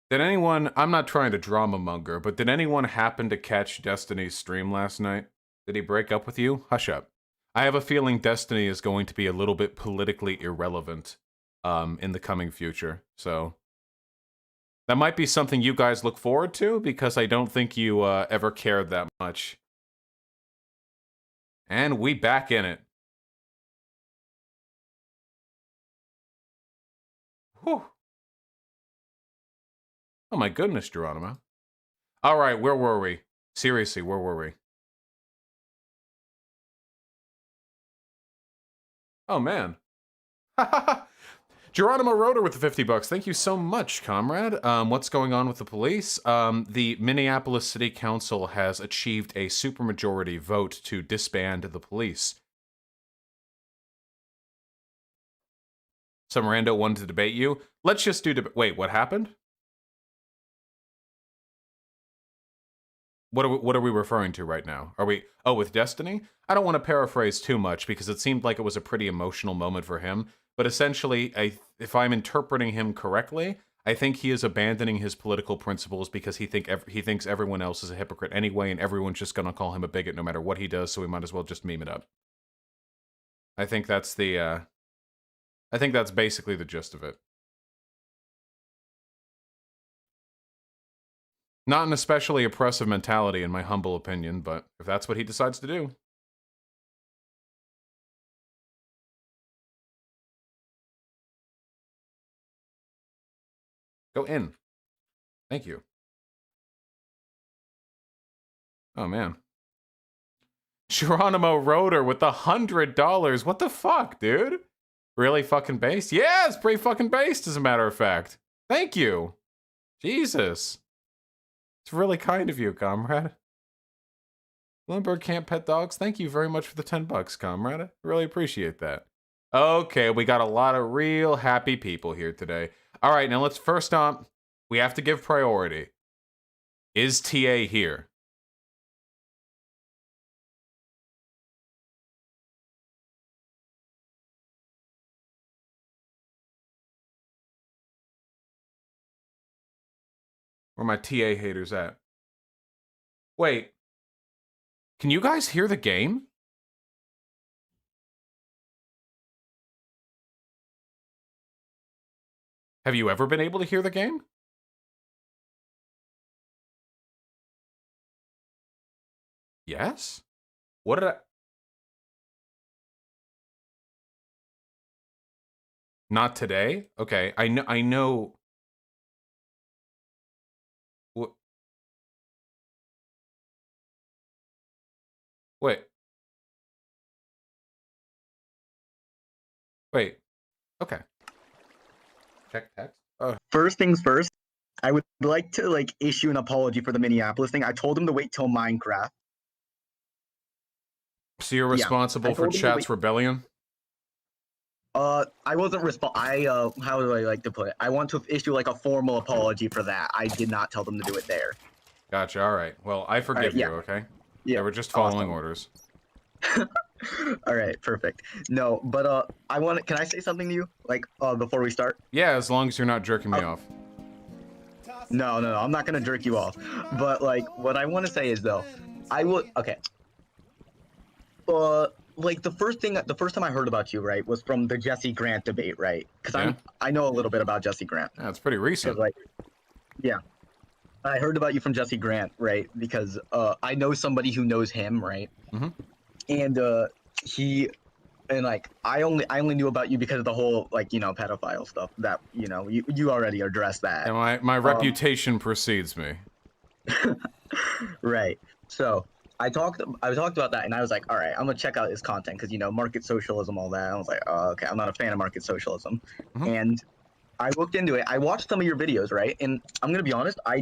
Did anyone, I'm not trying to drama monger, but did anyone happen to catch Destiny's stream last night? Did he break up with you? Hush up. I have a feeling Destiny is going to be a little bit politically irrelevant in the coming future. So that might be something you guys look forward to, because I don't think you ever cared that much. And we back in it. Whew. Oh my goodness, Geronimo. All right, where were we? Seriously, where were we? Oh man. Geronimo Rotor with the 50 bucks. Thank you so much, comrade. What's going on with the police? The Minneapolis City Council has achieved a supermajority vote to disband the police. Some rando wanted to debate you. Let's just do debate. Wait, what happened? What are we referring to right now? Are we... Oh, with Destiny? I don't want to paraphrase too much, because it seemed like it was a pretty emotional moment for him. But essentially, if I'm interpreting him correctly, I think he is abandoning his political principles because he thinks everyone else is a hypocrite anyway, and everyone's just gonna call him a bigot no matter what he does, so we might as well just meme it up. I think that's the... I think that's basically the gist of it. Not an especially oppressive mentality, in my humble opinion, but if that's what he decides to do. Go in. Thank you. Oh, man. Geronimo Rotor with the $100. What the fuck, dude? Really fucking based? Yeah, it's pretty fucking based, as a matter of fact. Thank you. Jesus. It's really kind of you, comrade. Bloomberg can't pet dogs. Thank you very much for the 10 bucks, comrade. I really appreciate that. Okay, we got a lot of real happy people here today. All right, now let's first on. We have to give priority. Is TA here? Where my TA haters at? Wait. Can you guys hear the game? Have you ever been able to hear the game? Yes? What did I... Not today? Okay, I know... What? Wait. Wait. Okay. Check text. First things first, I would like to like issue an apology for the Minneapolis thing. I told him to wait till Minecraft. So you're responsible for Chat's rebellion? I wasn't how do I like to put it? I want to issue like a formal apology for that. I did not tell them to do it there. Gotcha, alright. Well, I forgive you, okay? Yeah, they were just following orders. Alright, perfect. No, but can I say something to you? Like, before we start? Yeah, as long as you're not jerking me off. No, I'm not gonna jerk you off. But like, what I want to say is though, okay. Like the first time I heard about you, right, was from the Jesse Grant debate, right? Because I know a little bit about Jesse Grant. Yeah, it's pretty recent. Like, yeah, I heard about you from Jesse Grant, right? Because I know somebody who knows him, right? Mm-hmm. And like I only knew about you because of the whole like pedophile stuff that you already addressed that. And my reputation precedes me. Right. So I talked about that, and I was like, all right, I'm gonna check out his content because market socialism, all that. I was like, oh, okay, I'm not a fan of market socialism, and I looked into it. I watched some of your videos, right? And I'm gonna be honest, I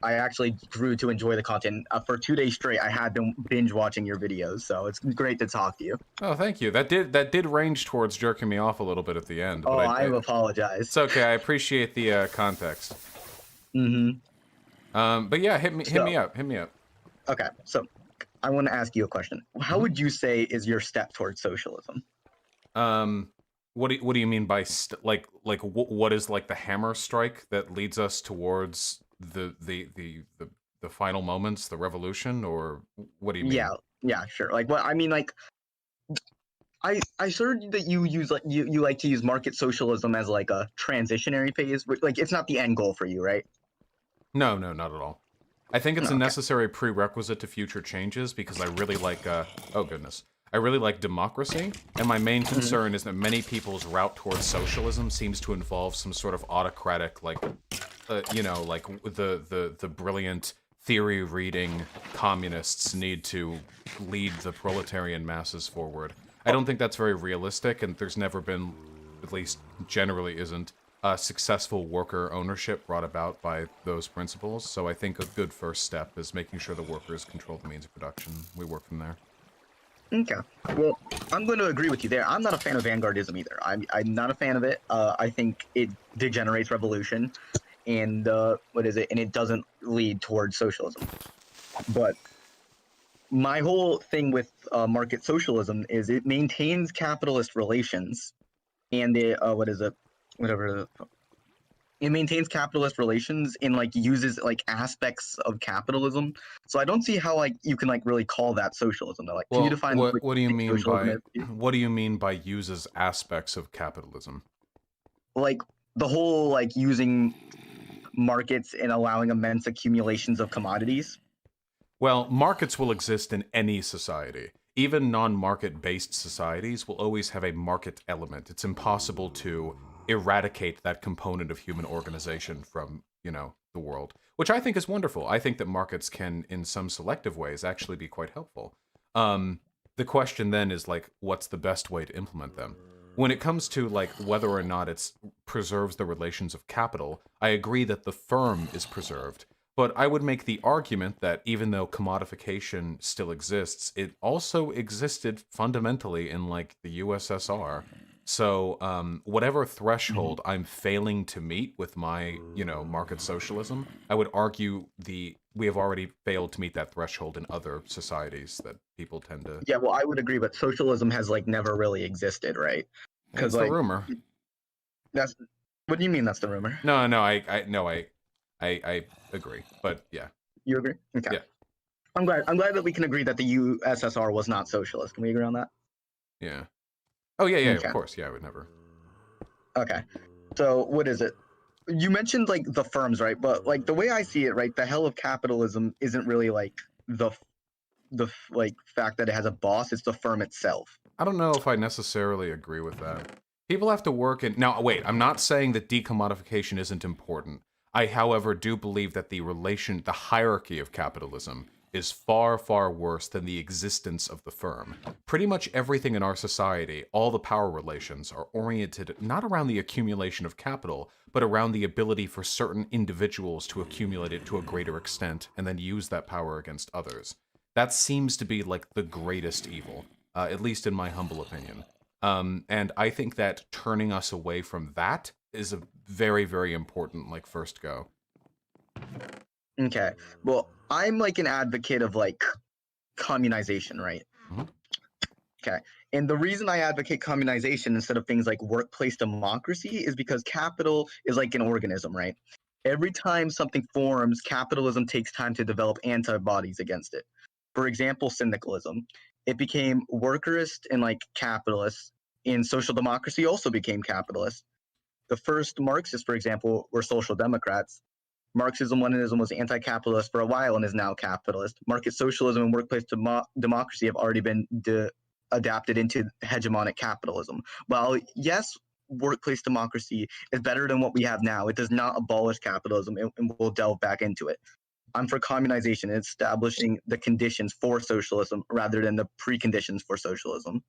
actually grew to enjoy the content. For 2 days straight, I had been binge watching your videos, so it's great to talk to you. Oh, thank you. That did range towards jerking me off a little bit at the end. But I apologize. It's okay. I appreciate the context. But yeah, hit me up. Okay, so I want to ask you a question. How would you say is your step towards socialism? What do you mean by what is like the hammer strike that leads us towards the final moments, the revolution, or what do you Yeah, mean? yeah, sure. Like, what I mean, like, I heard that you use like you like to use market socialism as like a transitionary phase, but like it's not the end goal for you, right? No, no, not at all. I think it's a Okay. necessary prerequisite to future changes because I really like, oh goodness. I really like democracy, and my main Mhm. concern is that many people's route towards socialism seems to involve some sort of autocratic, like, you know, like the brilliant theory-reading communists need to lead the proletarian masses forward. I Oh, don't think that's very realistic, and there's never been, at least generally isn't, successful worker ownership brought about by those principles. So I think a good first step is making sure the workers control the means of production. We work from there. okay. Well, I'm going to agree with you there. I'm not a fan of vanguardism either. I'm not a fan of it. I think it degenerates revolution, and what is it? And it doesn't lead towards socialism. But my whole thing with market socialism is it maintains capitalist relations, and it what is it? Whatever it maintains capitalist relations and like uses like aspects of capitalism. So I don't see how like you can like really call that socialism. Though. Like, can you Well, define what what do you you think mean socialism by is? To you? what do you mean by uses aspects of capitalism? Like the whole like using markets and allowing immense accumulations of commodities. Well, markets will exist in any society. Even non-market based societies will always have a market element. It's impossible to eradicate that component of human organization from, you know, the world, which I think is wonderful. I think that markets can, in some selective ways, actually be quite helpful. Um, the question then is like, what's the best way to implement them? When it comes to like whether or not it's preserves the relations of capital, I agree that the firm is preserved, but I would make the argument that even though commodification still exists, it also existed fundamentally in like the USSR. So whatever Mhm. threshold I'm failing to meet with my, you know, market socialism, I would argue we have already failed to meet that threshold in other societies that people tend to. Yeah, well, I would agree, but socialism has like never really existed, right? Because It's the like rumor. that's what do you mean that's the rumor? No, no, no, I agree, but yeah, You agree? Okay. yeah, I'm glad that we can agree that the USSR was not socialist. Can we agree on that? yeah. Oh yeah, yeah, of Okay. course, yeah, I would never. Okay. So what is it? You mentioned like the firms, right? But like the way I see it, right, the hell of capitalism isn't really like the like fact that it has a boss, it's the firm itself. I don't know if I necessarily agree with that. People have to work in. Now, wait, I'm not saying that decommodification isn't important. I, however, do believe that the hierarchy of capitalism is far, far worse than the existence of the firm. Pretty much everything in our society, all the power relations, are oriented not around the accumulation of capital, but around the ability for certain individuals to accumulate it to a greater extent and then use that power against others. That seems to be like the greatest evil, at least in my humble opinion. And I think that turning us away from that is a very, very important like first go. Okay. Well, I'm like an advocate of like communization, right? Mhm. Okay. And the reason I advocate communization instead of things like workplace democracy is because capital is like an organism, right? Every time something forms, capitalism takes time to develop antibodies against it. For example, syndicalism. It became workerist and like capitalist, and social democracy also became capitalist. The first Marxists, for example, were social democrats. Marxism Leninism was anti capitalist for a while and is now capitalist. Market socialism and workplace democracy have already been adapted into hegemonic capitalism. While, yes, workplace democracy is better than what we have now, it does not abolish capitalism, and we'll delve back into it. I'm for communization and establishing the conditions for socialism rather than the preconditions for socialism.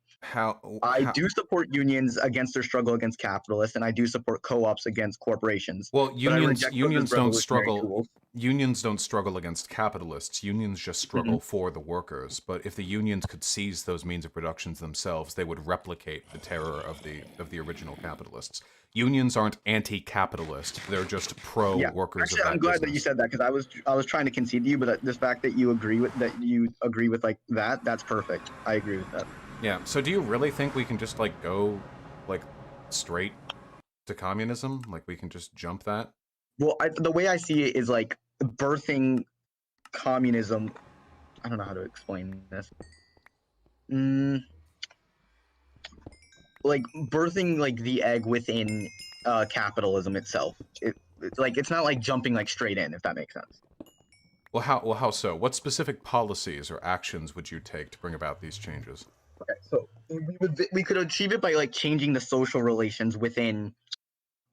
I How do support unions against their struggle against capitalists, and I do support co-ops against corporations, well, but I unions reject those as unions don't revolutionary struggle tools. unions don't struggle against capitalists. Unions just Mhm. struggle for the workers. But if the unions could seize those means of production themselves, they would replicate the terror of the original capitalists. Unions aren't anti-capitalist. They're just Yeah, pro-workers of actually, I'm that glad that you business. said that because I was trying to concede to you, but this fact that you agree with like that, that's perfect. I agree with that. Yeah. So do you really think we can just like go like straight to communism? Like we can just jump that? Well, the way I see it is like birthing communism. I don't know how to explain this. Like birthing like the egg within capitalism itself. It's not like jumping like straight in, if that makes sense. Well, how so? What specific policies or actions would you take to bring about these changes? Okay, so we could achieve it by like changing the social relations within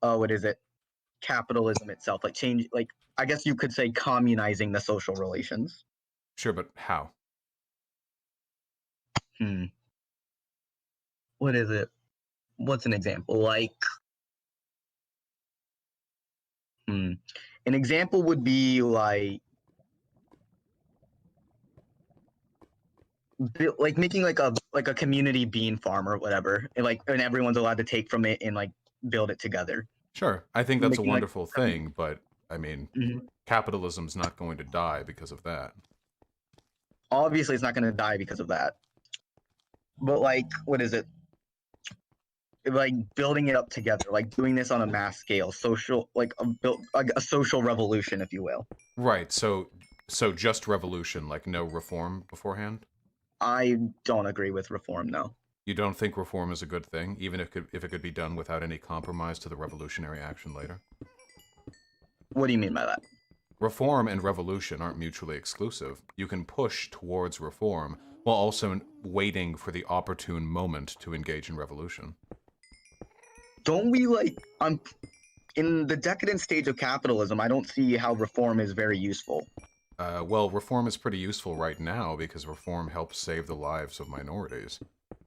what is it? Capitalism itself. Like change like I guess you could say communizing the social relations. Sure, but how? What is it? What's an example? Like an example would be like making like a community bean farm or whatever, and everyone's allowed to take from it and like build it together. Sure, I think that's a Making, like, wonderful thing, but I mean, capitalism's not going to die because of that. Obviously, it's not going to die because of that. But like, what is it? Like building it up together, like doing this on a mass scale, social, like a social revolution, if you will. Right. So just revolution, like no reform beforehand. I don't agree with reform, no. You don't think reform is a good thing, even if it could be done without any compromise to the revolutionary action later? What do you mean by that? Reform and revolution aren't mutually exclusive. You can push towards reform while also waiting for the opportune moment to engage in revolution. Don't we like in the decadent stage of capitalism, I don't see how reform is very useful. Well, reform is pretty useful right now because reform helps save the lives of minorities.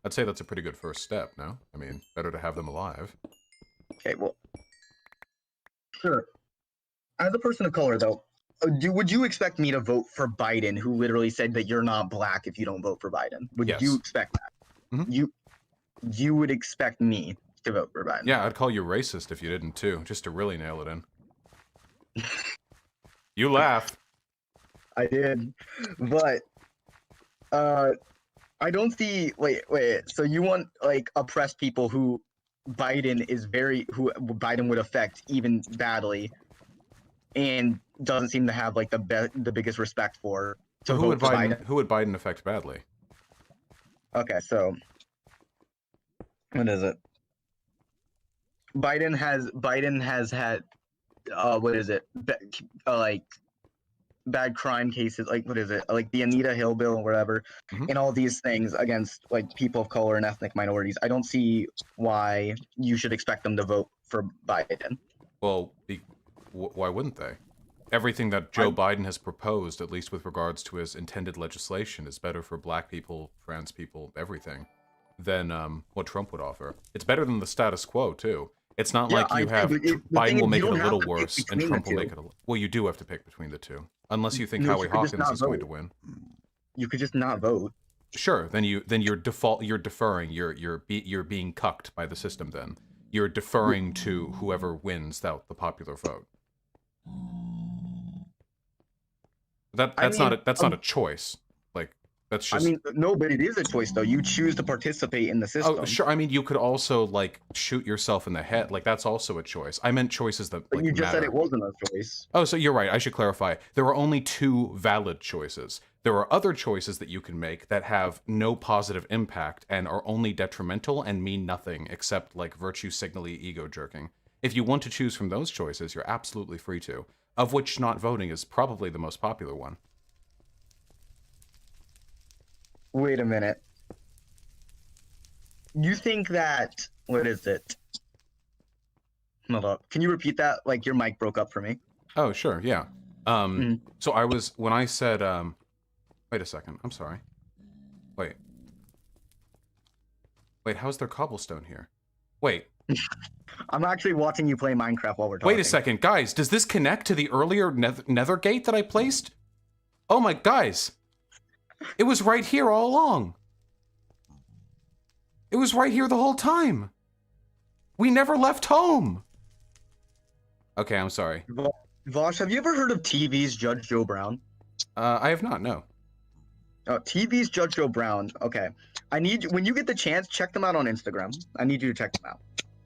I'd say that's a pretty good first step, no? I mean, better to have them alive. Okay, well, sure. As a person of color, though, would you expect me to vote for Biden, who literally said that you're not black if you don't vote for Biden? Would Yes. you expect that? Mm-hmm. You would expect me to vote for Biden? Yeah, I'd call you racist if you didn't too, just to really nail it in. You laugh. I did, but I don't see. Wait. So you want like oppressed people who Biden would affect even badly, and doesn't seem to have like the biggest respect for. So who would Biden affect badly? Okay, so what is it? Biden has had what is it? Like bad crime cases, like what is it? Like the Anita Hill bill and whatever, and all these things against like people of color and ethnic minorities. I don't see why you should expect them to vote for Biden. Well, why wouldn't they? Everything that Joe Biden has proposed, at least with regards to his intended legislation, is better for black people, trans people, everything, than what Trump would offer. It's better than the status quo, too. It's not like you have Biden will make it a little worse and Trump will make it a little... Well, you do have to pick between the two. Unless you think Howie Hawkins is going to win. You could just not vote. Sure, then you're deferring, you're being cucked by the system then. You're deferring to whoever wins the popular vote. That's not a choice. Like that's just. I mean, no, but it is a choice though. You choose to participate in the system. Oh, sure. I mean, you could also like shoot yourself in the head. Like that's also a choice. I meant choices that. But like, you just matter. said it wasn't a choice. Oh, so you're right. I should clarify. There are only two valid choices. There are other choices that you can make that have no positive impact and are only detrimental and mean nothing except like virtue signally ego jerking. If you want to choose from those choices, you're absolutely free to. Of which not voting is probably the most popular one. Wait a minute. You think that... What is it? Hold up. Can you repeat that? Like, your mic broke up for me. Oh, sure, yeah. So when I said, wait a second, I'm sorry. Wait, how's there cobblestone here? Wait. I'm actually watching you play Minecraft while we're talking. Wait a second, guys, does this connect to the earlier nether gate that I placed? Oh my, guys. It was right here all along. It was right here the whole time. We never left home. Okay, I'm sorry. Vaush, have you ever heard of TV's Judge Joe Brown? I have not, no. TV's Judge Joe Brown. Okay. I need you, when you get the chance, check them out on Instagram. I need you to check them out.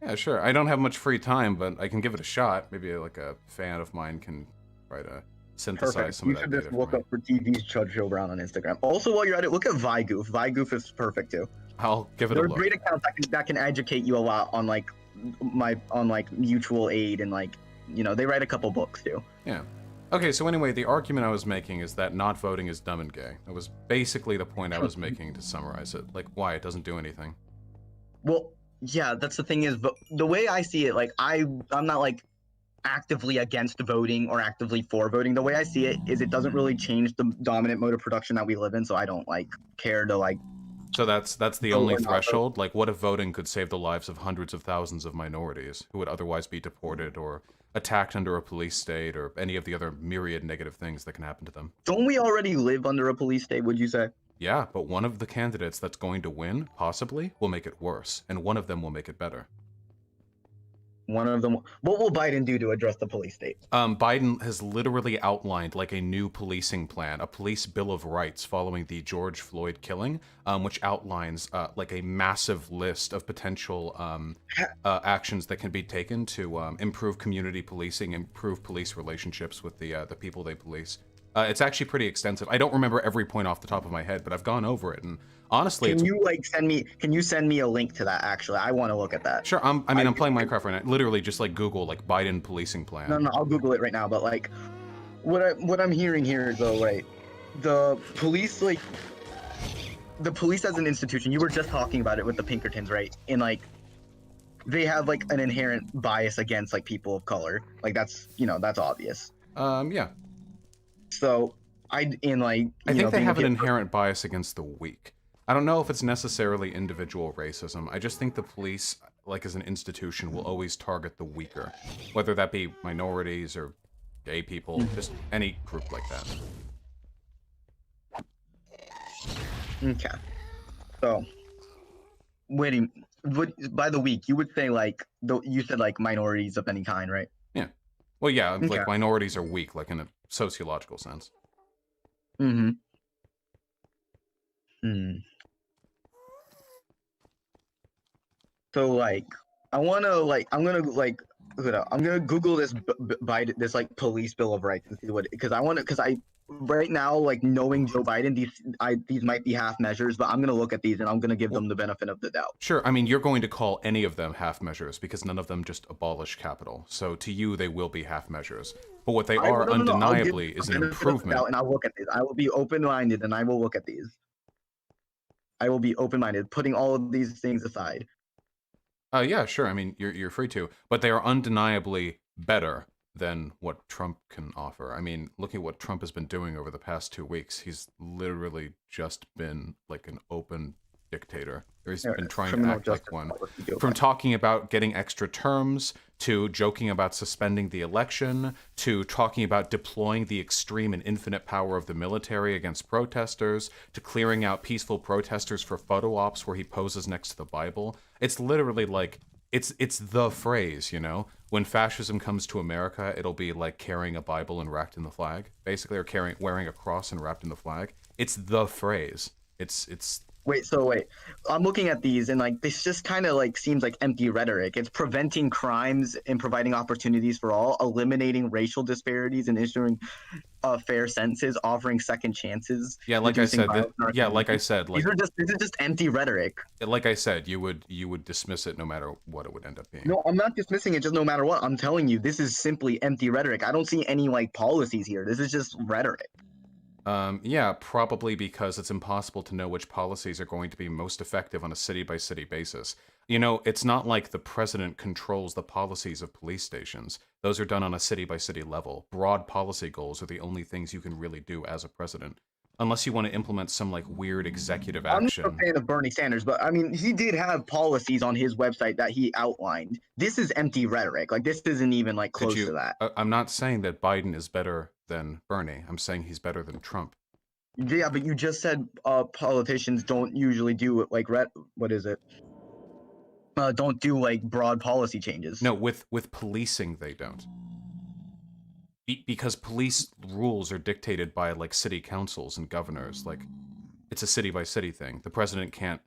Yeah, sure. I don't have much free time, but I can give it a shot. Maybe like a fan of mine can try to synthesize Perfect. some You of that should data just for look me. up for TV's Judge Joe Brown on Instagram. Also, while you're at it, look at Vigoof. Vigoof is perfect too. I'll give it a They're look. great accounts that can educate you a lot on like mutual aid and like they write a couple books too. Yeah. Okay, so anyway, the argument I was making is that not voting is dumb and gay. That was basically the point I was making to summarize it. Like, why? It doesn't do anything. Well, yeah, that's the thing is, but the way I see it, like I'm not like actively against voting or actively for voting. The way I see it is it doesn't really change the dominant mode of production that we live in, so I don't like care to like So that's the vote only or not vote. threshold? Like, what if voting could save the lives of hundreds of thousands of minorities who would otherwise be deported or attacked under a police state or any of the other myriad negative things that can happen to them? Don't we already live under a police state, would you say? Yeah, but one of the candidates that's going to win, possibly, will make it worse, and one of them will make it better. One of them. What will Biden do to address the police state? Biden has literally outlined like a new policing plan, a police bill of rights following the George Floyd killing, which outlines like a massive list of potential actions that can be taken to improve community policing, improve police relationships with the people they police. It's actually pretty extensive. I don't remember every point off the top of my head, but I've gone over it, and honestly, Can you like send me? Can you send me a link to that? Actually, I want to look at that. sure. I'm playing Minecraft right now. Literally, just like Google like Biden policing plan. No, I'll Google it right now. But like, what I'm hearing here though, right? The police as an institution. You were just talking about it with the Pinkertons, right? And like, they have like an inherent bias against like people of color. Like that's that's obvious. Yeah. So I think they have an inherent bias against the weak. I don't know if it's necessarily individual racism. I just think the police, like as an institution, will always target the weaker, whether that be minorities or gay people, just any group like that. Okay. So, by the weak, you would say like you said like minorities of any kind, right? Yeah. Well, yeah, Okay. like minorities are weak, like in a sociological sense. Mm-hmm. So like, I'm gonna Google this this like police bill of rights and see because I right now like knowing Joe Biden these might be half measures, but I'm gonna look at these and I'm gonna give them the benefit of the doubt. Sure, I mean you're going to call any of them half measures because none of them just abolish capital. So to you they will be half measures. But what they are undeniably is an improvement. And I'll look at these. I will be open-minded and I will look at these. I will be open-minded, putting all of these things aside. Yeah, sure. I mean, you're free to, but they are undeniably better than what Trump can offer. I mean, look at what Trump has been doing over the past 2 weeks. He's literally just been like an open dictator. He's been trying to act like one. From talking about getting extra terms, to joking about suspending the election, to talking about deploying the extreme and infinite power of the military against protesters, to clearing out peaceful protesters for photo ops where he poses next to the Bible. It's literally like, it's the phrase, when fascism comes to America, it'll be like carrying a Bible and wrapped in the flag, basically, or wearing a cross and wrapped in the flag. It's the phrase. It's Wait, I'm looking at these and like this just kind of like seems like empty rhetoric. It's preventing crimes and providing opportunities for all, eliminating racial disparities and issuing fair sentences, offering second chances. Yeah, like I said, this is just empty rhetoric. Like I said, you would dismiss it no matter what it would end up being. No, I'm not dismissing it just no matter what. I'm telling you, this is simply empty rhetoric. I don't see any like policies here. This is just rhetoric. Yeah, probably because it's impossible to know which policies are going to be most effective on a city-by-city basis. It's not like the president controls the policies of police stations. Those are done on a city-by-city level. Broad policy goals are the only things you can really do as a president. Unless you want to implement some, like, weird executive action. I'm not a fan of Bernie Sanders, but, I mean, he did have policies on his website that he outlined. This is empty rhetoric. Like, this isn't even, like, close to that. I'm not saying that Biden is better than Bernie. I'm saying he's better than Trump. Yeah, but you just said politicians don't usually do, like, what is it? Don't do, like, broad policy changes. No, with policing, they don't. Because police rules are dictated by like city councils and governors. Like, it's a city by city thing. The president can't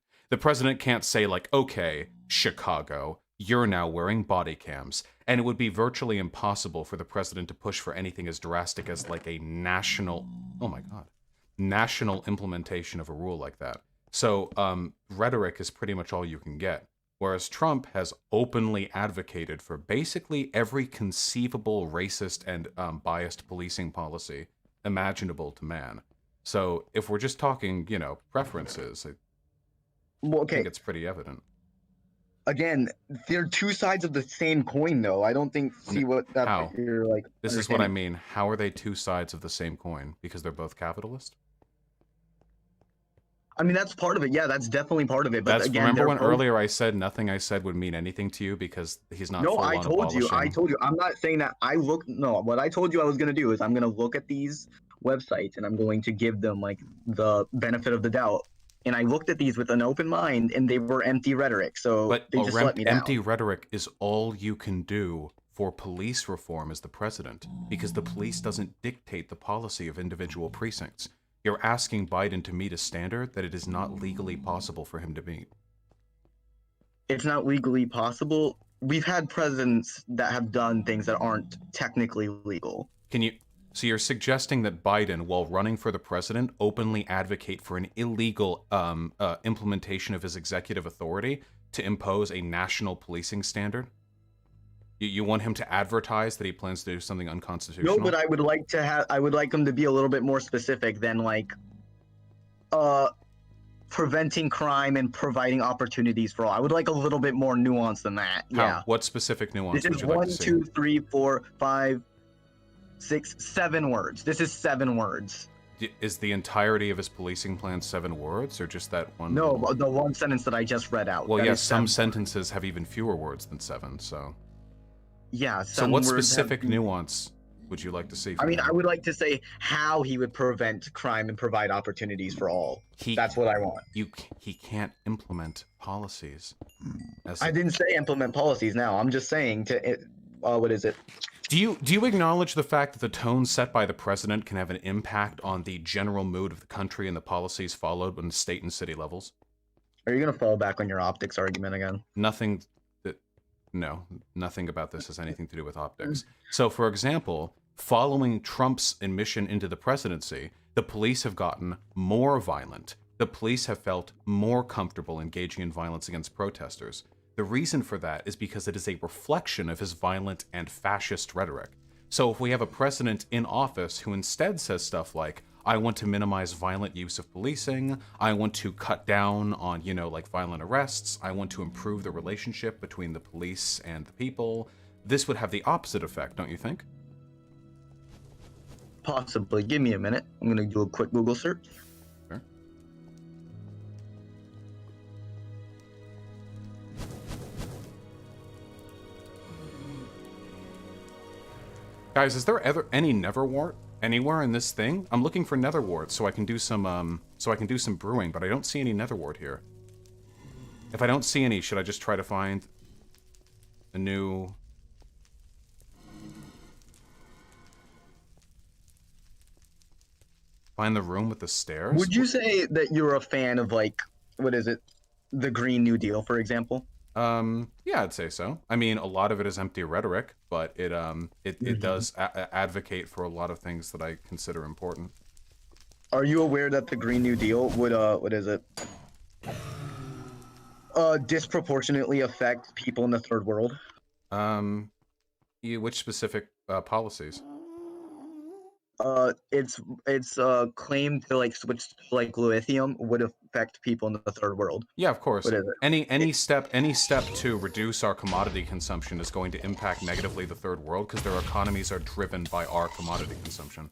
say like, okay, Chicago, you're now wearing body cams. And it would be virtually impossible for the president to push for anything as drastic as like a national, oh my God, national implementation of a rule like that. So rhetoric is pretty much all you can get. Whereas Trump has openly advocated for basically every conceivable racist and biased policing policy imaginable to man. So if we're just talking, you know, preferences, I think it's pretty evident. Again, they're two sides of the same coin, though. I don't see what that's How? what you're like. This is what I mean. How are they two sides of the same coin? Because they're both capitalist? I mean, that's part of it. Yeah, that's definitely part of it. But again, remember when earlier I said nothing I said would mean anything to you because he's not full on abolishing? I told you. I'm not saying that. No, what I told you I was going to do is I'm going to look at these websites and I'm going to give them like the benefit of the doubt. And I looked at these with an open mind, and they were empty rhetoric. So they just let me down. Empty rhetoric is all you can do for police reform as the president, because the police doesn't dictate the policy of individual precincts. You're asking Biden to meet a standard that it is not legally possible for him to meet. It's not legally possible. We've had presidents that have done things that aren't technically legal. So you're suggesting that Biden, while running for the president, openly advocate for an illegal implementation of his executive authority to impose a national policing standard? You want him to advertise that he plans to do something unconstitutional? No, but I would like him to be a little bit more specific than like preventing crime and providing opportunities for all. I would like a little bit more nuance than that. How? Yeah. What specific nuance This would is you like to see? 1, 2, 3, 4, 5, 6, 7 words. This is 7 words. Is the entirety of his policing plan 7 words, or just that one? No, the one sentence that I just read out. Well, yes, some sentences have even fewer words than 7, so... Yeah, so what specific nuance would you like to see? I mean, I would like to say how he would prevent crime and provide opportunities for all. That's what I want. He can't implement policies. I didn't say implement policies now. I'm just saying what is it? Do you acknowledge the fact that the tone set by the president can have an impact on the general mood of the country and the policies followed on the state and city levels? Are you going to fall back on your optics argument again? No, nothing about this has anything to do with optics. So, for example, following Trump's admission into the presidency, the police have gotten more violent. The police have felt more comfortable engaging in violence against protesters. The reason for that is because it is a reflection of his violent and fascist rhetoric. So if we have a president in office who instead says stuff like, I want to minimize violent use of policing, I want to cut down on, like violent arrests, I want to improve the relationship between the police and the people, this would have the opposite effect, don't you think? Possibly. Give me a minute. I'm going to do a quick Google search. Sure. Guys, is there ever any Neverwort anywhere in this thing? I'm looking for Netherwort so I can do some brewing, but I don't see any Netherwort here. If I don't see any, should I just try to find a new... Find the room with the stairs? Would you say that you're a fan of, like, what is it? The Green New Deal, for example? Yeah, I'd say so. I mean, a lot of it is empty rhetoric, but it does advocate for a lot of things that I consider important. Are you aware that the Green New Deal would, what is it? Disproportionately affect people in the third world? Which specific policies? It's claimed to like switch to like lithium would affect people in the third world. Yeah, of course. What is it? Any step to reduce our commodity consumption is going to impact negatively the third world because their economies are driven by our commodity consumption.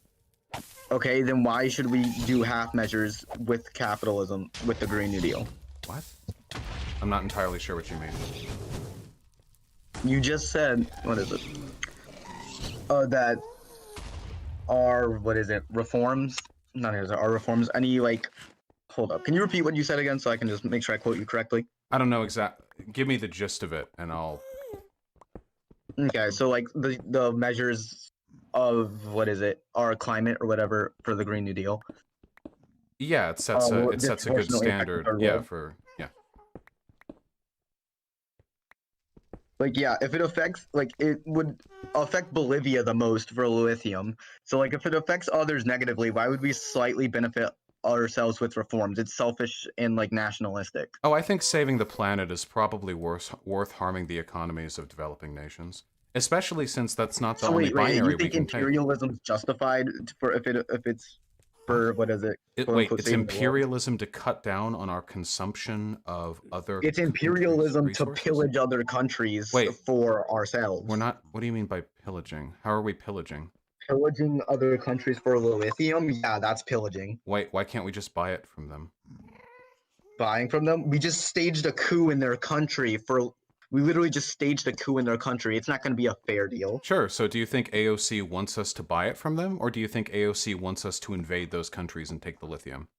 Okay, then why should we do half measures with capitalism with the Green New Deal? What? I'm not entirely sure what you mean. You just said, what is it? That our, what is it, reforms? Not here, our reforms. Any, like, hold up. Can you repeat what you said again so I can just make sure I quote you correctly? I don't know exactly. Give me the gist of it and I'll... Okay, so, like, the measures of, what is it, our climate or whatever for the Green New Deal. Yeah, it sets a good standard. Yeah, for... Yeah. Like, yeah, if it affects, like, it would affect Bolivia the most for lithium. So, like, if it affects others negatively, why would we slightly benefit ourselves with reforms? It's selfish and, like, nationalistic. Oh, I think saving the planet is probably worth harming the economies of developing nations, especially since that's not the So only wait, and you binary we think can take. imperialism's justified for if it's for what is it? Quote Wait, unquote, it's saving the world? imperialism to cut down on our consumption of other It's countries' imperialism to resources? pillage other countries Wait, for ourselves. we're not. What do you mean by pillaging? How are we pillaging? Pillaging other countries for lithium? Yeah, that's pillaging. Wait, why can't we just buy it from them? Buying from them? We just staged a coup in their country for. We literally just staged a coup in their country. It's not going to be a fair deal. Sure. So do you think AOC wants us to buy it from them, or do you think AOC wants us to invade those countries and take the lithium?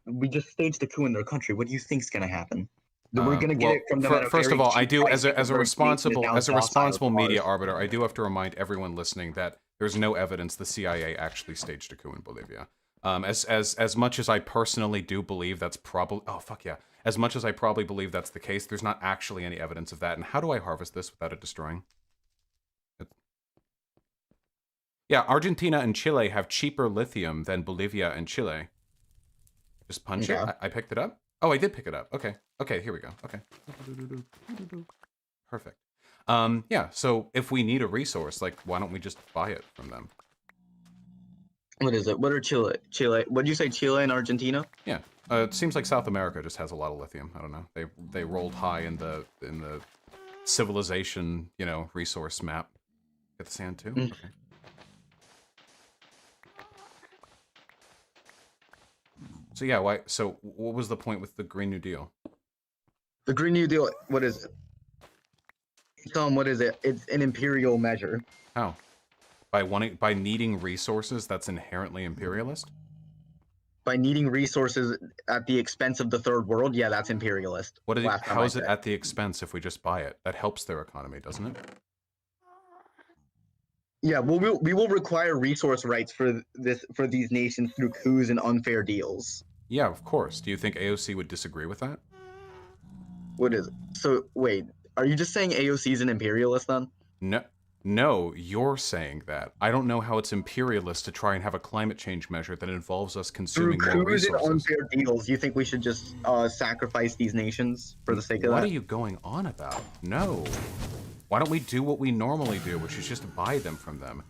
We just staged a coup in their country. What do you think's going to happen? We're going to get Well, it from them at a first very of all, I cheap do price as a because their nation is now docile responsible to media ours. arbiter, I do have to remind everyone listening that there's no evidence the CIA actually staged a coup in Bolivia. As much as I personally do believe that's probably as much as I probably believe that's the case, there's not actually any evidence of that. And how do I harvest this without it destroying? Yeah, Argentina and Chile have cheaper lithium than Bolivia and Chile. Just punch it. I picked it up. Oh, I did pick it up. Okay. Okay, here we go. Okay. Perfect. Yeah, so if we need a resource, like, why don't we just buy it from them? What is it? What are Chile? What did you say? Chile and Argentina? Yeah. It seems like South America just has a lot of lithium. I don't know. They rolled high in the civilization, resource map. Get the sand too? Okay. So yeah, why? So what was the point with the Green New Deal? The Green New Deal. What is it? Tell them what is it? It's an imperial measure. How? By needing resources, that's inherently imperialist? By needing resources at the expense of the third world, yeah, that's imperialist. How is it at the expense if we just buy it? That helps their economy, doesn't it? Yeah, well, we will require resource rights for these nations through coups and unfair deals. Yeah, of course. Do you think AOC would disagree with that? What is it? So wait, are you just saying AOC is an imperialist then? No, you're saying that. I don't know how it's imperialist to try and have a climate change measure that involves us consuming more resources. Through coups and unfair deals, you think we should just sacrifice these nations for the sake of that? What are you going on about? No. Why don't we do what we normally do, which is just buy them from them?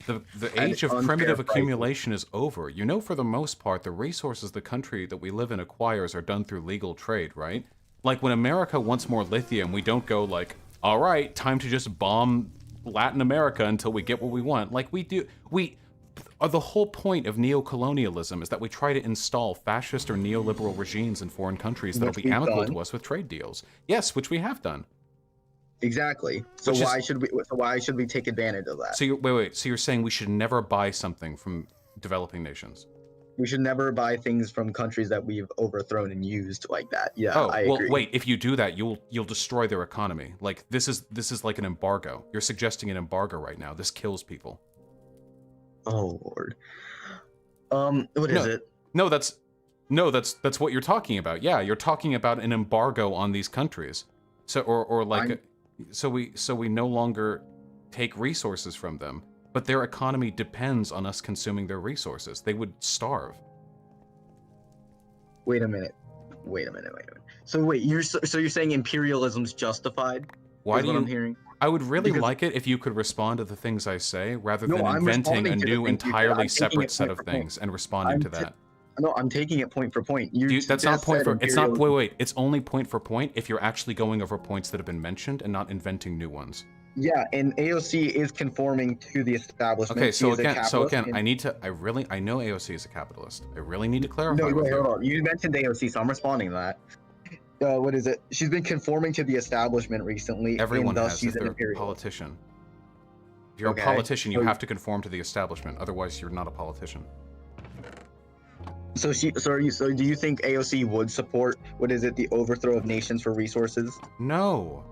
The age of primitive accumulation is over. You know, for the most part, the resources the country that we live in acquires are done through legal trade, right? Like, when America wants more lithium, we don't go like, all right, time to just bomb Latin America until we get what we want. Like, the whole point of neocolonialism is that we try to install fascist or neoliberal regimes in foreign countries that'll be amicable to us with trade deals. Yes, which we have done. Exactly. So why should we take advantage of that? So wait. So you're saying we should never buy something from developing nations? We should never buy things from countries that we've overthrown and used like that. Yeah, I agree. Well, wait. If you do that, you'll destroy their economy. Like, this is like an embargo. You're suggesting an embargo right now. This kills people. Oh Lord. What is it? No, that's what you're talking about. Yeah, you're talking about an embargo on these countries. So or like so we no longer take resources from them, but their economy depends on us consuming their resources. They would starve. Wait a minute. So wait, you're saying imperialism's justified? Why do you? I'm hearing? I would really like it if you could respond to the things I say rather than inventing a new entirely separate set of things and responding to that. No, I'm taking it point for point. That's not point for. It's not. Wait. It's only point for point if you're actually going over points that have been mentioned and not inventing new ones. Yeah, and AOC is conforming to the establishment. Okay, so again, I know AOC is a capitalist. I really need to clarify. No, wait, hold on. You mentioned AOC, so I'm responding to that. What is it? She's been conforming to the establishment recently. Everyone has. She's If they're a politician. If you're a politician, you have to conform to the establishment. Otherwise, you're not a politician. So do you think AOC would support, what is it, the overthrow of nations for resources? No.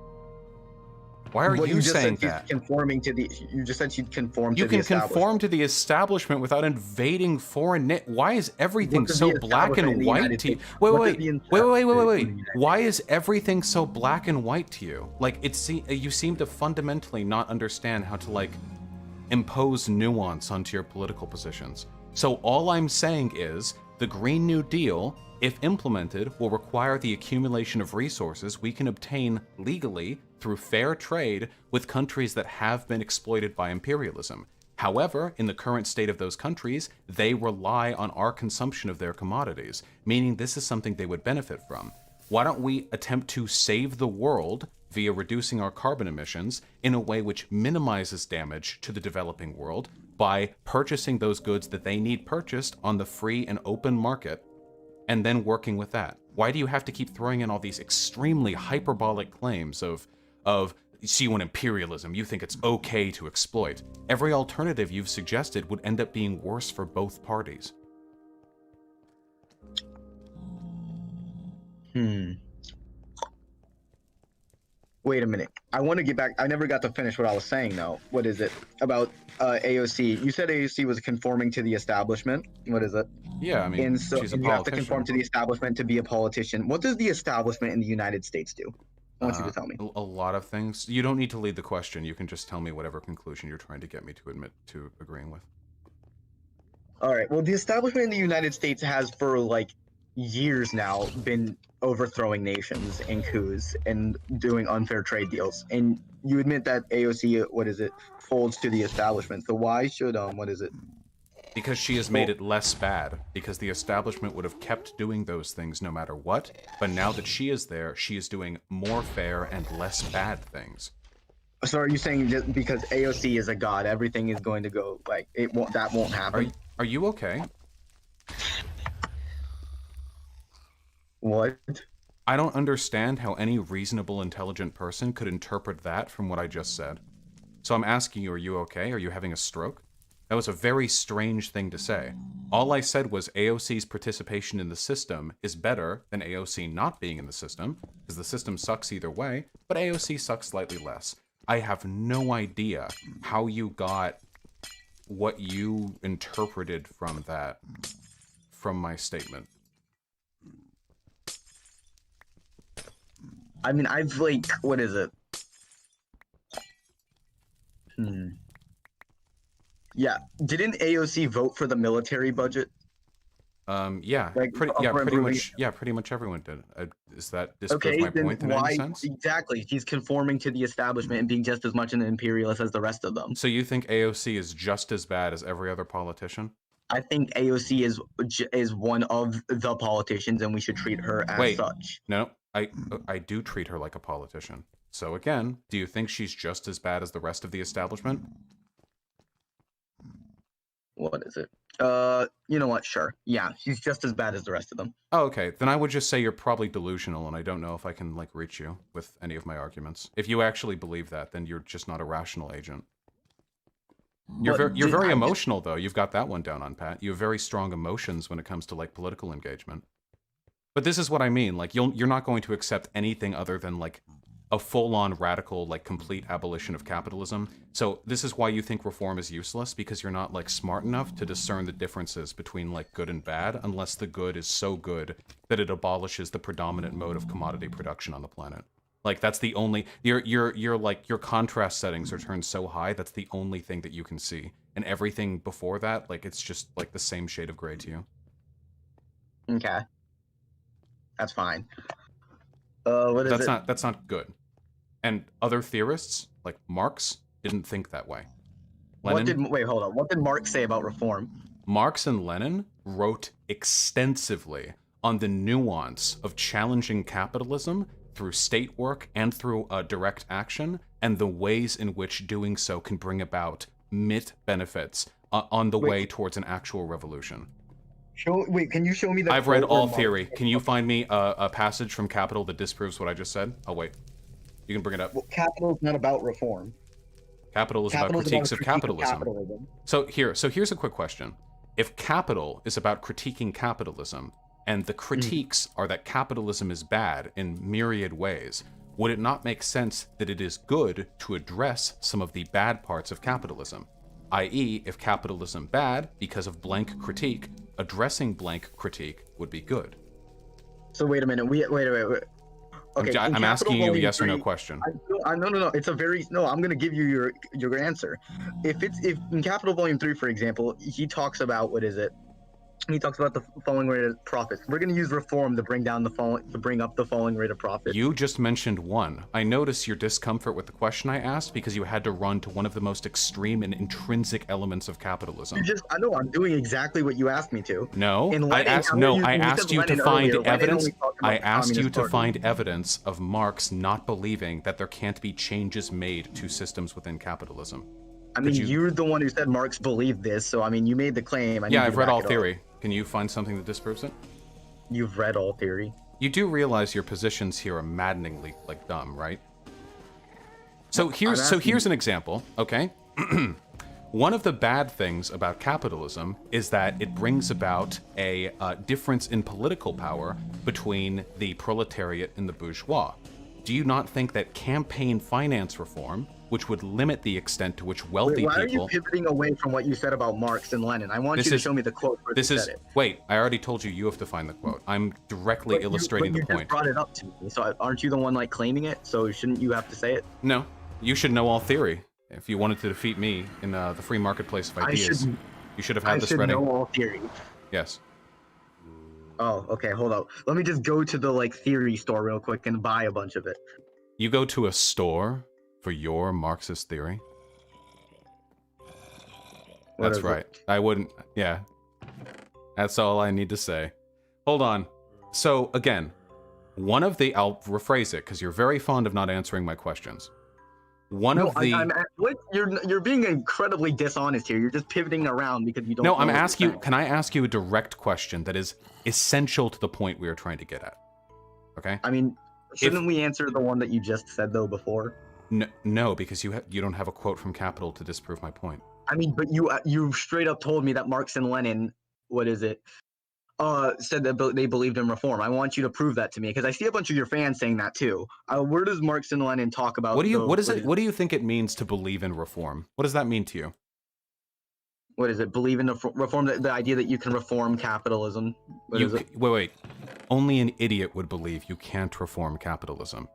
Why are Well, you just saying said she's that? conforming to the. You just said she'd conform You to the can establishment. conform to the establishment without invading foreign. Why is everything What does so the black establishment in and the white United to you? States- Wait, what wait, does the wait, wait, wait, wait, establishment wait, in wait. the United Why is everything so black and white to you? Like you seem to fundamentally not understand how to like impose nuance onto your political positions. So all I'm saying is the Green New Deal, if implemented, will require the accumulation of resources we can obtain legally through fair trade with countries that have been exploited by imperialism. However, in the current state of those countries, they rely on our consumption of their commodities, meaning this is something they would benefit from. Why don't we attempt to save the world via reducing our carbon emissions in a way which minimizes damage to the developing world by purchasing those goods that they need purchased on the free and open market, and then working with that? Why do you have to keep throwing in all these extremely hyperbolic claims of see, when imperialism, you think it's okay to exploit? Every alternative you've suggested would end up being worse for both parties. Wait a minute. I want to get back. I never got to finish what I was saying, though. What is it about AOC? You said AOC was conforming to the establishment. What is it? Yeah, I mean, she's a you have to politician. conform to the establishment to be a politician. What does the establishment in the United States do? I want you to tell me. A lot of things. You don't need to lead the question. You can just tell me whatever conclusion you're trying to get me to admit to agreeing with. All right. Well, the establishment in the United States has for like years now been overthrowing nations and coups and doing unfair trade deals. And you admit that AOC, what is it, folds to the establishment. So why should what is it? Because she has made it less bad. Because the establishment would have kept doing those things no matter what. But now that she is there, she is doing more fair and less bad things. So are you saying just because AOC is a god, everything is going to go like it won't? That won't happen. Are you okay? What? I don't understand how any reasonable, intelligent person could interpret that from what I just said. So I'm asking you, are you okay? Are you having a stroke? That was a very strange thing to say. All I said was AOC's participation in the system is better than AOC not being in the system, because the system sucks either way, but AOC sucks slightly less. I have no idea how you got what you interpreted from that, from my statement. I mean, I've like, what is it? Yeah, didn't AOC vote for the military budget? Yeah, Like, pretty much everyone did. Is that disprove my point in any sense? Exactly, she's conforming to the establishment and being just as much an imperialist as the rest of them. So you think AOC is just as bad as every other politician? I think AOC is one of the politicians, and we should treat her as such. No, I do treat her like a politician. So again, do you think she's just as bad as the rest of the establishment? What is it? You know what? Sure. Yeah, she's just as bad as the rest of them. Oh, okay. Then I would just say you're probably delusional, and I don't know if I can like reach you with any of my arguments. If you actually believe that, then you're just not a rational agent. You're very emotional, though. You've got that one down on pat. You have very strong emotions when it comes to like political engagement. But this is what I mean. Like you're not going to accept anything other than like a full-on radical, like complete abolition of capitalism. So this is why you think reform is useless, because you're not like smart enough to discern the differences between like good and bad, unless the good is so good that it abolishes the predominant mode of commodity production on the planet. Like that's the only your like your contrast settings are turned so high, that's the only thing that you can see. And everything before that, like it's just like the same shade of gray to you. Okay. That's fine. That's not good. And other theorists, like Marx, didn't think that way. Wait, hold on. What did Marx say about reform? Marx and Lenin wrote extensively on the nuance of challenging capitalism through state work and through direct action, and the ways in which doing so can bring about benefits on the way towards an actual revolution. Wait, can you show me that? I've read all theory. Can you find me a passage from Capital that disproves what I just said? Oh, wait. You can bring it up. Well, Capital is not about reform. Capital is about critiques of capitalism. So here's a quick question. If Capital is about critiquing capitalism, and the critiques are that capitalism is bad in myriad ways, would it not make sense that it is good to address some of the bad parts of capitalism? I.e., if capitalism bad because of blank critique, addressing blank critique would be good. So wait a minute. Wait. Okay, I'm asking you a yes or no question. No. It's a very no. I'm gonna give you your answer. If in Capital Volume 3, for example, he talks about what is it? He talks about the falling rate of profits. We're going to use reform to bring up the falling rate of profits. You just mentioned one. I notice your discomfort with the question I asked because you had to run to one of the most extreme and intrinsic elements of capitalism. I know I'm doing exactly what you asked me to. No, I asked you to find evidence. I asked you to find evidence of Marx not believing that there can't be changes made to systems within capitalism. I mean, you're the one who said Marx believed this, so I mean, you made the claim. Yeah, I've read all theory. Can you find something that disproves it? You've read all theory. You do realize your positions here are maddeningly dumb, right? So here's an example, okay? One of the bad things about capitalism is that it brings about a difference in political power between the proletariat and the bourgeois. Do you not think that campaign finance reform, which would limit the extent to which wealthy people... Why are you pivoting away from what you said about Marx and Lenin? I want you to show me the quote where you said it. Wait, I already told you you have to find the quote. I'm directly illustrating the point. You just brought it up to me, so aren't you the one claiming it? So shouldn't you have to say it? No, you should know all theory. If you wanted to defeat me in the free marketplace of ideas, you should have had this ready. I should know all theory. Yes. Oh, okay, hold up. Let me just go to the theory store real quick and buy a bunch of it. You go to a store for your Marxist theory? That's right. I wouldn't... Yeah. That's all I need to say. Hold on. So, again, one of the... I'll rephrase it, because you're very fond of not answering my questions. You're being incredibly dishonest here. You're just pivoting around because you don't... No, I'm asking you... Can I ask you a direct question that is essential to the point we are trying to get at? Okay? I mean, shouldn't we answer the one that you just said, though, before? No, because you don't have a quote from Capital to disprove my point. I mean, but you straight up told me that Marx and Lenin, said that they believed in reform. I want you to prove that to me because I see a bunch of your fans saying that too. Where does Marx and Lenin talk about? What do you think it means to believe in reform? What does that mean to you? What is it? Believe in reform? The idea that you can reform capitalism. Wait. Only an idiot would believe you can't reform capitalism.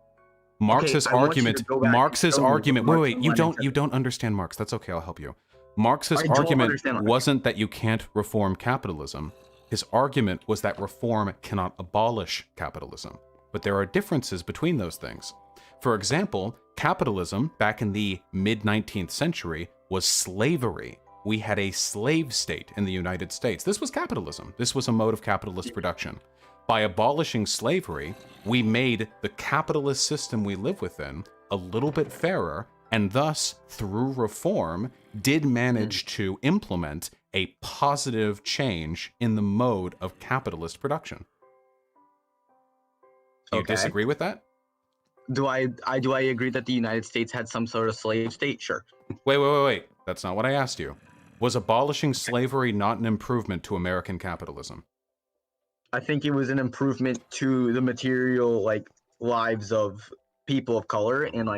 Marx's argument. Wait. You don't understand Marx. That's okay. I'll help you. Marx's argument wasn't that you can't reform capitalism. His argument was that reform cannot abolish capitalism. But there are differences between those things. For example, capitalism back in the mid-19th century was slavery. We had a slave state in the United States. This was capitalism. This was a mode of capitalist production. By abolishing slavery, we made the capitalist system we live within a little bit fairer, and thus, through reform, did manage to implement a positive change in the mode of capitalist production. Do you disagree with that? Do I agree that the United States had some sort of slave state? Sure. Wait. That's not what I asked you. Was abolishing slavery not an improvement to American capitalism? I think it was an improvement to the material lives of people of color and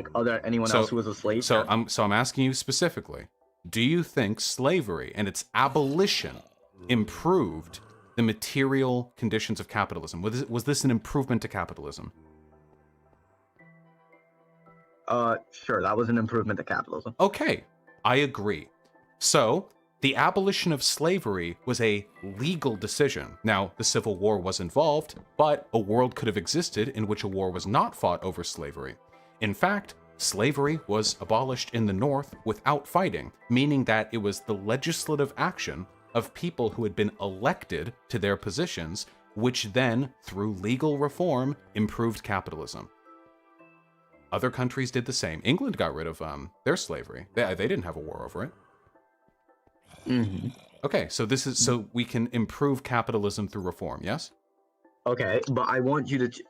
anyone else who was a slave. So I'm asking you specifically, do you think slavery and its abolition improved the material conditions of capitalism? Was this an improvement to capitalism? Sure, that was an improvement to capitalism. Okay, I agree. So, the abolition of slavery was a legal decision. Now, the Civil War was involved, but a world could have existed in which a war was not fought over slavery. In fact, slavery was abolished in the North without fighting, meaning that it was the legislative action of people who had been elected to their positions, which then, through legal reform, improved capitalism. Other countries did the same. England got rid of their slavery. They didn't have a war over it. Mm-hmm. Okay, so so we can improve capitalism through reform, yes? Okay, but I want you to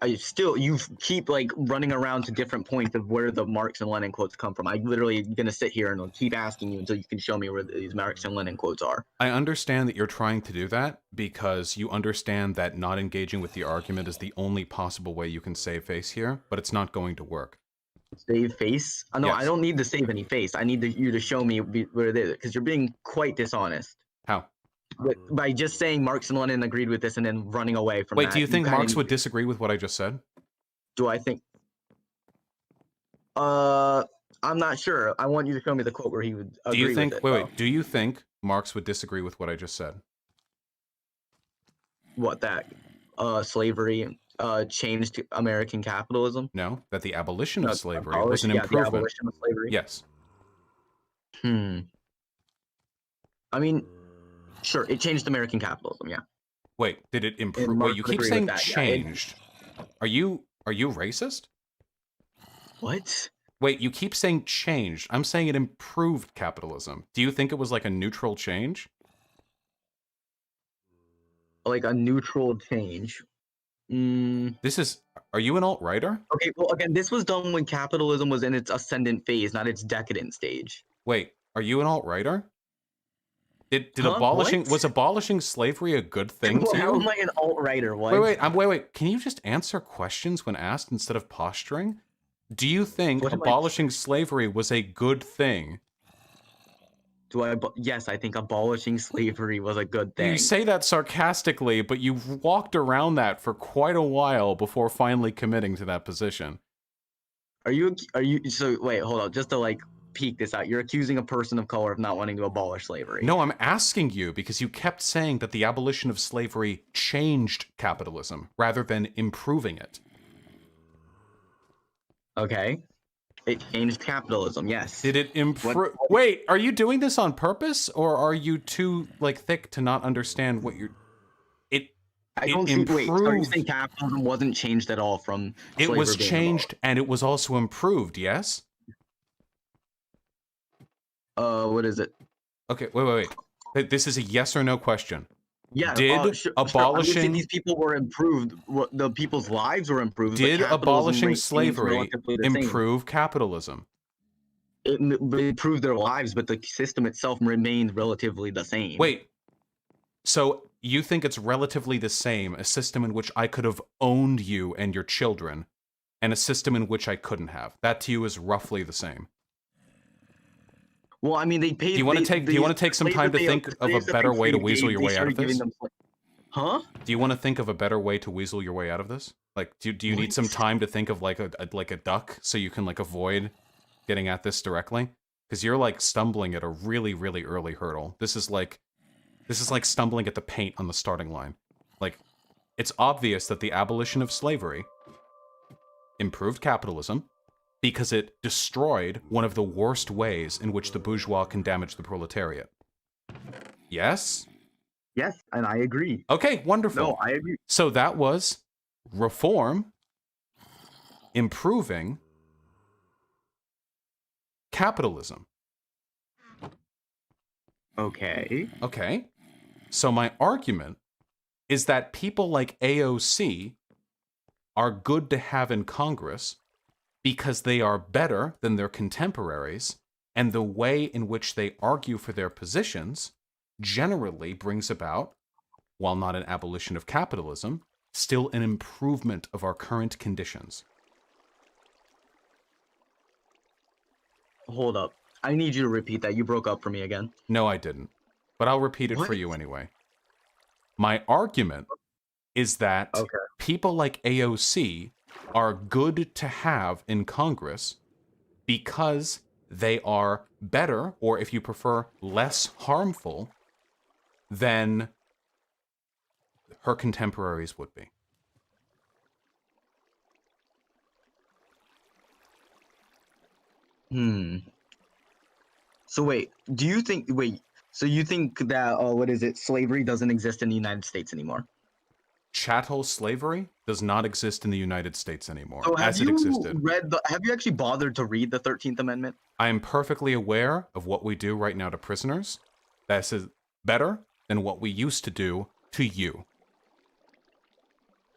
you keep running around to different points of where the Marx and Lenin quotes come from. I'm literally gonna sit here and I'll keep asking you until you can show me where these Marx and Lenin quotes are. I understand that you're trying to do that, because you understand that not engaging with the argument is the only possible way you can save face here, but it's not going to work. Save face? No, Yes. I don't need to save any face. I need you to show me where it is, because you're being quite dishonest. How? By just saying Marx and Lenin agreed with this and then running away from that. Wait, do you think Marx would disagree with what I just said? Do I think? I'm not sure. I want you to show me the quote where he would agree do you think? with it. Wait. Do you think Marx would disagree with what I just said? What, that slavery changed American capitalism? No, that the abolition of slavery was was an improvement. The abolition of slavery. Yes. I mean, sure, it changed American capitalism. Yeah. Wait, did it improve? Wait, you keep saying changed. Are you racist? What? Wait, you keep saying changed. I'm saying it improved capitalism. Do you think it was like a neutral change? Like a neutral change. This is... Are you an alt-righter? Okay, well, again, this was done when capitalism was in its ascendant phase, not its decadent stage. Wait, are you an alt-righter? What? Was abolishing slavery a good thing to you? How am I an alt-righter? What? Wait. Can you just answer questions when asked instead of posturing? Do you think abolishing slavery was a good thing? Yes, I think abolishing slavery was a good thing. You say that sarcastically, but you walked around that for quite a while before finally committing to that position. So wait, hold on, just to like peek this out. You're accusing a person of color of not wanting to abolish slavery. No, I'm asking you because you kept saying that the abolition of slavery changed capitalism rather than improving it. Okay. It changed capitalism, yes. Did it improve? Wait, are you doing this on purpose, or are you too like thick to not understand what you're? I don't see. Wait, so you saying capitalism wasn't changed at all from? It was changed, and it was also improved. Yes. What is it? Okay, wait. This is a yes or no question. Yeah. Did abolishing sure. These people were improved? The people's lives were improved. Did abolishing slavery improve capitalism? It improved their lives, but the system itself remained relatively the same. Wait. So you think it's relatively the same, a system in which I could have owned you and your children, and a system in which I couldn't have? That to you is roughly the same. Well, I mean, they paid. Do you want to take some time to think of a better way to weasel your way out of this? Huh? Do you want to think of a better way to weasel your way out of this? Like, do you need some time to think of like a duck so you can like avoid getting at this directly? Because you're like stumbling at a really, really early hurdle. This is like stumbling at the paint on the starting line. Like, it's obvious that the abolition of slavery improved capitalism because it destroyed one of the worst ways in which the bourgeois can damage the proletariat. Yes? Yes, and I agree. Okay, wonderful. No, I agree. So that was reform, improving capitalism. Okay. Okay. So my argument is that people like AOC are good to have in Congress because they are better than their contemporaries, and the way in which they argue for their positions generally brings about, while not an abolition of capitalism, still an improvement of our current conditions. Hold up. I need you to repeat that. You broke up for me again. No, I didn't. But I'll repeat it for you anyway. My argument is that people like AOC are good to have in Congress because they are better, or if you prefer, less harmful than her contemporaries would be. So wait, so you think that, slavery doesn't exist in the United States anymore? Chattel slavery does not exist in the United States anymore, so as it existed. Have you actually bothered to read the 13th Amendment? I am perfectly aware of what we do right now to prisoners. That is better than what we used to do to you.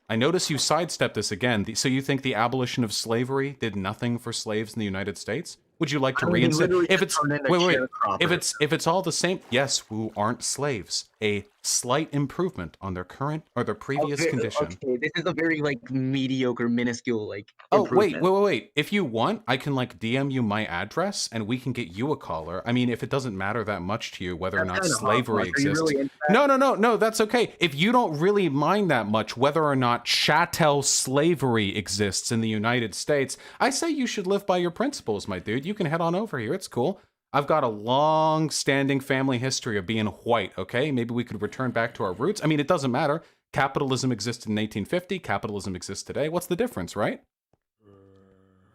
I notice you sidestepped this again. So you think the abolition of slavery did nothing for slaves in the United States? Would you like to reinstate? If it's all the same, yes, who aren't slaves. A slight improvement on their current or their previous condition. Okay, this is a very like mediocre, minuscule like Oh, wait. improvement. If you want, I can like DM you my address and we can get you a collar. I mean, if it doesn't matter that much to you whether or That's not kind of slavery Are you exists. really into that? No, that's okay. If you don't really mind that much whether or not chattel slavery exists in the United States, I say you should live by your principles, my dude. You can head on over here. It's cool. I've got a long-standing family history of being white, okay? Maybe we could return back to our roots. I mean, it doesn't matter. Capitalism existed in 1850. Capitalism exists today. What's the difference, right?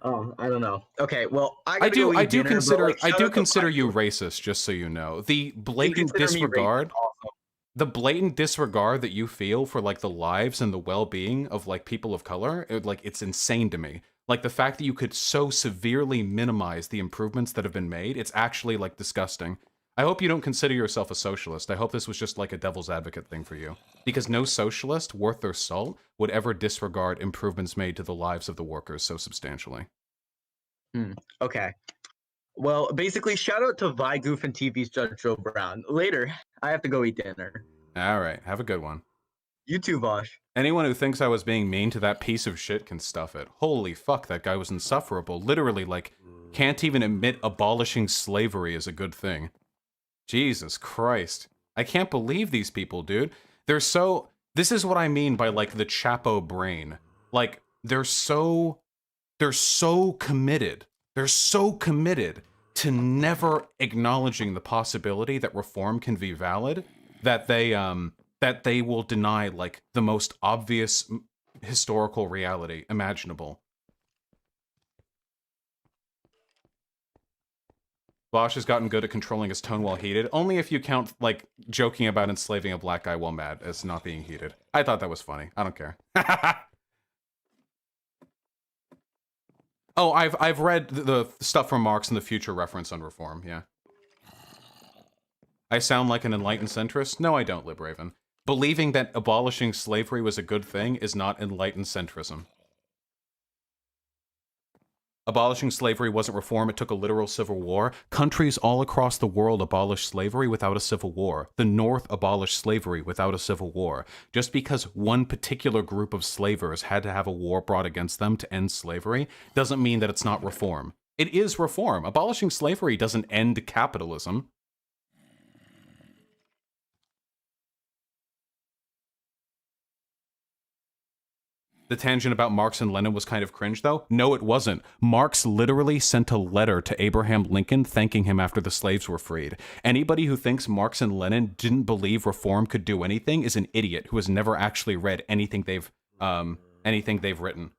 Oh, I don't know. Okay, well, I do consider like, you racist, just so you know. The you blatant consider me racist disregard, also. the blatant disregard that you feel for like the lives and the well-being of like people of color, it's insane to me. Like the fact that you could so severely minimize the improvements that have been made, it's actually like disgusting. I hope you don't consider yourself a socialist. I hope this was just like a devil's advocate thing for you. Because no socialist worth their salt would ever disregard improvements made to the lives of the workers so substantially. Okay. Well, basically, shout out to Vigoof and TV's Judge Joe Brown. Later, I have to go eat dinner. All right, have a good one. You too, Vaush. Anyone who thinks I was being mean to that piece of shit can stuff it. Holy fuck, that guy was insufferable. Literally, like, can't even admit abolishing slavery is a good thing. Jesus Christ. I can't believe these people, dude. They're so... This is what I mean by, like, the Chapo brain. Like, they're so committed. They're so committed to never acknowledging the possibility that reform can be valid that they will deny like the most obvious historical reality imaginable. Vaush has gotten good at controlling his tone while heated, only if you count like joking about enslaving a black guy while mad as not being heated. I thought that was funny. I don't care. Oh, I've read the stuff from Marx and the Future reference on reform, yeah. I sound like an enlightened centrist? No, I don't, Libraven. Believing that abolishing slavery was a good thing is not enlightened centrism. Abolishing slavery wasn't reform, it took a literal civil war. Countries all across the world abolished slavery without a civil war. The North abolished slavery without a civil war. Just because one particular group of slavers had to have a war brought against them to end slavery doesn't mean that it's not reform. It is reform. Abolishing slavery doesn't end capitalism. The tangent about Marx and Lenin was kind of cringe, though. No, it wasn't. Marx literally sent a letter to Abraham Lincoln thanking him after the slaves were freed. Anybody who thinks Marx and Lenin didn't believe reform could do anything is an idiot who has never actually read anything they've written.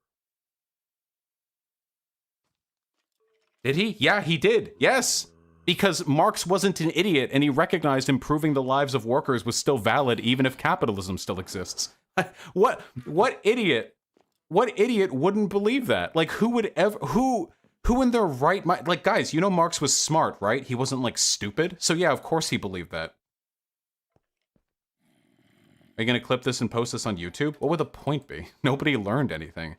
Did he? Yeah, he did. Yes. Because Marx wasn't an idiot, and he recognized improving the lives of workers was still valid even if capitalism still exists. What idiot? What idiot wouldn't believe that? Like, who would ever, who in their right mind, like, guys, you know Marx was smart, right? He wasn't, like, stupid. So yeah, of course he believed that. Are you gonna clip this and post this on YouTube? What would the point be? Nobody learned anything.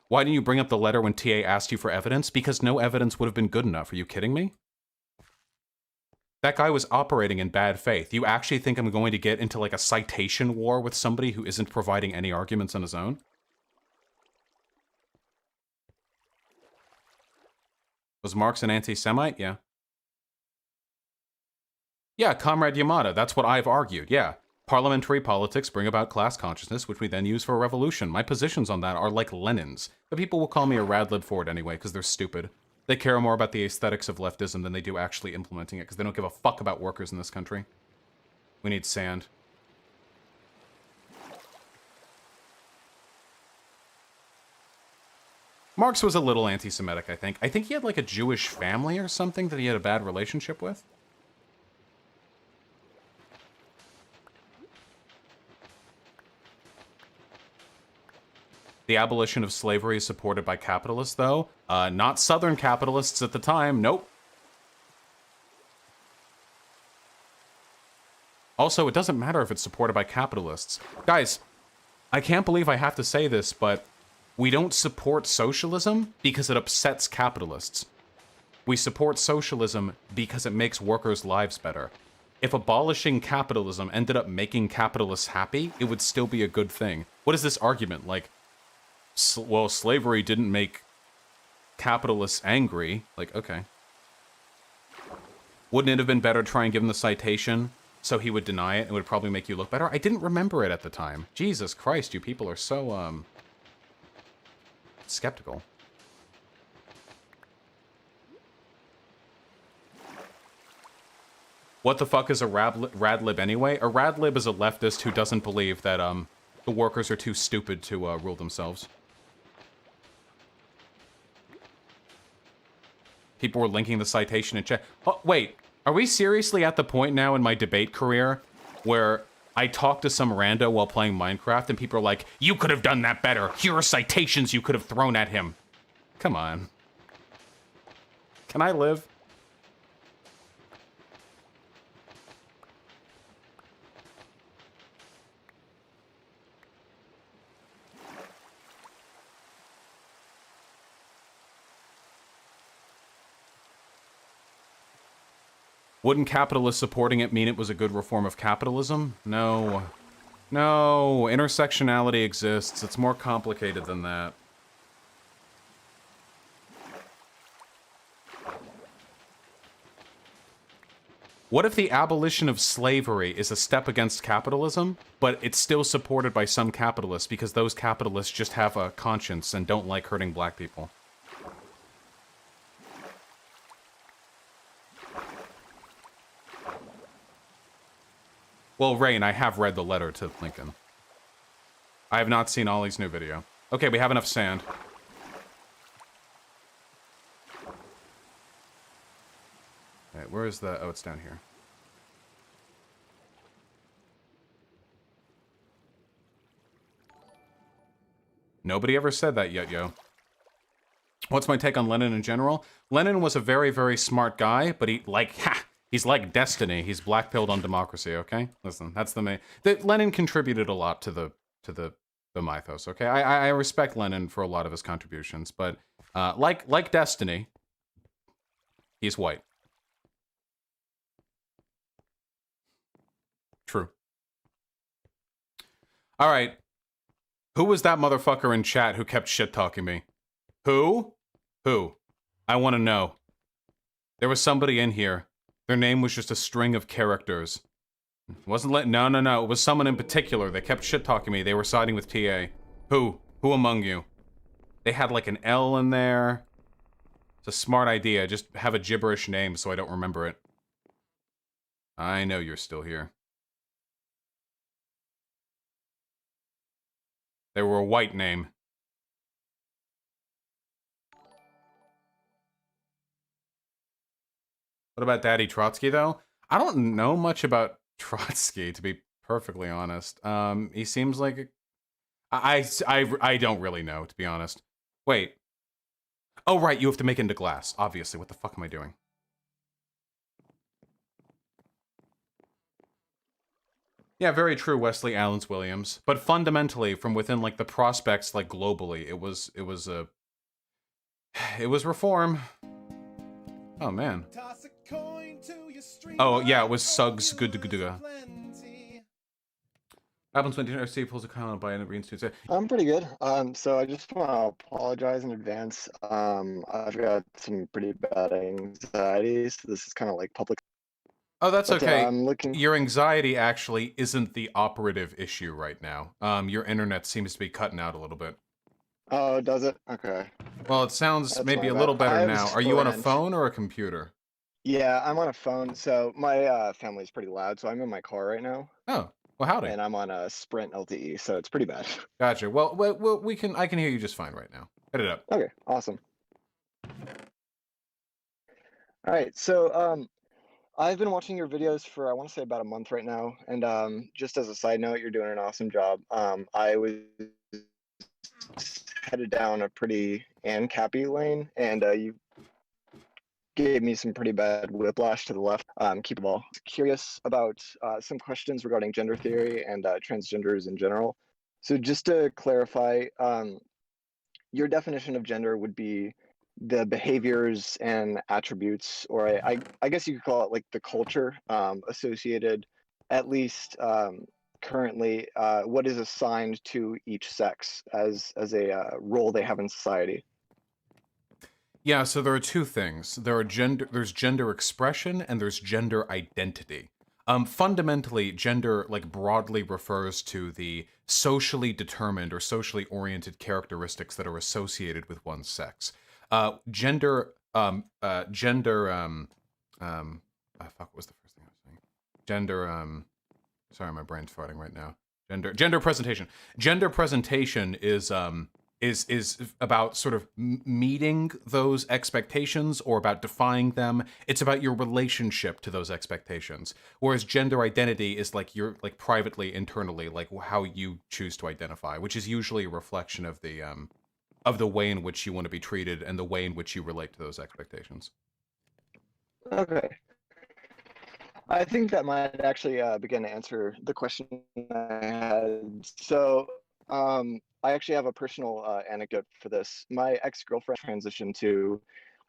Why didn't you bring up the letter when TA asked you for evidence? Because no evidence would have been good enough. Are you kidding me? That guy was operating in bad faith. You actually think I'm going to get into, like, a citation war with somebody who isn't providing any arguments on his own? Was Marx an anti-Semite? Yeah. Yeah, Comrade Yamada, that's what I've argued, yeah. Parliamentary politics bring about class consciousness, which we then use for a revolution. My positions on that are like Lenin's. But people will call me a radlib for it anyway, because they're stupid. They care more about the aesthetics of leftism than they do actually implementing it, because they don't give a fuck about workers in this country. We need sand. Marx was a little anti-Semitic, I think. I think he had like a Jewish family or something that he had a bad relationship with. The abolition of slavery is supported by capitalists, though. Not Southern capitalists at the time. Nope. Also, it doesn't matter if it's supported by capitalists. Guys, I can't believe I have to say this, but we don't support socialism because it upsets capitalists. We support socialism because it makes workers' lives better. if abolishing capitalism ended up making capitalists happy, it would still be a good thing. What is this argument? Like, well, slavery didn't make capitalists angry. Like, okay. Wouldn't it have been better to try and give him the citation so he would deny it? It would probably make you look better. I didn't remember it at the time. Jesus Christ, you people are so, skeptical. What the fuck is a radlib anyway? A radlib is a leftist who doesn't believe that, the workers are too stupid to, rule themselves. People were linking the citation in chat. Oh, wait. Are we seriously at the point now in my debate career where I talk to some rando while playing Minecraft and people are like, you could have done that better. Here are citations you could have thrown at him. Come on. Can I live? Wouldn't capitalists supporting it mean it was a good reform of capitalism? No. No, intersectionality exists. It's more complicated than that. What if the abolition of slavery is a step against capitalism, but it's still supported by some capitalists because those capitalists just have a conscience and don't like hurting black people? Well, Rain, I have read the letter to Lincoln. I have not seen Ollie's new video. Okay, we have enough sand. Alright, where is the... Oh, it's down here. Nobody ever said that yet, yo. What's my take on Lenin in general? Lenin was a very, very smart guy, but he's like Destiny. He's black-pilled on democracy, okay? Listen, that's the main... Lenin contributed a lot to the mythos, okay? I respect Lenin for a lot of his contributions, but like Destiny, he's white. True. All right. Who was that motherfucker in chat who kept shit-talking me? Who? Who? I want to know. There was somebody in here. Their name was just a string of characters. No. It was someone in particular. They kept shit-talking me. They were siding with TA. Who? Who among you? They had like an L in there. It's a smart idea. Just have a gibberish name so I don't remember it. I know you're still here. They were a white name. What about Daddy Trotsky, though? I don't know much about Trotsky, to be perfectly honest. He seems like... I don't really know, to be honest. Wait. Oh, right, you have to make it into glass, obviously. What the fuck am I doing? Yeah, very true, Wesley Allens Williams. But fundamentally, from within, like, the prospects, like, globally, it was reform. Oh, man. Oh, yeah, it was Suggs Good. Happens when DRC pulls a comment by an reinstitute. I'm pretty good. So I just want to apologize in advance. I've got some pretty bad anxiety, so this is kind of like public. Oh, that's okay. I'm looking... Your anxiety actually isn't the operative issue right now. Your internet seems to be cutting out a little bit. Oh, does it? Okay. Well, it sounds maybe a little better now. Are you on a phone or a computer? Yeah, I'm on a phone. So my family's pretty loud, so I'm in my car right now. Oh, well, howdy. And I'm on a Sprint LTE, so it's pretty bad. Gotcha. Well, I can hear you just fine right now. Hit it up. Okay, awesome. All right, so I've been watching your videos for, I want to say, about a month right now. And just as a side note, you're doing an awesome job. I was headed down a pretty ANCAPy lane, and you gave me some pretty bad whiplash to the left. Keep it all. Curious about some questions regarding gender theory and transgenders in general. So just to clarify, your definition of gender would be the behaviors and attributes, or I guess you could call it like the culture associated, at least currently, what is assigned to each sex as a role they have in society. Yeah, so there are two things. There's gender expression and there's gender identity. Fundamentally, gender like broadly refers to the socially determined or socially oriented characteristics that are associated with one's sex. Fuck, what was the first thing I was saying? Sorry, my brain's farting right now. Gender presentation. Gender presentation is about sort of meeting those expectations or about defying them. It's about your relationship to those expectations. Whereas gender identity is like you're like privately, internally, like how you choose to identify, which is usually a reflection of the way in which you want to be treated and the way in which you relate to those expectations. Okay. I think that might actually begin to answer the question I had. So, I actually have a personal anecdote for this. My ex-girlfriend transitioned to,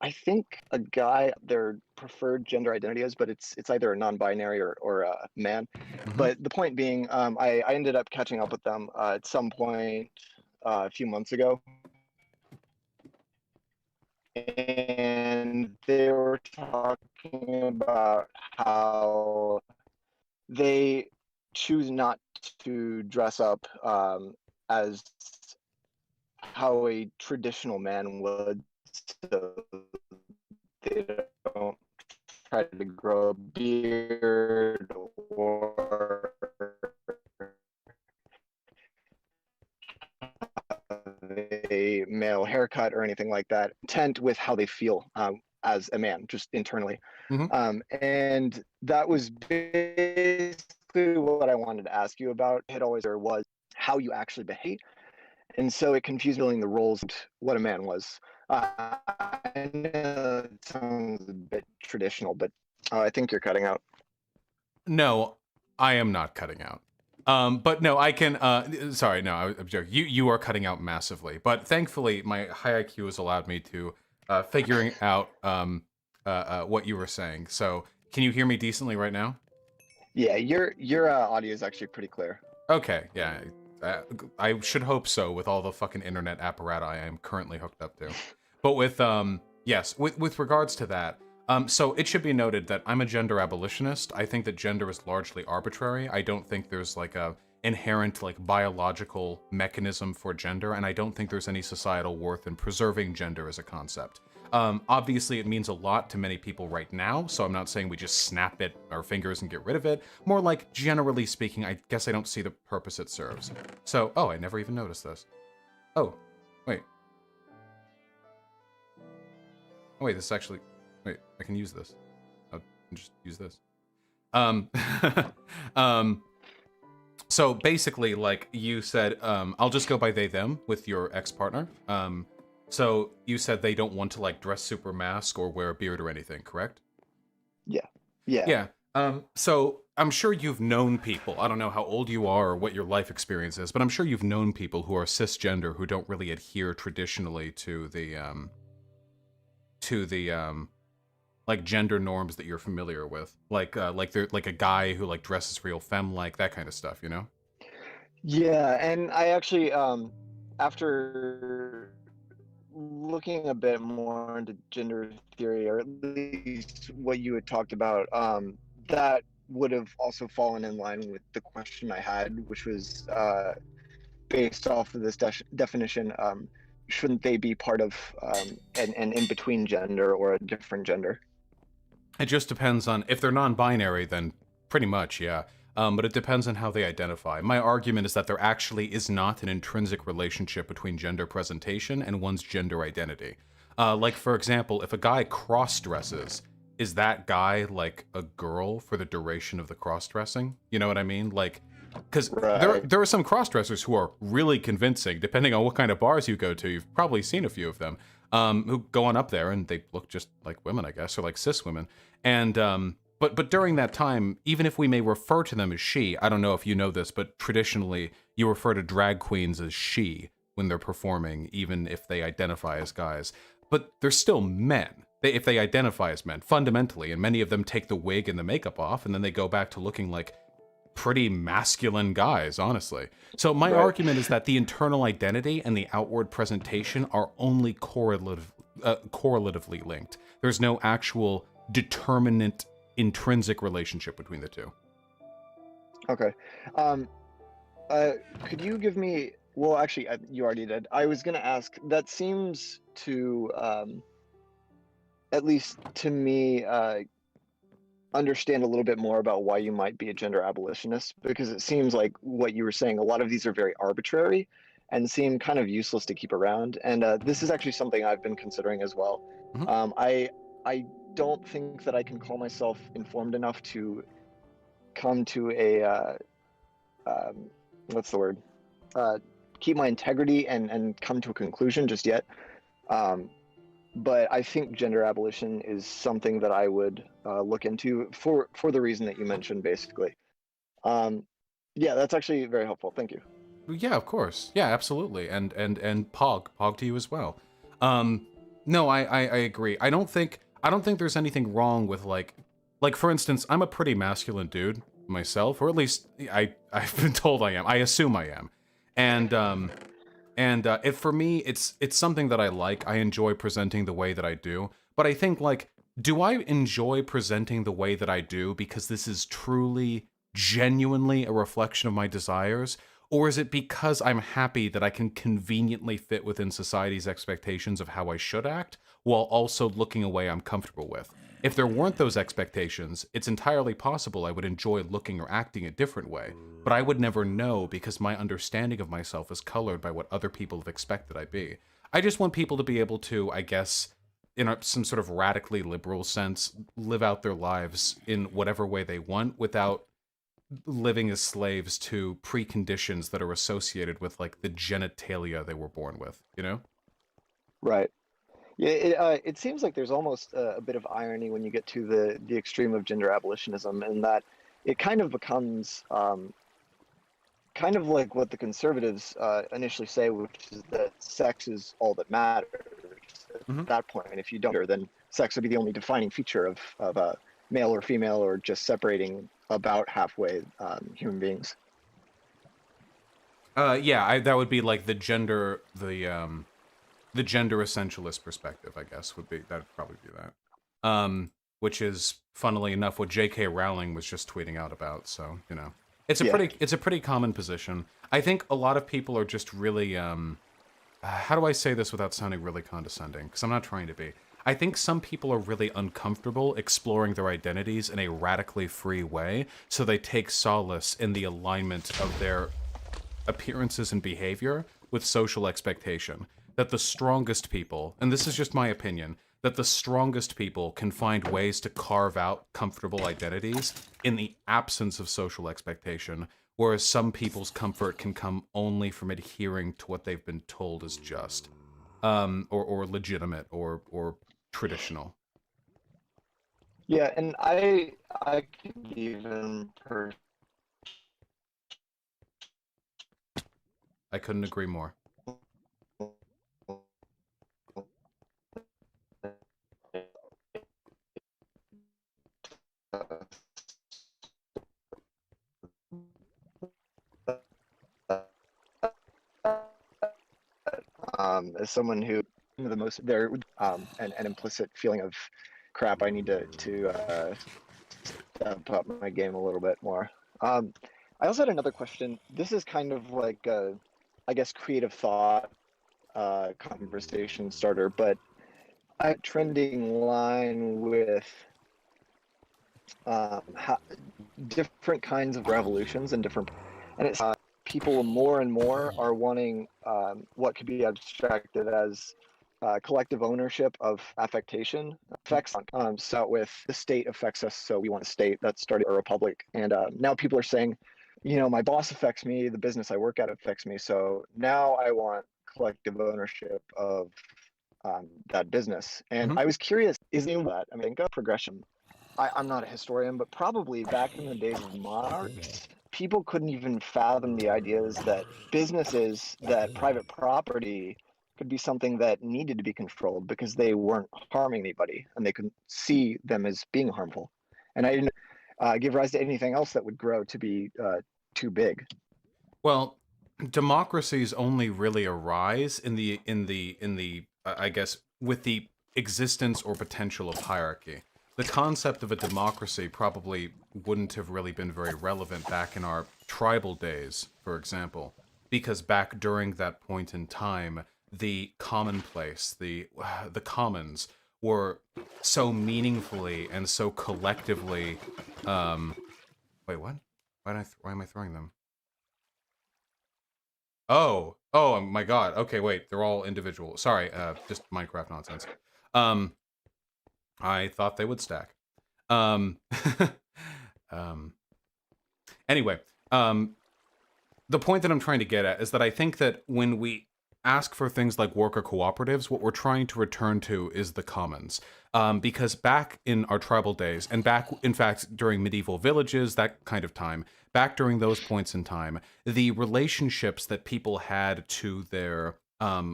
I think, a guy their preferred gender identity is, but it's either a non-binary or a man. Mm-hmm. But the point being, I ended up catching up with them at some point a few months ago, and they were talking about how they choose not to dress up as how a traditional man would. So they don't try to grow a beard or a male haircut or anything like that. Content with how they feel as a man, just internally. Mm-hmm. And that was basically what I wanted to ask you about. It always was how you actually behave. And so it confused me the roles, what a man was. I know it sounds a bit traditional, but I think you're cutting out. No, I am not cutting out. But no, I can. Sorry, no, I'm joking. You are cutting out massively. But thankfully, my high IQ has allowed me to figuring out what you were saying. So, can you hear me decently right now? Yeah, your audio is actually pretty clear. Okay, yeah. I should hope so with all the fucking internet apparatus I am currently hooked up to. But with yes, with regards to that, so it should be noted that I'm a gender abolitionist. I think that gender is largely arbitrary. I don't think there's like a inherent like biological mechanism for gender, and I don't think there's any societal worth in preserving gender as a concept. Obviously, it means a lot to many people right now, so I'm not saying we just snap at our fingers and get rid of it. More like, generally speaking, I guess I don't see the purpose it serves. So, oh, I never even noticed this. Oh, wait. Oh, wait, this is actually... Wait, I can use this. I'll just use this. So basically, like you said, I'll just go by they, them with your ex-partner. So you said they don't want to like dress super mask or wear a beard or anything, correct? Yeah. Yeah. Yeah. So I'm sure you've known people. I don't know how old you are or what your life experience is, but I'm sure you've known people who are cisgender who don't really adhere traditionally to the like gender norms that you're familiar with. Like they're like a guy who like dresses real femme-like, that kind of stuff, you know? Yeah, and I actually after looking a bit more into gender theory, or at least what you had talked about, that would have also fallen in line with the question I had, which was based off of this definition. Shouldn't they be part of an in-between gender or a different gender? It just depends on, if they're non-binary, then pretty much, yeah. But it depends on how they identify. My argument is that there actually is not an intrinsic relationship between gender presentation and one's gender identity. Like, for example, if a guy cross-dresses, is that guy, like, a girl for the duration of the cross-dressing? You know what I mean? Like, because Right. there are some cross-dressers who are really convincing, depending on what kind of bars you go to. You've probably seen a few of them, who go on up there and they look just like women, I guess, or like cis women. And, but during that time, even if we may refer to them as she, I don't know if you know this, but traditionally you refer to drag queens as she when they're performing, even if they identify as guys. but they're still men. If they identify as men, fundamentally, and many of them take the wig and the makeup off, and then they go back to looking like pretty masculine guys, honestly. So my argument is that the internal identity and the outward presentation are only correlatively linked. There's no actual determinate intrinsic relationship between the two. Okay. Could you give me? Well, actually, you already did. I was gonna ask. That seems to, at least to me, understand a little bit more about why you might be a gender abolitionist, because it seems like what you were saying, a lot of these are very arbitrary and seem kind of useless to keep around. And this is actually something I've been considering as well. I don't think that I can call myself informed enough to come to a what's the word? Keep my integrity and come to a conclusion just yet. But I think gender abolition is something that I would look into for the reason that you mentioned, basically. Yeah, that's actually very helpful. Thank you. Yeah, of course. Yeah, absolutely. And Pog to you as well. No, I agree. I don't think there's anything wrong with like for instance, I'm a pretty masculine dude myself, or at least I've been told I am. I assume I am. And if for me, it's something that I like. I enjoy presenting the way that I do. But I think, like, do I enjoy presenting the way that I do because this is truly, genuinely a reflection of my desires? Or is it because I'm happy that I can conveniently fit within society's expectations of how I should act, while also looking a way I'm comfortable with? If there weren't those expectations, it's entirely possible I would enjoy looking or acting a different way, but I would never know because my understanding of myself is colored by what other people have expected I be. I just want people to be able to, I guess, in some sort of radically liberal sense, live out their lives in whatever way they want without living as slaves to preconditions that are associated with, like, the genitalia they were born with, you know? Right. Yeah, it seems like there's almost a bit of irony when you get to the extreme of gender abolitionism, and that it kind of becomes kind of like what the conservatives initially say, which is that sex is all that matters. At that point, and if you don't, then sex would be the only defining feature of male or female, or just separating about halfway human beings. Yeah, that would be like the gender essentialist perspective, I guess, that'd probably be that. Which is, funnily enough, what J.K. Rowling was just tweeting out about. So, you know, it's a pretty common position. I think a lot of people are just really, how do I say this without sounding really condescending? Because I'm not trying to be. I think some people are really uncomfortable exploring their identities in a radically free way, so they take solace in the alignment of their appearances and behavior with social expectation. That the strongest people, and this is just my opinion, that the strongest people can find ways to carve out comfortable identities in the absence of social expectation, whereas some people's comfort can come only from adhering to what they've been told is just, or legitimate, or traditional. Yeah, and I could even I couldn't agree more. As someone who the most there an implicit feeling of crap, I need to step up my game a little bit more. I also had another question. This is kind of like a, I guess, creative thought conversation starter, but a trending line with different kinds of revolutions and it's people more and more are wanting what could be abstracted as collective ownership of affectation effects. So with the state affects us, so we want a state. That started a republic, and now people are saying, you know, my boss affects me, the business I work at affects me, so now I want collective ownership of that business. And I was curious, is that, I mean, progression. I'm not a historian, but probably back in the days of Marx, people couldn't even fathom the ideas that businesses, that private property could be something that needed to be controlled because they weren't harming anybody and they could see them as being harmful. And I didn't give rise to anything else that would grow to be too big. Well, democracies only really arise in the I guess with the existence or potential of hierarchy. The concept of a democracy probably wouldn't have really been very relevant back in our tribal days, for example, because back during that point in time, the commonplace, the commons were so meaningfully and so collectively wait, what? Why am I throwing them? Oh my god. Okay, wait. They're all individual. Sorry, just Minecraft nonsense. I thought they would stack. Um, um, anyway, the point that I'm trying to get at is that I think that when we ask for things like worker cooperatives, what we're trying to return to is the commons. Because back in our tribal days, and back, in fact, during medieval villages, that kind of time, back during those points in time, the relationships that people had to their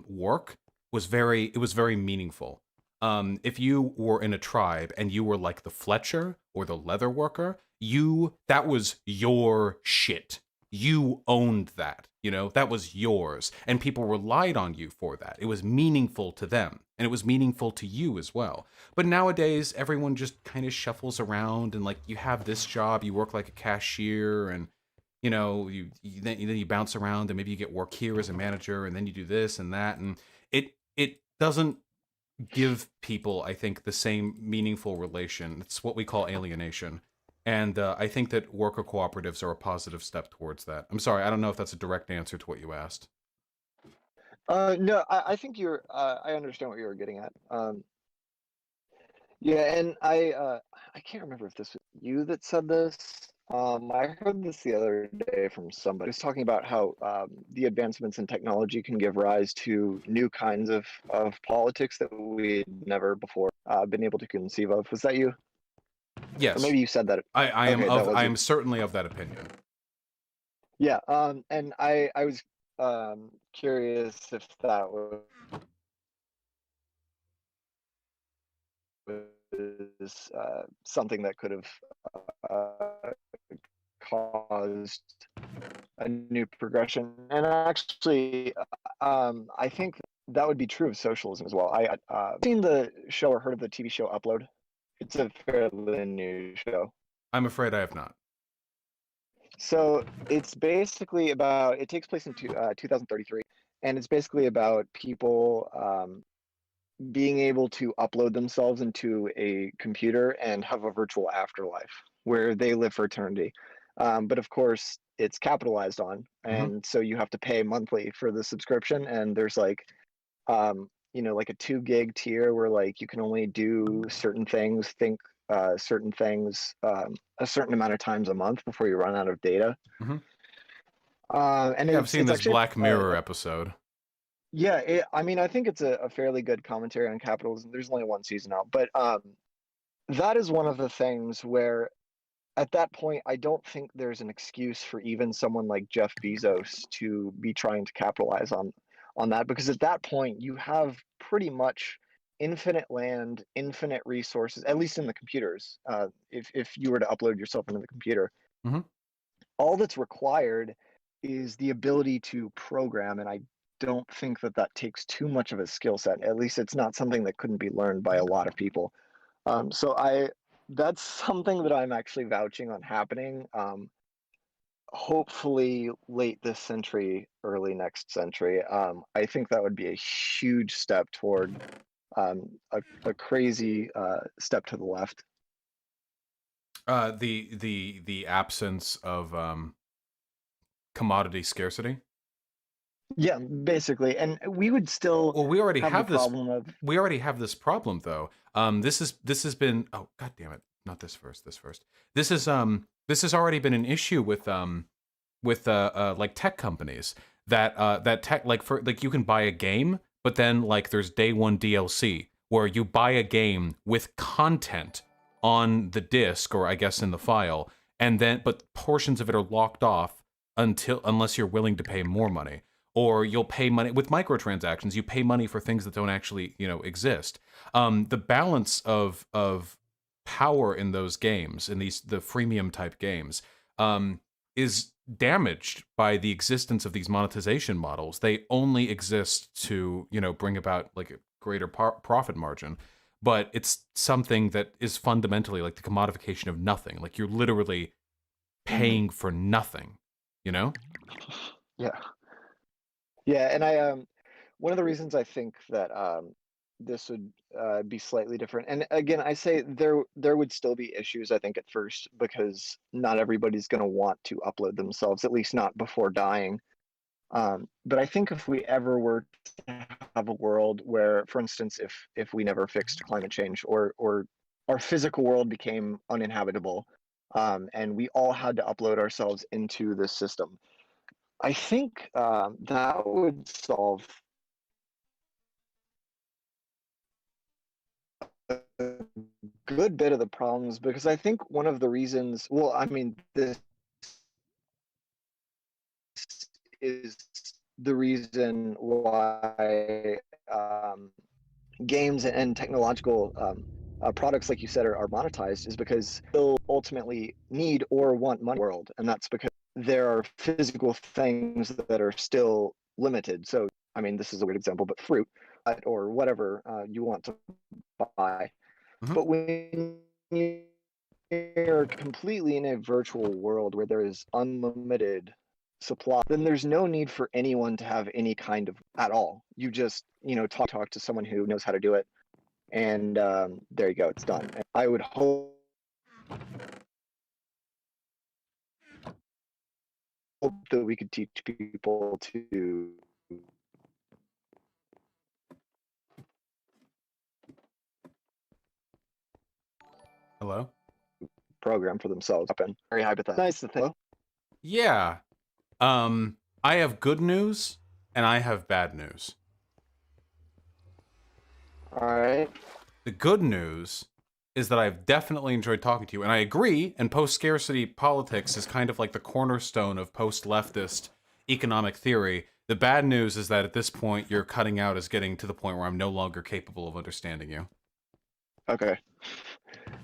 work was very meaningful. If you were in a tribe and you were like the Fletcher or the leather worker, that was your shit. You owned that, that was yours, and people relied on you for that. It was meaningful to them, and it was meaningful to you as well. But nowadays, everyone just kind of shuffles around, and like, you have this job, you work like a cashier, and then you bounce around, and maybe you get work here as a manager, and then you do this and that, and it doesn't give people, I think, the same meaningful relation. It's what we call alienation. And I think that worker cooperatives are a positive step towards that. I'm sorry, I don't know if that's a direct answer to what you asked. No, I think I understand what you were getting at. Yeah, and I can't remember if this was you that said this. I heard this the other day from somebody who's talking about how the advancements in technology can give rise to new kinds of politics that we'd never before been able to conceive of. Was that you? Yes. Or maybe you said that. I am certainly of that opinion. Yeah, and I was curious if that was something that could have caused a new progression. And actually, I think that would be true of socialism as well. I seen the show or heard of the TV show Upload. It's a fairly new show. I'm afraid I have not. So it's basically about, it takes place in 2033, and it's basically about people being able to upload themselves into a computer and have a virtual afterlife where they live for eternity. But of course, it's capitalized on, and so you have to pay monthly for the subscription. And there's like, like a 2 gig tier where like you can only do certain things, certain things a certain amount of times a month before you run out of data. Mm-hmm. And I've seen this actually, Black Mirror episode. Yeah, I think it's a fairly good commentary on capitalism. There's only one season out, but that is one of the things where at that point, I don't think there's an excuse for even someone like Jeff Bezos to be trying to capitalize on that, because at that point you have pretty much infinite land, infinite resources, at least in the computers. If you were to upload yourself into the computer, all that's required is the ability to program, and I don't think that takes too much of a skill set. At least it's not something that couldn't be learned by a lot of people. So that's something that I'm actually vouching on happening. Hopefully late this century, early next century. I think that would be a huge step toward a crazy step to the left. The absence of commodity scarcity. Yeah, basically, and we would still. Well, we already have this problem of. We already have this problem, though. This has been. Oh, god damn it! Not this first. This first. This has already been an issue with like tech companies that tech, like, for like, you can buy a game, but then like there's day one DLC where you buy a game with content on the disc, or I guess in the file, and then but portions of it are locked off unless you're willing to pay more money. or you'll pay money with microtransactions. You pay money for things that don't actually, exist. The balance of power in those games, in the freemium type games, is damaged by the existence of these monetization models. They only exist to, bring about like a greater profit margin. But it's something that is fundamentally like the commodification of nothing. Like you're literally paying for nothing, Yeah. Yeah, and I one of the reasons I think that this would be slightly different, and again, I say there would still be issues, I think, at first, because not everybody's going to want to upload themselves, at least not before dying. But I think if we ever were to have a world where, for instance, if we never fixed climate change, or our physical world became uninhabitable, and we all had to upload ourselves into this system, I think that would solve a good bit of the problems, because I think one of the reasons, well, I mean, this is the reason why games and technological products, like you said, are monetized, is because they'll ultimately need or want money in the world, and that's because there are physical things that are still limited. So, I mean, this is a weird example, but fruit or whatever you want to buy. But when you're completely in a virtual world where there is unlimited supply, then there's no need for anyone to have any kind of at all. You just, talk to someone who knows how to do it, and there you go, it's done. And I would hope that we could teach people to Hello? program for themselves. Up and very hypothetical. Nice to think. Yeah. I have good news and I have bad news. All right. The good news is that I've definitely enjoyed talking to you, and I agree, and post-scarcity politics is kind of like the cornerstone of post-leftist economic theory. The bad news is that at this point, your cutting out is getting to the point where I'm no longer capable of understanding you. Okay.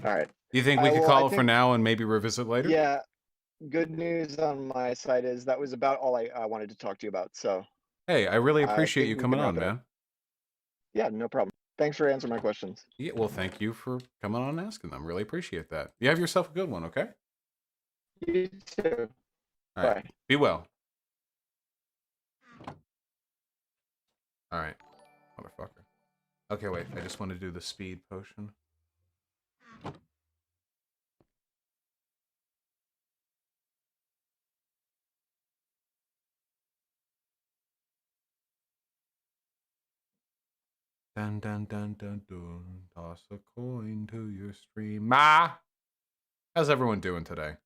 All right. Do you think we could call it for now and maybe revisit later? Yeah. Good news on my side is that was about all I wanted to talk to you about. So. Hey, I really appreciate you coming on, man. Yeah, no problem. Thanks for answering my questions. Yeah, well, thank you for coming on and asking them. Really appreciate that. You have yourself a good one, okay? You too. All right. Bye. Be well. All right. Motherfucker. Okay, wait. I just want to do the speed potion. Dun dun dun dun dun. Toss a coin to your stream. Ma! How's everyone doing today?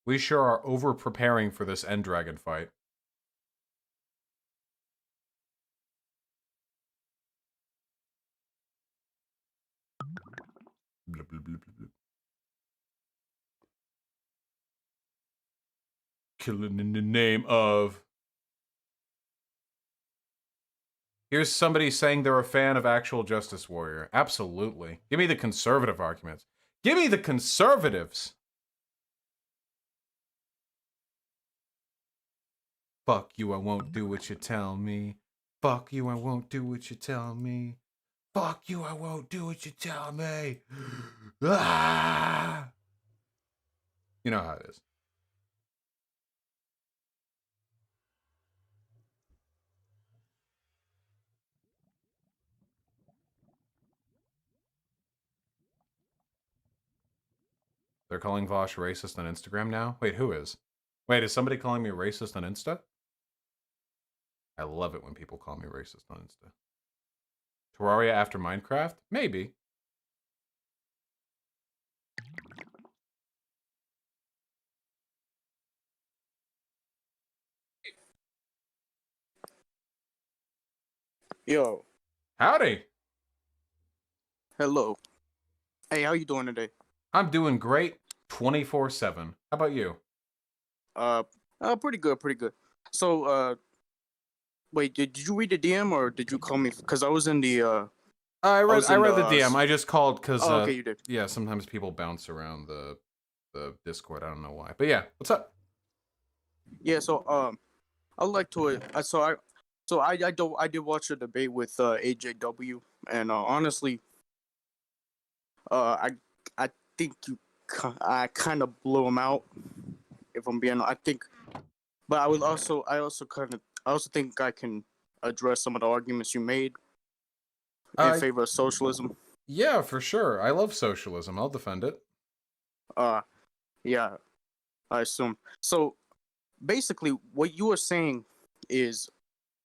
We sure are over preparing for this end dragon fight. Blub, blub, blub, blub. Killing in the name of. Here's somebody saying they're a fan of Actual Justice Warrior. Absolutely. Give me the conservative arguments. Give me the conservatives! Fuck you, I won't do what you tell me. Fuck you, I won't do what you tell me. Fuck you, I won't do what you tell me. Ah! You know how it is. They're calling Vaush racist on Instagram now? Wait, who is? Wait, is somebody calling me racist on Insta? I love it when people call me racist on Insta. Terraria after Minecraft? Maybe. Yo. Howdy. Hello. Hey, how you doing today? I'm doing great 24/7. How about you? Pretty good, pretty good. So, Wait, did you read the DM or did you call me? Because I was in the. I read was in the the, DM. I just called because Oh, okay, you did. yeah, sometimes people bounce around the Discord. I don't know why, but yeah, what's up? Yeah, so I'd like to. I did watch the debate with AJW, and honestly, I think I kind of blew him out. If I'm being, I think, but I also think I can address some of the arguments you made in favor of socialism. Yeah, for sure. I love socialism. I'll defend it. Yeah, I assume. So basically, what you are saying is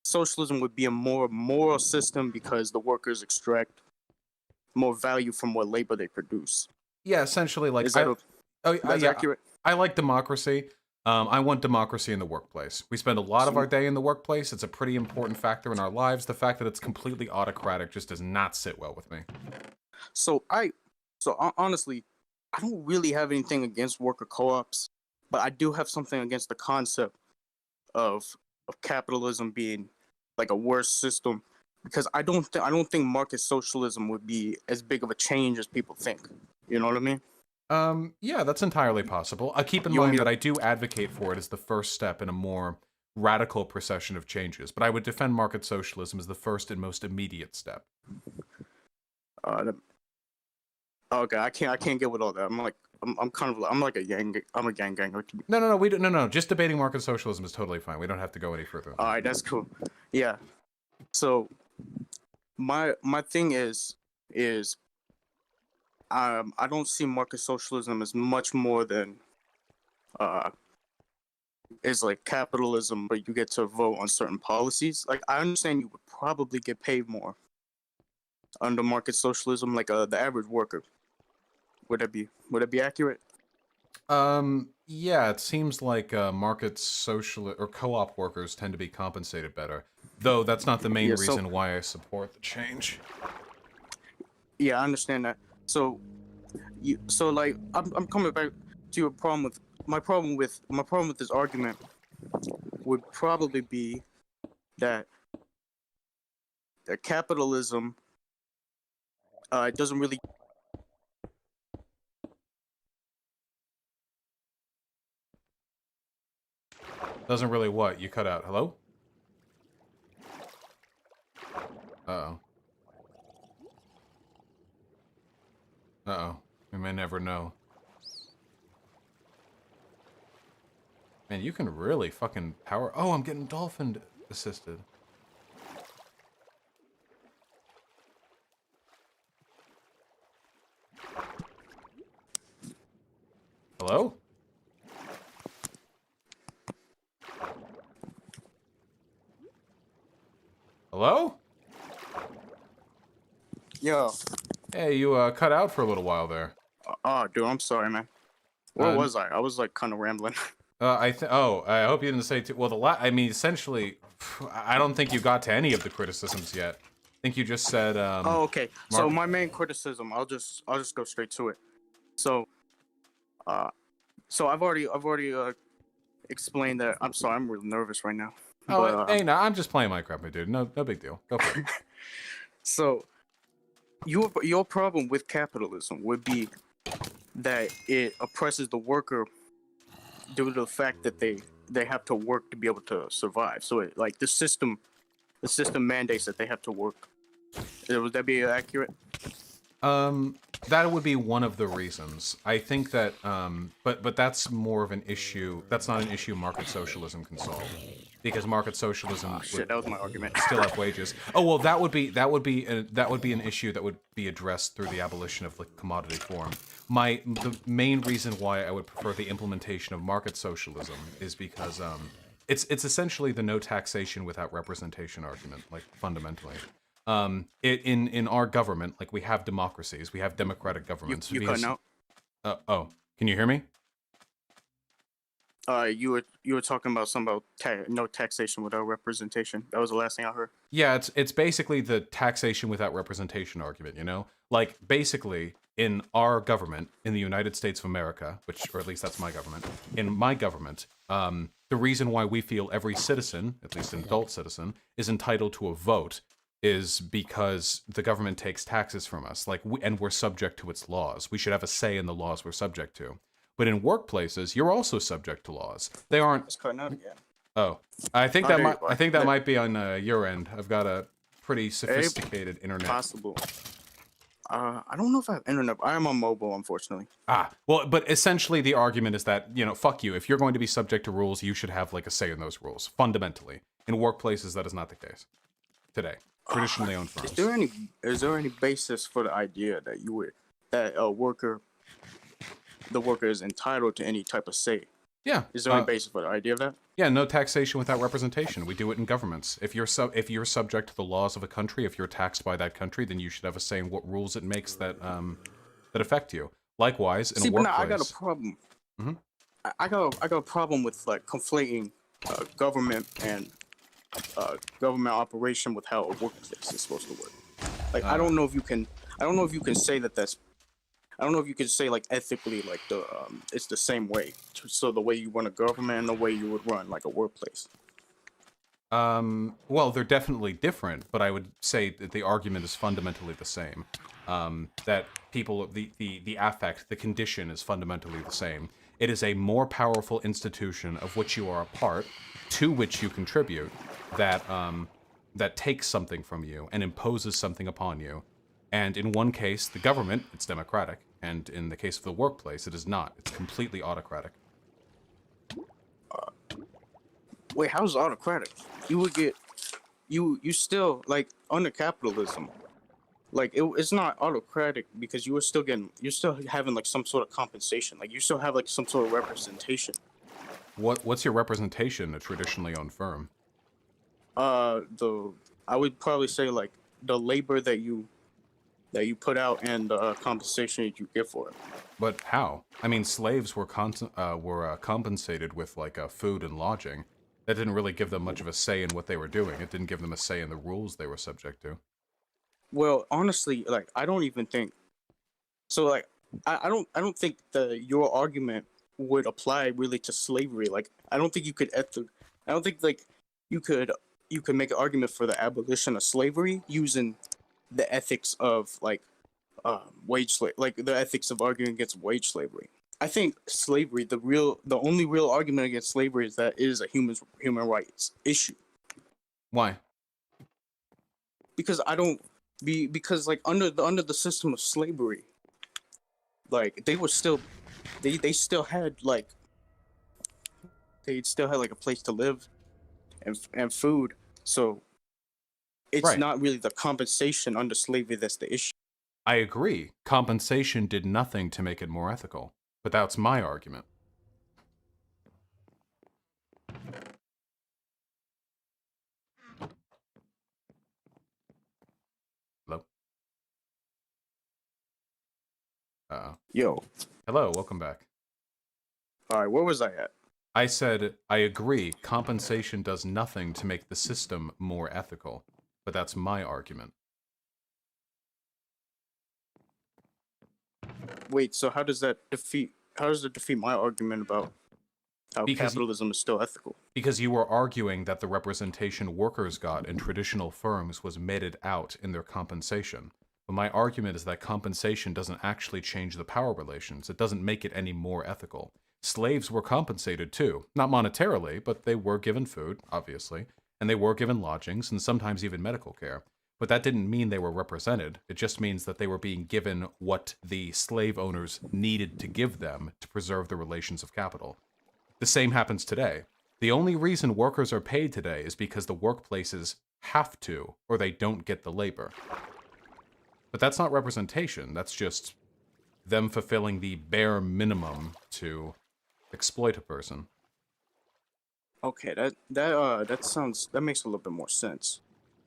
socialism would be a more moral system because the workers extract more value from what labor they produce. Yeah, essentially, like, Is that that's accurate? I like democracy. I want democracy in the workplace. We spend a lot of our day in the workplace. It's a pretty important factor in our lives. The fact that it's completely autocratic just does not sit well with me. So honestly, I don't really have anything against worker co-ops, but I do have something against the concept of capitalism being like a worse system, because I don't think market socialism would be as big of a change as people think. You know what I mean? Yeah, that's entirely possible. Keep in You want mind me that to- I do advocate for it as the first step in a more radical procession of changes, but I would defend market socialism as the first and most immediate step. Okay, I can't get with all that. I'm like a gang. I'm a gang. No. Just debating market socialism is totally fine. We don't have to go any further. All right, that's cool. Yeah. So my thing is I don't see market socialism as much more than is like capitalism, but you get to vote on certain policies. Like, I understand you would probably get paid more under market socialism, like the average worker. Would that be accurate? Yeah, it seems like market social or co-op workers tend to be compensated better, though that's not the main reason why I support the change. Yeah, I understand that. So like I'm coming back to your problem with my problem with this argument would probably be that capitalism it doesn't really Doesn't really what? You cut out. Hello? Uh-oh. Uh-oh. We may never know. Man, you can really fucking power... Oh, I'm getting dolphin assisted. Hello? Hello? Yo. Hey, you cut out for a little while there. Oh, dude, I'm sorry, man. Where was I? I was like kind of rambling. I hope you didn't say too well. I mean, essentially, I don't think you got to any of the criticisms yet. I think you just said. Oh, okay. So my main criticism, I'll just go straight to it. So, I've already explained that. I'm sorry, I'm really nervous right now. Oh, but, hey, no, I'm just playing Minecraft, my dude. No big deal. Go for it. So, your problem with capitalism would be that it oppresses the worker due to the fact that they have to work to be able to survive. So it, like the system mandates that they have to work. Would that be accurate? That would be one of the reasons. I think that but that's more of an issue. That's not an issue market socialism can solve. Because market socialism that was my argument. Still have wages. Oh well, that would be an issue that would be addressed through the abolition of like commodity form. The main reason why I would prefer the implementation of market socialism is because it's essentially the no taxation without representation argument, like fundamentally. In our government, like we have democracies, we have democratic governments. You cutting out? Oh, can you hear me? You were talking about no taxation without representation. That was the last thing I heard. Yeah, it's basically the taxation without representation argument, you know? Like, basically, in our government, in the United States of America, or at least that's my government, in my government, the reason why we feel every citizen, at least an adult citizen, is entitled to a vote is because the government takes taxes from us, and we're subject to its laws. We should have a say in the laws we're subject to. But in workplaces, you're also subject to laws. They aren't. It's cutting out again. Oh, I think Oh, that there might. you are. I think that might be on your end. I've got a pretty sophisticated internet. Possible. I don't know if I have internet. I am on mobile, unfortunately. Well, but essentially the argument is that, fuck you. If you're going to be subject to rules, you should have like a say in those rules. Fundamentally, in workplaces, that is not the case today. Traditionally owned firms. Is there any basis for the idea that the worker is entitled to any type of say? Yeah. Is there any basis for the idea of that? Yeah, no taxation without representation. We do it in governments. If you're subject to the laws of a country, if you're taxed by that country, then you should have a say in what rules it makes that affect you. Likewise, in a workplace. But I got a problem. Mm-hmm. I got a problem with like conflating government and government operation with how a workplace is supposed to work. Like I don't know if you can say that that's. I don't know if you could say like ethically like it's the same way. So the way you run a government and the way you would run like a workplace. Well, they're definitely different, but I would say that the argument is fundamentally the same. That people, the affect, the condition is fundamentally the same. It is a more powerful institution of which you are a part, to which you contribute, that takes something from you and imposes something upon you. And in one case, the government, it's democratic. And in the case of the workplace, it is not. It's completely autocratic. Wait, how's autocratic? You would get, you still, like, under capitalism, like, it's not autocratic because you're still having, like, some sort of compensation. Like, you still have, like, some sort of representation. What's your representation in a traditionally owned firm? I would probably say, like, the labor that you put out and the compensation that you get for it. But how? I mean, slaves were compensated with like food and lodging. That didn't really give them much of a say in what they were doing. It didn't give them a say in the rules they were subject to. Well, honestly, like I don't even think so. Like I don't think your argument would apply really to slavery. Like I don't think you could I don't think like you could make an argument for the abolition of slavery using the ethics of like the ethics of arguing against wage slavery. I think slavery, the only real argument against slavery is that it is a human rights issue. Why? Because because like under the system of slavery, like they still had like a place to live and food. So it's right. Not really the compensation under slavery that's the issue. I agree. Compensation did nothing to make it more ethical. But that's my argument. Hello? Uh-oh. Yo. Hello, welcome back. Alright, where was I at? I said, I agree, compensation does nothing to make the system more ethical. But that's my argument. Wait, so how does it defeat my argument about how capitalism is still ethical? Because you were arguing that the representation workers got in traditional firms was meted out in their compensation. But my argument is that compensation doesn't actually change the power relations. It doesn't make it any more ethical. Slaves were compensated too. Not monetarily, but they were given food, obviously. And they were given lodgings and sometimes even medical care. But that didn't mean they were represented. It just means that they were being given what the slave owners needed to give them to preserve the relations of capital. The same happens today. The only reason workers are paid today is because the workplaces have to, or they don't get the labor. But that's not representation. That's just them fulfilling the bare minimum to exploit a person. Okay, that makes a little bit more sense.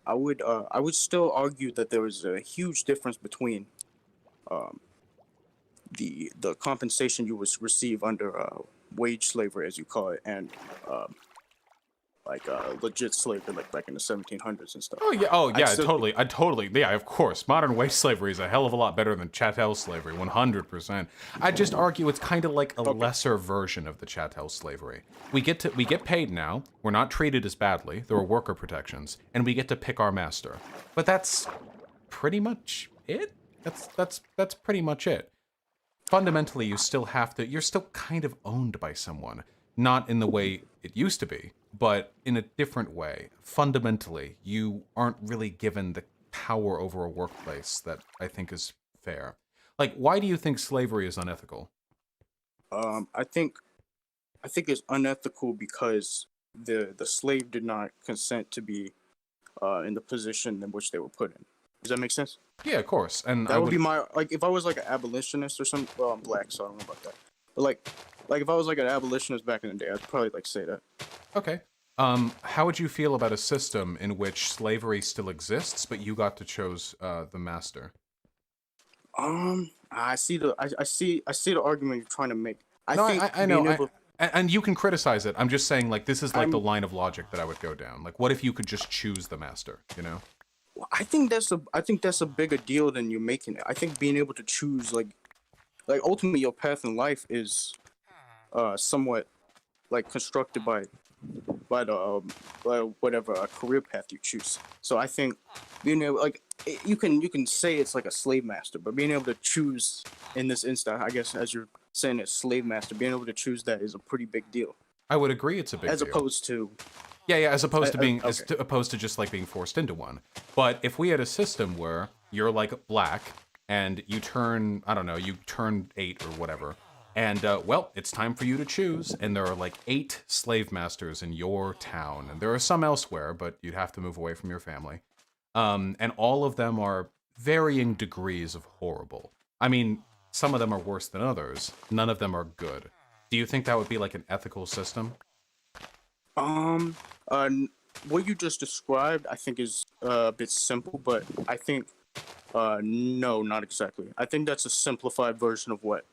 I would still argue that there is a huge difference between the compensation you would receive under wage slavery, as you call it, and like legit slavery, like back in the 1700s and stuff. Oh yeah, still totally, yeah, of course. Modern wage slavery is a hell of a lot better than chattel slavery, 100%. I just argue it's kind of like a lesser version of the chattel slavery. We get paid now. We're not treated as badly. There are worker protections, and we get to pick our master. But that's pretty much it. That's pretty much it. Fundamentally, you're still kind of owned by someone. Not in the way it used to be, but in a different way. Fundamentally, you aren't really given the power over a workplace that I think is fair. Like, why do you think slavery is unethical? I think it's unethical because the slave did not consent to be in the position in which they were put in. Does that make sense? Yeah, of course. And that would be my, like, if I was like an abolitionist or something. Well, I'm black, so I don't know about that. But like if I was like an abolitionist back in the day, I'd probably like say that. Okay. How would you feel about a system in which slavery still exists, but you got to choose the master? I see the argument you're trying to make. I know. And you can criticize it. I'm just saying, like, this is like the line of logic that I would go down. Like, what if you could just choose the master? You know? I think that's a bigger deal than you're making it. I think being able to choose, like ultimately your path in life is somewhat like constructed by the whatever career path you choose. So I think being able, like, you can say it's like a slave master, but being able to choose in this instant, I guess, as you're saying, a slave master, being able to choose that is a pretty big deal. I would agree, it's a big deal. As opposed to. Yeah, as opposed to being, as opposed to just like being forced into one. But if we had a system where you're like black and you turn, I don't know, you turn 8 or whatever, and well, it's time for you to choose, and there are like 8 slave masters in your town, and there are some elsewhere, but you'd have to move away from your family. And all of them are varying degrees of horrible. I mean, some of them are worse than others. None of them are good. Do you think that would be like an ethical system? What you just described, I think, is a bit simple, but I think, no, not exactly. I think that's a simplified version of what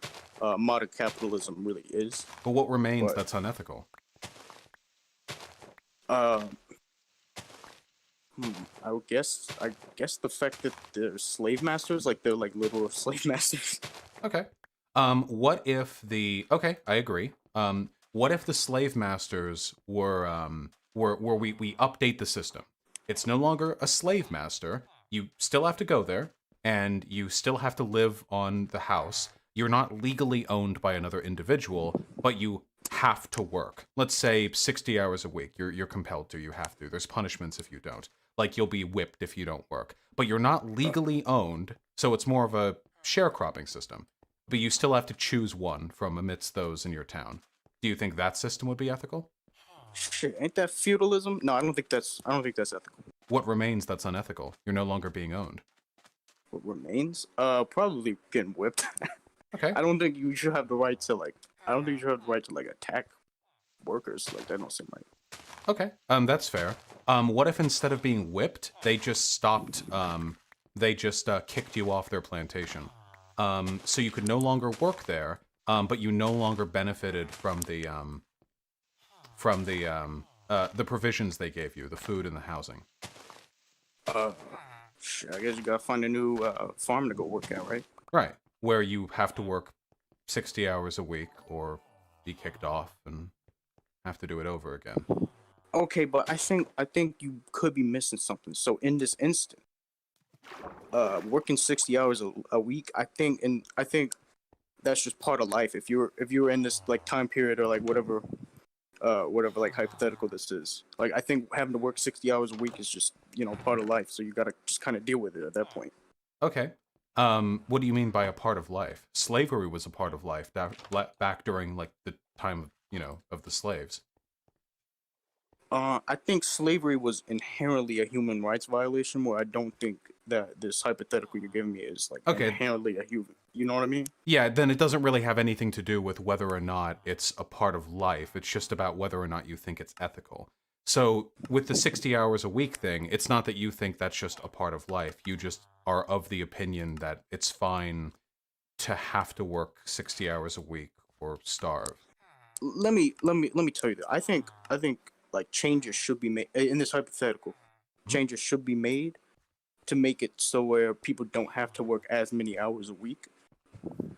modern capitalism really is. But what remains that's unethical? I guess the fact that they're slave masters, like they're like literal slave masters. Okay. What if the... Okay, I agree. What if the slave masters were we update the system? It's no longer a slave master. You still have to go there, and you still have to live on the house. You're not legally owned by another individual, but you have to work. Let's say 60 hours a week. You're compelled to. You have to. There's punishments if you don't. Like, you'll be whipped if you don't work. But you're not legally owned, so it's more of a sharecropping system. But you still have to choose one from amidst those in your town. Do you think that system would be ethical? Shit, ain't that feudalism? No, I don't think that's ethical. What remains that's unethical? You're no longer being owned. What remains? Probably getting whipped. Okay. I don't think you should have the right to attack workers. Like, that don't seem right. Okay. That's fair. What if instead of being whipped, they just stopped, kicked you off their plantation? So you could no longer work there, but you no longer benefited from the provisions they gave you, the food and the housing. Shit, I guess you gotta find a new farm to go work at, right? Right, where you have to work 60 hours a week or be kicked off and have to do it over again. Okay, but I think you could be missing something. So in this instant, working 60 hours a week, I think that's just part of life. If you're in this like time period or like whatever like hypothetical this is, like, I think having to work 60 hours a week is just, part of life. So you gotta just kind of deal with it at that point. Okay. What do you mean by a part of life? Slavery was a part of life back during like the time of the slaves. I think slavery was inherently a human rights violation, where I don't think that this hypothetical you're giving me is like inherently a human. You know what I mean? Yeah, then it doesn't really have anything to do with whether or not it's a part of life. It's just about whether or not you think it's ethical. So with the 60 hours a week thing, it's not that you think that's just a part of life. You just are of the opinion that it's fine to have to work 60 hours a week or starve. Let me tell you that I think like changes should be made in this hypothetical. Changes should be made to make it so where people don't have to work as many hours a week.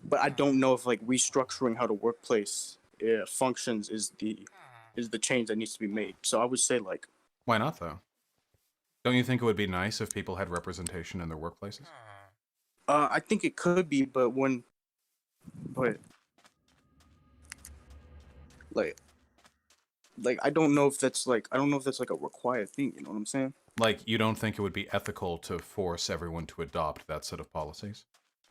But I don't know if like restructuring how the workplace functions is the change that needs to be made. So I would say like, Why not though? Don't you think it would be nice if people had representation in their workplaces? I think it could be, but like I don't know if that's like a required thing. You know what I'm saying? Like, you don't think it would be ethical to force everyone to adopt that set of policies?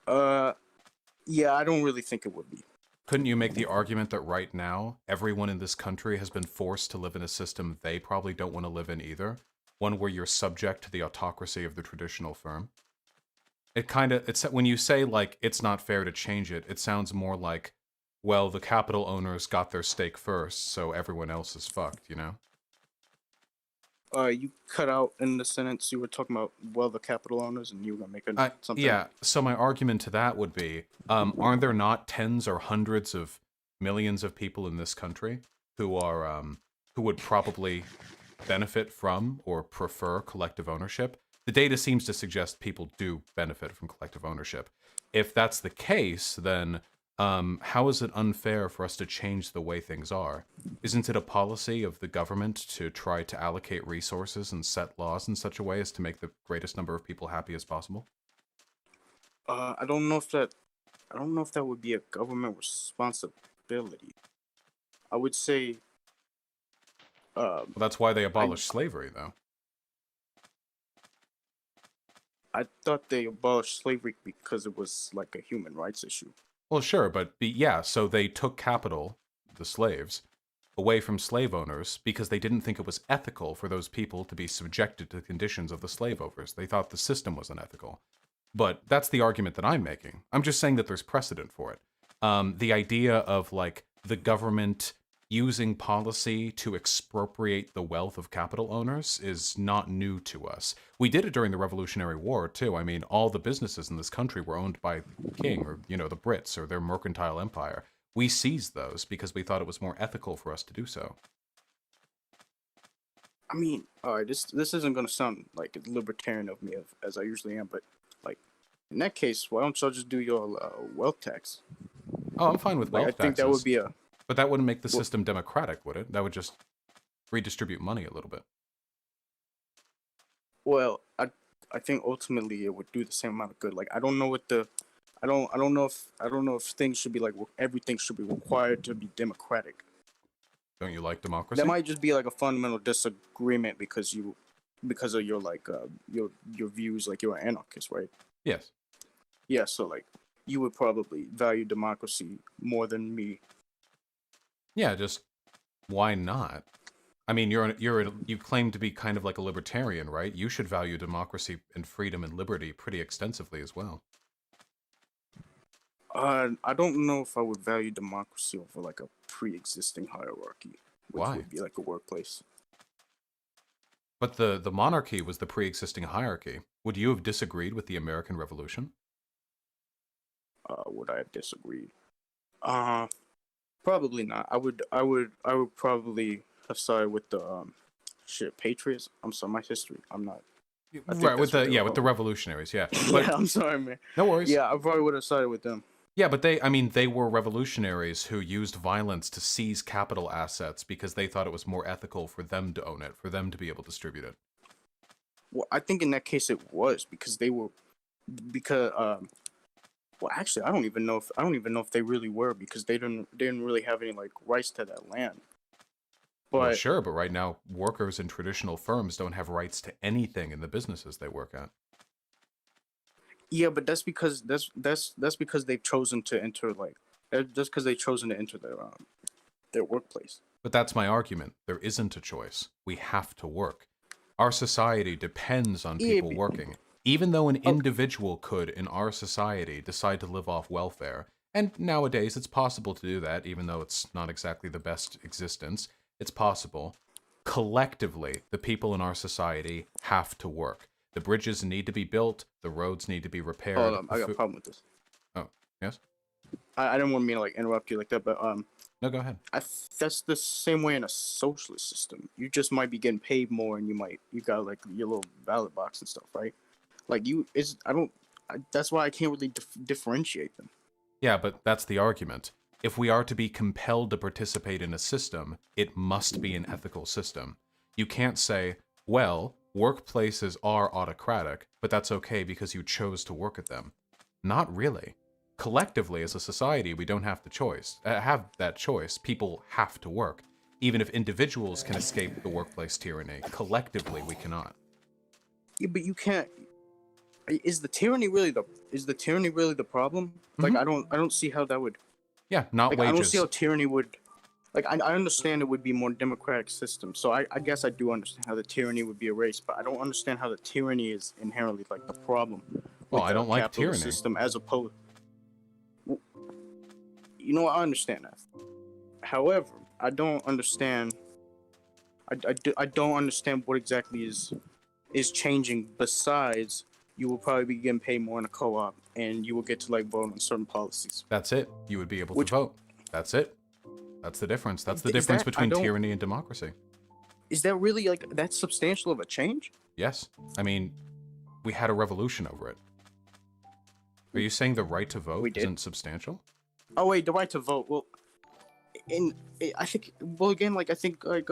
Yeah, I don't really think it would be. Couldn't you make the argument that right now, everyone in this country has been forced to live in a system they probably don't want to live in either? One where you're subject to the autocracy of the traditional firm? It's when you say, like, it's not fair to change it, it sounds more like, well, the capital owners got their stake first, so everyone else is fucked, you know? You cut out in the sentence you were talking about, well, the capital owners, and you were gonna make something. Yeah, so my argument to that would be, aren't there not tens or hundreds of millions of people in this country who are, who would probably benefit from or prefer collective ownership? The data seems to suggest people do benefit from collective ownership. If that's the case, then how is it unfair for us to change the way things are? Isn't it a policy of the government to try to allocate resources and set laws in such a way as to make the greatest number of people happy as possible? I don't know if that would be a government responsibility. I would say. Well, that's why they abolished slavery, though. I thought they abolished slavery because it was like a human rights issue. Well, sure, but yeah, so they took capital, the slaves, away from slave owners because they didn't think it was ethical for those people to be subjected to the conditions of the slave owners. They thought the system was unethical. But that's the argument that I'm making. I'm just saying that there's precedent for it. The idea of, like, the government using policy to expropriate the wealth of capital owners is not new to us. We did it during the Revolutionary War, too. I mean, all the businesses in this country were owned by the king or, you know, the Brits or their mercantile empire. We seized those because we thought it was more ethical for us to do so. I mean, this isn't gonna sound like a libertarian of me as I usually am, but like in that case, why don't y'all just do your wealth tax? Oh, I'm fine with wealth taxes. I think that would be a. But that wouldn't make the system democratic, would it? That would just redistribute money a little bit. Well, I think ultimately it would do the same amount of good. Like I don't know if things should be like everything should be required to be democratic. Don't you like democracy? That might just be like a fundamental disagreement because of your like your views, like you're an anarchist, right? Yes. Yeah, so like you would probably value democracy more than me. Yeah, just why not? I mean, you claim to be kind of like a libertarian, right? You should value democracy and freedom and liberty pretty extensively as well. I don't know if I would value democracy over like a pre-existing hierarchy, which Why? would be like a workplace. But the monarchy was the pre-existing hierarchy. Would you have disagreed with the American Revolution? Would I have disagreed? Probably not. I would probably have sided with the Patriots. I'm sorry, my history. I'm not. Right, with the revolutionaries, yeah. But, yeah, I'm sorry, man. No worries. Yeah, I probably would have sided with them. Yeah, but they were revolutionaries who used violence to seize capital assets because they thought it was more ethical for them to own it, for them to be able to distribute it. Well, I think in that case it was because well, actually, I don't even know if they really were because they didn't really have any like rights to that land. But well, sure, but right now workers in traditional firms don't have rights to anything in the businesses they work at. Yeah, but that's because they've chosen to enter their workplace. But that's my argument. There isn't a choice. We have to work. Our society depends on people working. Even though an individual could, in our society, decide to live off welfare, and nowadays it's possible to do that, even though it's not exactly the best existence, it's possible. Collectively, the people in our society have to work. The bridges need to be built, the roads need to be repaired. Hold on, I got a problem with this. Oh, yes? I didn't want me to like interrupt you like that, but No, go ahead. That's the same way in a socialist system. You just might be getting paid more, and you got like your little ballot box and stuff, right? Like that's why I can't really differentiate them. Yeah, but that's the argument. If we are to be compelled to participate in a system, it must be an ethical system. You can't say, well, workplaces are autocratic, but that's okay because you chose to work at them. Not really. Collectively, as a society, we don't have have that choice. People have to work. Even if individuals can escape the workplace tyranny, collectively we cannot. Yeah, but you can't. Is the tyranny really the problem? Like I don't see how that would. Yeah, not Like wages. I don't see how tyranny would. Like I understand it would be more democratic system, so I guess I do understand how the tyranny would be erased, but I don't understand how the tyranny is inherently like the problem. Well, I don't like capitalist tyranny. System as opposed. You know, I understand that. However, I don't understand. I don't understand what exactly is changing. Besides, you will probably be getting paid more in a co-op, and you will get to like vote on certain policies. That's it. You would be able to vote. That's it. That's the difference. That's the difference between tyranny and democracy. Is that really like that substantial of a change? Yes. I mean, we had a revolution over it. Are you saying the right to vote isn't substantial? Oh wait, the right to vote. Well, I think. Well, again, like I think like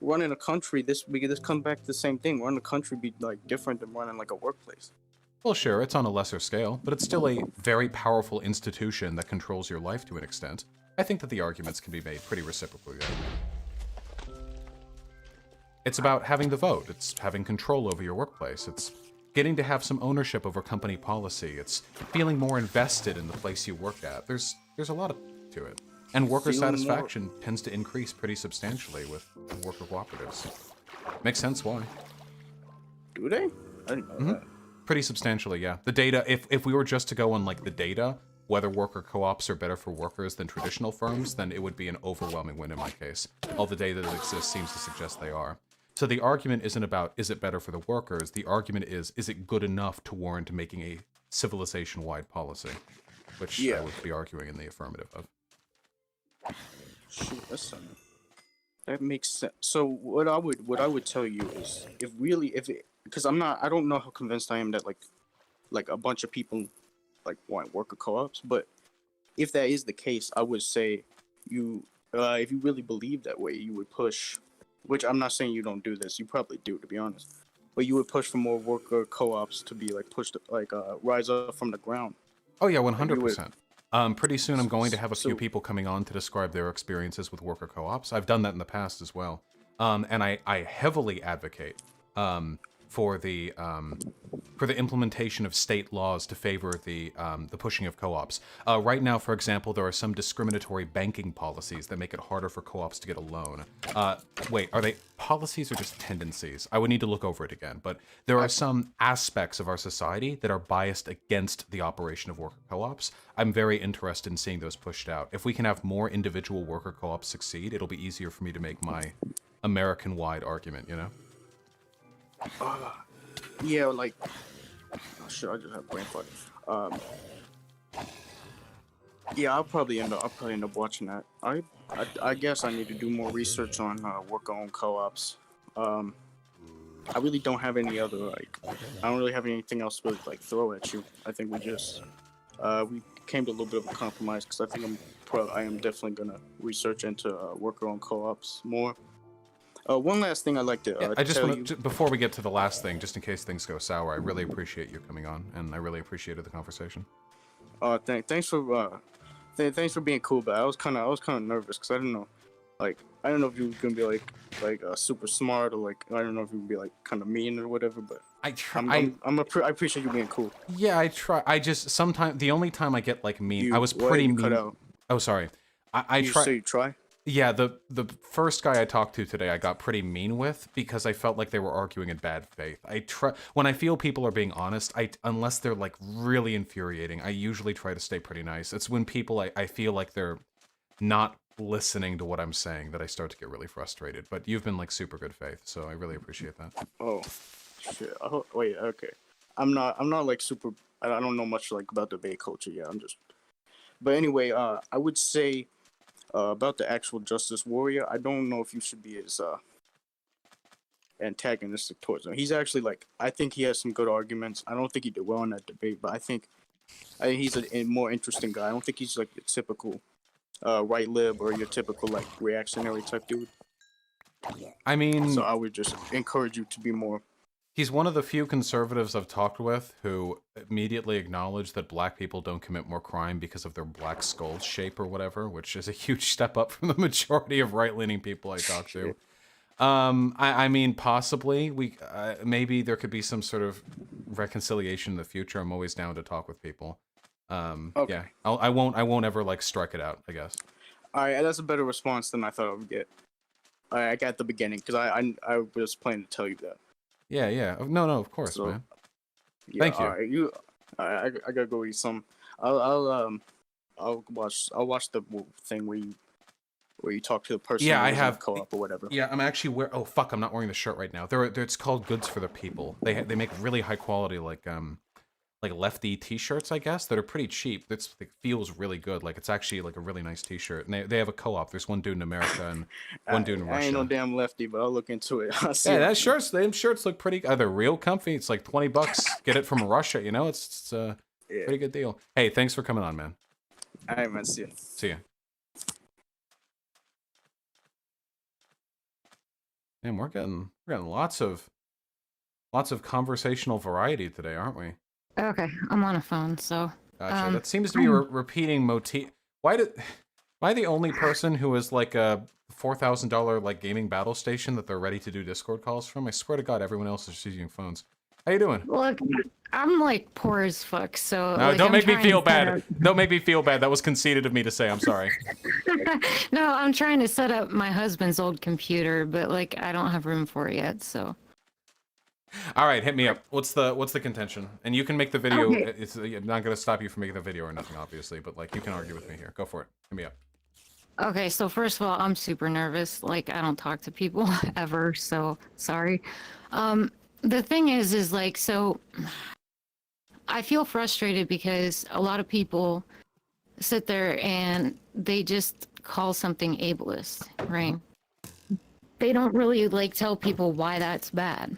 running a country. This comes back to the same thing. Running a country be like different than running like a workplace. Well, sure, it's on a lesser scale, but it's still a very powerful institution that controls your life to an extent. I think that the arguments can be made pretty reciprocally there. It's about having the vote. It's having control over your workplace. It's getting to have some ownership over company policy. It's feeling more invested in the place you work at. There's a lot to it. And worker satisfaction tends to increase pretty substantially with worker cooperatives. Makes sense why. Do they? I didn't know that. Pretty substantially, yeah. The data, if we were just to go on like the data, whether worker co-ops are better for workers than traditional firms, then it would be an overwhelming win in my case. All the data that exists seems to suggest they are. So the argument isn't about, is it better for the workers? The argument is it good enough to warrant making a civilization-wide policy? Which I would be arguing in the affirmative of. Shoot, that makes sense. So what I would tell you is, because I don't know how convinced I am that like a bunch of people like want worker co-ops, but if that is the case, I would say if you really believe that way, you would push, which I'm not saying you don't do this, you probably do, to be honest, but you would push for more worker co-ops to be like pushed, like rise up from the ground. Oh yeah, 100%. Pretty soon I'm going to have a few people coming on to describe their experiences with worker co-ops. I've done that in the past as well. And I heavily advocate for the implementation of state laws to favor the pushing of co-ops. Right now, for example, there are some discriminatory banking policies that make it harder for co-ops to get a loan. Wait, are they policies or just tendencies? I would need to look over it again, but there are some aspects of our society that are biased against the operation of worker co-ops. I'm very interested in seeing those pushed out. If we can have more individual worker co-ops succeed, it'll be easier for me to make my American-wide argument, you know? Yeah, like, oh shit, I just have brain fart. Yeah, I'll probably end up watching that. I guess I need to do more research on worker-owned co-ops. I really don't have any other I don't really have anything else to really throw at you. I think we just we came to a little bit of a compromise because I think I am definitely gonna research into worker-owned co-ops more. One last thing I'd like to I just want to, before we get to the last thing, just in case things go sour, I really appreciate you coming on, and I really appreciated the conversation. Thanks for being cool, but I was kind of nervous because I didn't know, I don't know if you were gonna be super smart or I don't know if you would be kind of mean or whatever, but I appreciate you being cool. Yeah, I try. I just sometimes the only time I get mean, I was pretty mean. Cut out. Oh, sorry. I try. So you try. Yeah, the first guy I talked to today, I got pretty mean with because I felt like they were arguing in bad faith. When I feel people are being honest, unless they're really infuriating, I usually try to stay pretty nice. It's when people I feel like they're not listening to what I'm saying that I start to get really frustrated. But you've been super good faith, so I really appreciate that. Oh, shit. Wait, okay. I'm not super. I don't know much about debate culture yet. But anyway, I would say about the actual Justice Warrior, I don't know if you should be as antagonistic towards him. He's actually like, I think he has some good arguments. I don't think he did well in that debate, but I think he's a more interesting guy. I don't think he's like your typical right lib or your typical like reactionary type dude. I mean, so I would just encourage you to be more. He's one of the few conservatives I've talked with who immediately acknowledge that black people don't commit more crime because of their black skull shape or whatever, which is a huge step up from the majority of right-leaning people I talk to. I mean, possibly maybe there could be some sort of reconciliation in the future. I'm always down to talk with people. Okay. Yeah, I won't ever like strike it out, I guess. All right, that's a better response than I thought I would get. I got the beginning because I was planning to tell you that. Yeah. No, of course, So, man. Yeah, Thank you. All right, I gotta go eat some. I'll watch the thing where you talk to the person. Yeah, I who's in the have co-op or whatever. Yeah, I'm actually oh fuck, I'm not wearing the shirt right now. It's called Goods for the People. They make really high quality like lefty t-shirts, I guess, that are pretty cheap. It feels really good. Like it's actually like a really nice t-shirt. And they have a co-op. There's one dude in America and one dude in Russia. I ain't no damn lefty, but I'll look into it. I'll see Yeah, it. them shirts look pretty. They're real comfy. It's like $20. Get it from Russia, you know. It's a pretty good deal. Hey, thanks for coming on, man. All right, man. See ya. See ya. Man, we're getting lots of conversational variety today, aren't we? Okay, I'm on a phone, so. Gotcha. That seems to be a repeating motif. Am I the only person who is like a $4,000 like gaming battle station that they're ready to do Discord calls from? I swear to God, everyone else is just using phones. How you doing? Look, I'm like poor as fuck, so. No, like, don't make me trying feel to set bad. Don't make me feel bad. That was conceited of me to say. I'm sorry. No, I'm trying to set up my husband's old computer, but like I don't have room for it yet, so. All right, hit me up. What's the contention? And you can make the video. Okay. I'm not gonna stop you from making the video or nothing, obviously. But like, you can argue with me here. Go for it. Hit me up. Okay, so first of all, I'm super nervous. Like I don't talk to people ever, so sorry. The thing is like, so I feel frustrated because a lot of people sit there and they just call something ableist, right? They don't really like tell people why that's bad.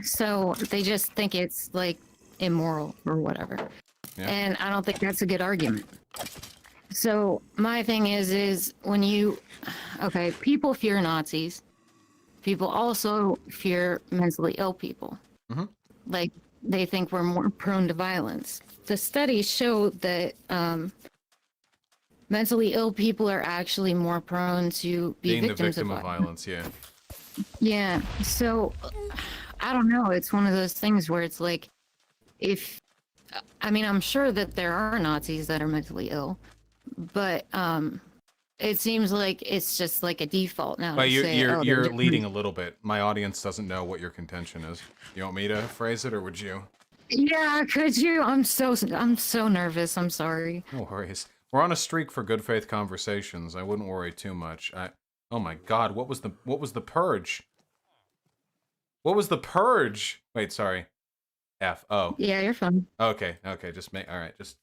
So they just think it's like immoral or whatever. Yeah. And I don't think that's a good argument. So my thing is when okay, people fear Nazis. People also fear mentally ill people. Mm-hmm. Like they think we're more prone to violence. The studies show that mentally ill people are actually more prone to be Being the victims victim of of violence, yeah. Yeah, so I don't know. It's one of those things where it's like, I'm sure that there are Nazis that are mentally ill, but it seems like it's just like a default now. But to say, you're they're leading a little bit. My audience doesn't know what your contention is. You want me to phrase it, or would you? Yeah, could you? I'm so nervous. I'm sorry. No worries. We're on a streak for good faith conversations. I wouldn't worry too much. Oh my God, what was the purge? What was the purge? Wait, sorry. Oh. Yeah, you're fine. Okay. Just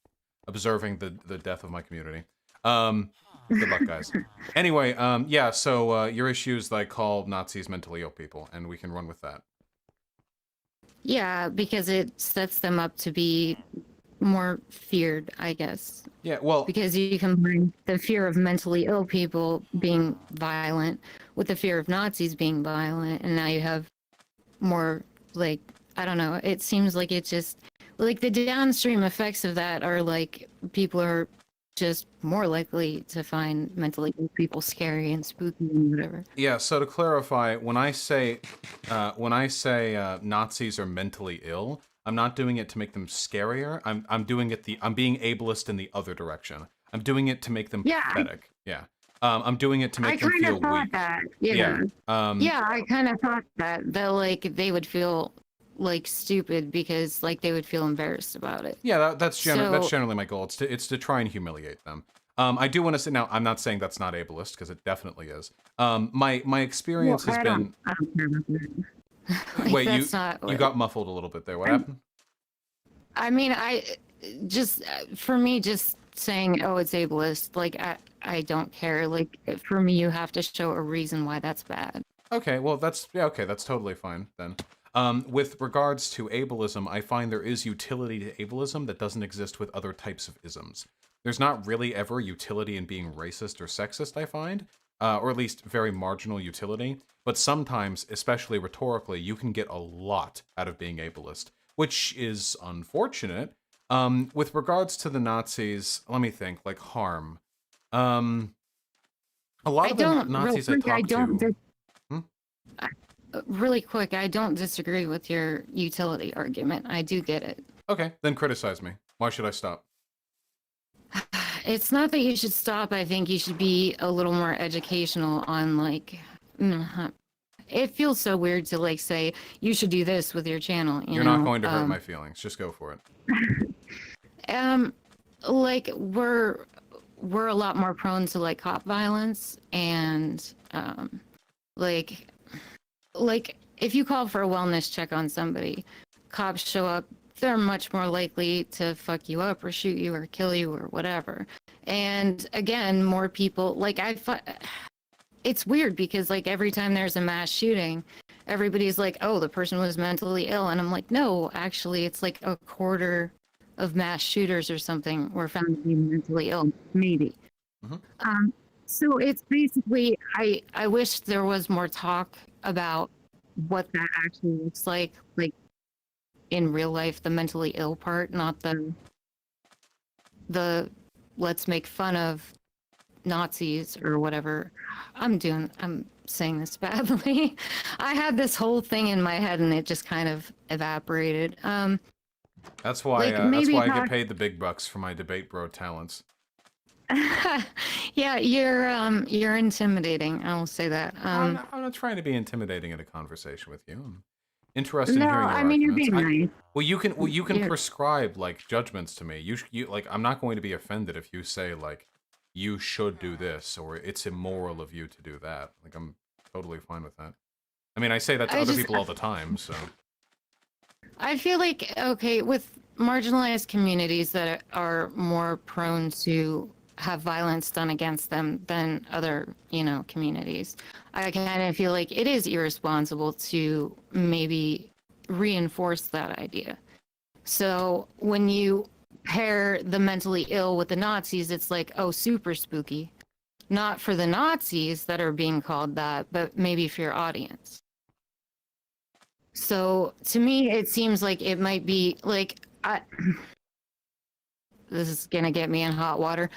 observing the death of my community. Good luck, guys. Anyway, yeah. So your issue is like call Nazis mentally ill people, and we can run with that. Yeah, because it sets them up to be more feared, I guess. Yeah, well, Because you combine the fear of mentally ill people being violent with the fear of Nazis being violent, and now you have more, like, I don't know, it seems like it just, like, the downstream effects of that are, like, people are just more likely to find mentally ill people scary and spooky and whatever. yeah. So to clarify, when I say Nazis are mentally ill, I'm not doing it to make them scarier. I'm doing it I'm being ableist in the other direction. I'm doing it to make them pathetic. Yeah. I'm doing it to make them feel weak. That. Yeah. Yeah. I kind of thought that like they would feel like stupid because like they would feel embarrassed about it. Yeah, that's generally my goal. It's to try and humiliate them. I do want to say now, I'm not saying that's not ableist because it definitely is. My experience has been. I don't care about that. Like, Wait, that's you got muffled a little bit there. What happened? I mean, I just for me, just saying, oh, it's ableist. Like I don't care. Like for me, you have to show a reason why that's bad. Okay, well that's okay, that's totally fine then. With regards to ableism, I find there is utility to ableism that doesn't exist with other types of isms. There's not really ever utility in being racist or sexist, I find, or at least very marginal utility. But sometimes, especially rhetorically, you can get a lot out of being ableist, which is unfortunate. With regards to the Nazis, let me think, like harm. A lot of the Nazis I talk to. Really quick, I don't disagree with your utility argument. I do get it. Okay, then criticize me. Why should I stop? It's not that you should stop. I think you should be a little more educational on like. It feels so weird to like say you should do this with your channel. You're not going to hurt my feelings. Just go for it. Like we're a lot more prone to like cop violence and like if you call for a wellness check on somebody, cops show up, they're much more likely to fuck you up or shoot you or kill you or whatever. And again, more people like it's weird because like every time there's a mass shooting, everybody's like, oh, the person was mentally ill, and I'm like, no, actually it's like a quarter of mass shooters or something were found to be mentally ill, maybe. So it's basically, I wish there was more talk about what that actually looks like in real life, the mentally ill part, not the let's make fun of Nazis or whatever. I'm saying this badly. I had this whole thing in my head and it just kind of evaporated. That's why I get paid the big bucks for my debate bro talents. Yeah, you're intimidating. I will say that. I'm not trying to be intimidating in a conversation with you. I'm interested in hearing your I mean, you're being nice. Well, you can prescribe like judgments to me. You like I'm not going to be offended if you say like you should do this or it's immoral of you to do that. Like I'm totally fine with that. I mean, I say that to other people all the time, so. I feel like okay, with marginalized communities that are more prone to have violence done against them than other, communities. I kind of feel like it is irresponsible to maybe reinforce that idea. So when you pair the mentally ill with the Nazis, it's like, oh, super spooky. Not for the Nazis that are being called that, but maybe for your audience. So to me, it seems like it might be like, this is gonna get me in hot water.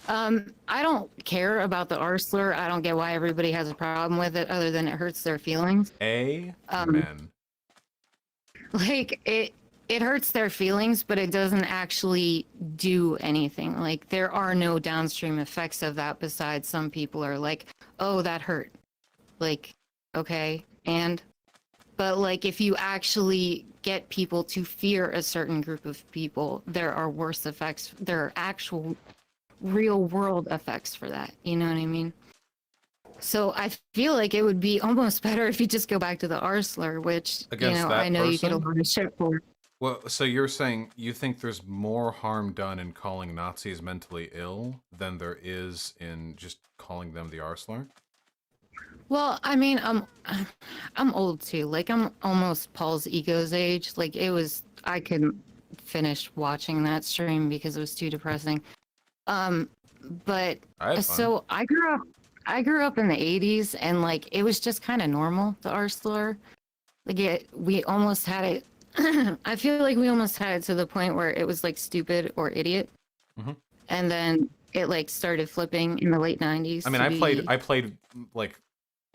I don't care about the R slur. I don't get why everybody has a problem with it other than it hurts their feelings. Amen. Like it hurts their feelings, but it doesn't actually do anything. Like there are no downstream effects of that besides some people are like, oh, that hurt. Like, okay, but like if you actually get people to fear a certain group of people, there are worse effects. There are actual real world effects for that. You know what I mean? So I feel like it would be almost better if you just go back to the R slur, which, I know you get a lot of shit for. Well, so you're saying you think there's more harm done in calling Nazis mentally ill than there is in just calling them the R slur? Well, I mean, I'm old too. Like I'm almost Paul's Ego's age. Like I couldn't finish watching that stream because it was too depressing. But so I grew up in the 80s and like it was just kind of normal, the R slur. Like we almost had it. I feel like we almost had it to the point where it was like stupid or idiot. And then it like started flipping in the late 90s. I mean, I played like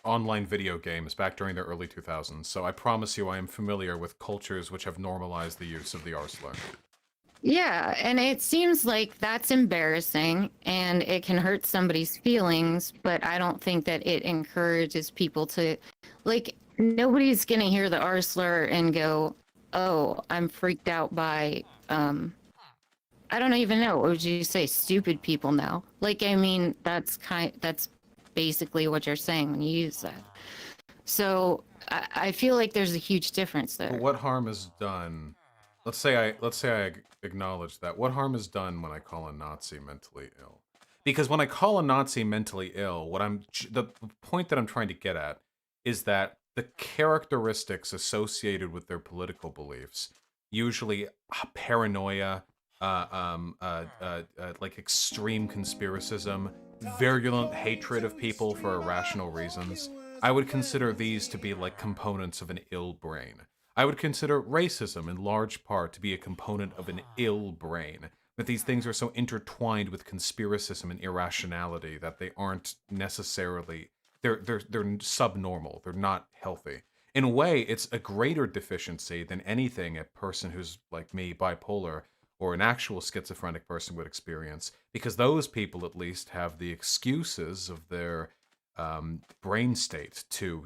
online video games back during the early 2000s, so I promise you I am familiar with cultures which have normalized the use of the R slur. Yeah, and it seems like that's embarrassing and it can hurt somebody's feelings, but I don't think that it encourages people to, like, nobody's gonna hear the R slur and go, oh, I'm freaked out by, I don't even know, what would you say, stupid people now? Like, I mean, that's basically what you're saying when you use that. So I feel like there's a huge difference there. But what harm is done? Let's say I acknowledge that. What harm is done when I call a Nazi mentally ill? Because when I call a Nazi mentally ill, the point that I'm trying to get at is that the characteristics associated with their political beliefs, usually paranoia, like extreme conspiracism, virulent hatred of people for irrational reasons, I would consider these to be like components of an ill brain. I would consider racism in large part to be a component of an ill brain. That these things are so intertwined with conspiracism and irrationality that they aren't necessarily they're subnormal. They're not healthy. In a way, it's a greater deficiency than anything a person who's like me, bipolar, or an actual schizophrenic person would experience, because those people at least have the excuses of their brain state to,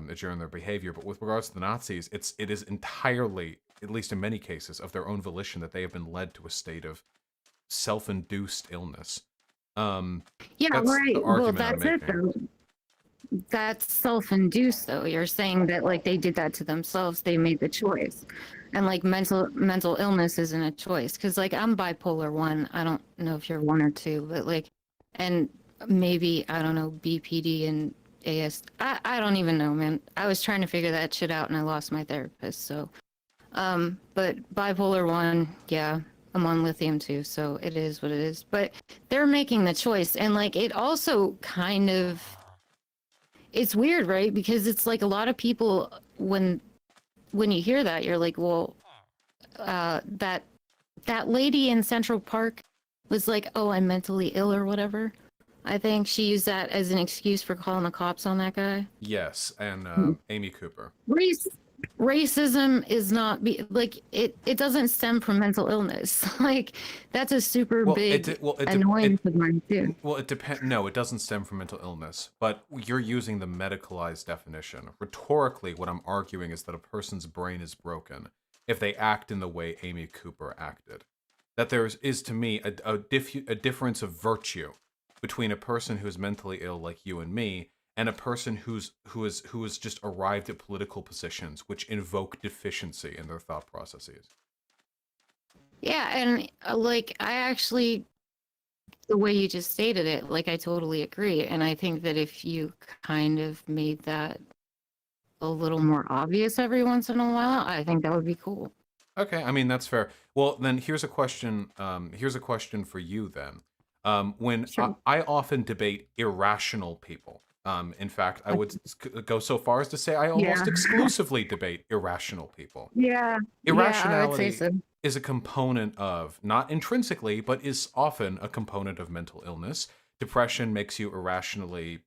adjourn their behavior. But with regards to the Nazis, it is entirely, at least in many cases, of their own volition that they have been led to a state of self-induced illness. Yeah, that's right. the Well, argument I'm that's it making. though. That's self-induced though. You're saying that like they did that to themselves. They made the choice. And like mental illness isn't a choice. Because like I'm bipolar 1. I don't know if you're 1 or 2, but like, and maybe, I don't know, BPD and AS. I don't even know, man. I was trying to figure that shit out and I lost my therapist. So, but bipolar 1, yeah, I'm on lithium too. So it is what it is. But they're making the choice. And like, it also kind of, it's weird, right? Because it's like a lot of people, when you hear that, you're like, well, that lady in Central Park was like, oh, I'm mentally ill or whatever. I think she used that as an excuse for calling the cops on that guy. Yes, and Amy Cooper. Racism is not like it doesn't stem from mental illness. Like that's a super big annoyance of mine too. Well, it depends. No, it doesn't stem from mental illness, but you're using the medicalized definition. Rhetorically, what I'm arguing is that a person's brain is broken if they act in the way Amy Cooper acted. That there is to me a difference of virtue between a person who's mentally ill like you and me and a person who has just arrived at political positions which invoke deficiency in their thought processes. Yeah, and like I actually, the way you just stated it, like I totally agree. And I think that if you kind of made that a little more obvious every once in a while, I think that would be cool. Okay, I mean that's fair. Well, then here's a question. Here's a question for you then. When Sure. I often debate irrational people. In fact, I would go so far as to say I almost exclusively debate irrational people. Yeah. Irrationality I would say so. is a component of, not intrinsically, but is often a component of mental illness. Depression makes you irrationally,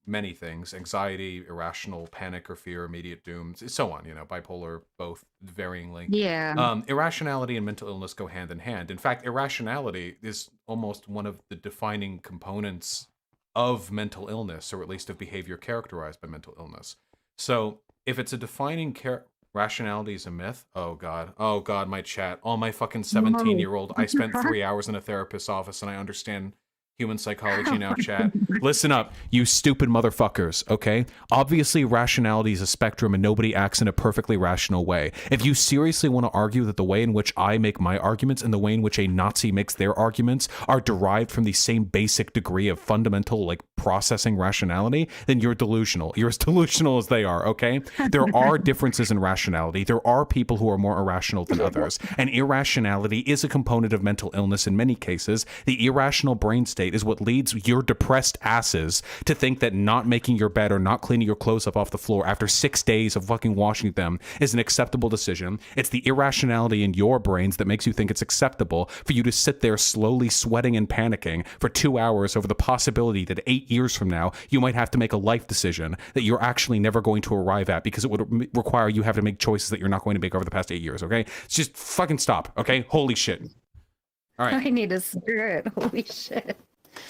many things. Anxiety, irrational panic or fear, immediate doom, so on, bipolar, both varyingly. Yeah. Irrationality and mental illness go hand in hand. In fact, irrationality is almost one of the defining components of mental illness, or at least of behavior characterized by mental illness. So if it's a defining rationality is a myth, oh god, my chat, all my fucking 17-year-old, I spent 3 hours in a therapist's office and I understand human psychology now, chat. Listen up, you stupid motherfuckers, okay? Obviously, rationality is a spectrum and nobody acts in a perfectly rational way. If you seriously want to argue that the way in which I make my arguments and the way in which a Nazi makes their arguments are derived from the same basic degree of fundamental, processing rationality, then you're delusional. You're as delusional as they are, okay? There are differences in rationality. There are people who are more irrational than others. And irrationality is a component of mental illness in many cases. The irrational brain state is what leads your depressed asses to think that not making your bed or not cleaning your clothes up off the floor after 6 days of fucking washing them is an acceptable decision. It's the irrationality in your brains that makes you think it's acceptable for you to sit there slowly sweating and panicking for 2 hours over the possibility that 8 years from now you might have to make a life decision that you're actually never going to arrive at because it would require you have to make choices that you're not going to make over the past 8 years, okay? It's just fucking stop, okay? Holy shit. All right. I need a spirit. Holy shit.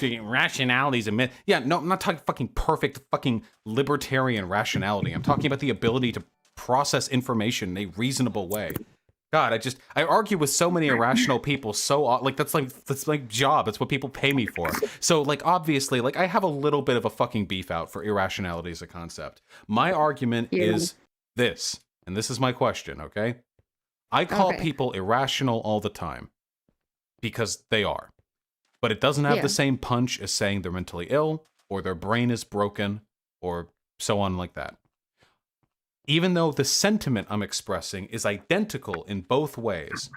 Rationality is a myth. Yeah, no, I'm not talking fucking perfect fucking libertarian rationality. I'm talking about the ability to process information in a reasonable way. God, I argue with so many irrational people that's like job. That's what people pay me for. So obviously I have a little bit of a fucking beef out for irrationality as a concept. My argument is this, and this is my question, okay? I call people irrational all the time because they are. but it doesn't have Yeah. the same punch as saying they're mentally ill or their brain is broken or so on like that. Even though the sentiment I'm expressing is identical in both ways,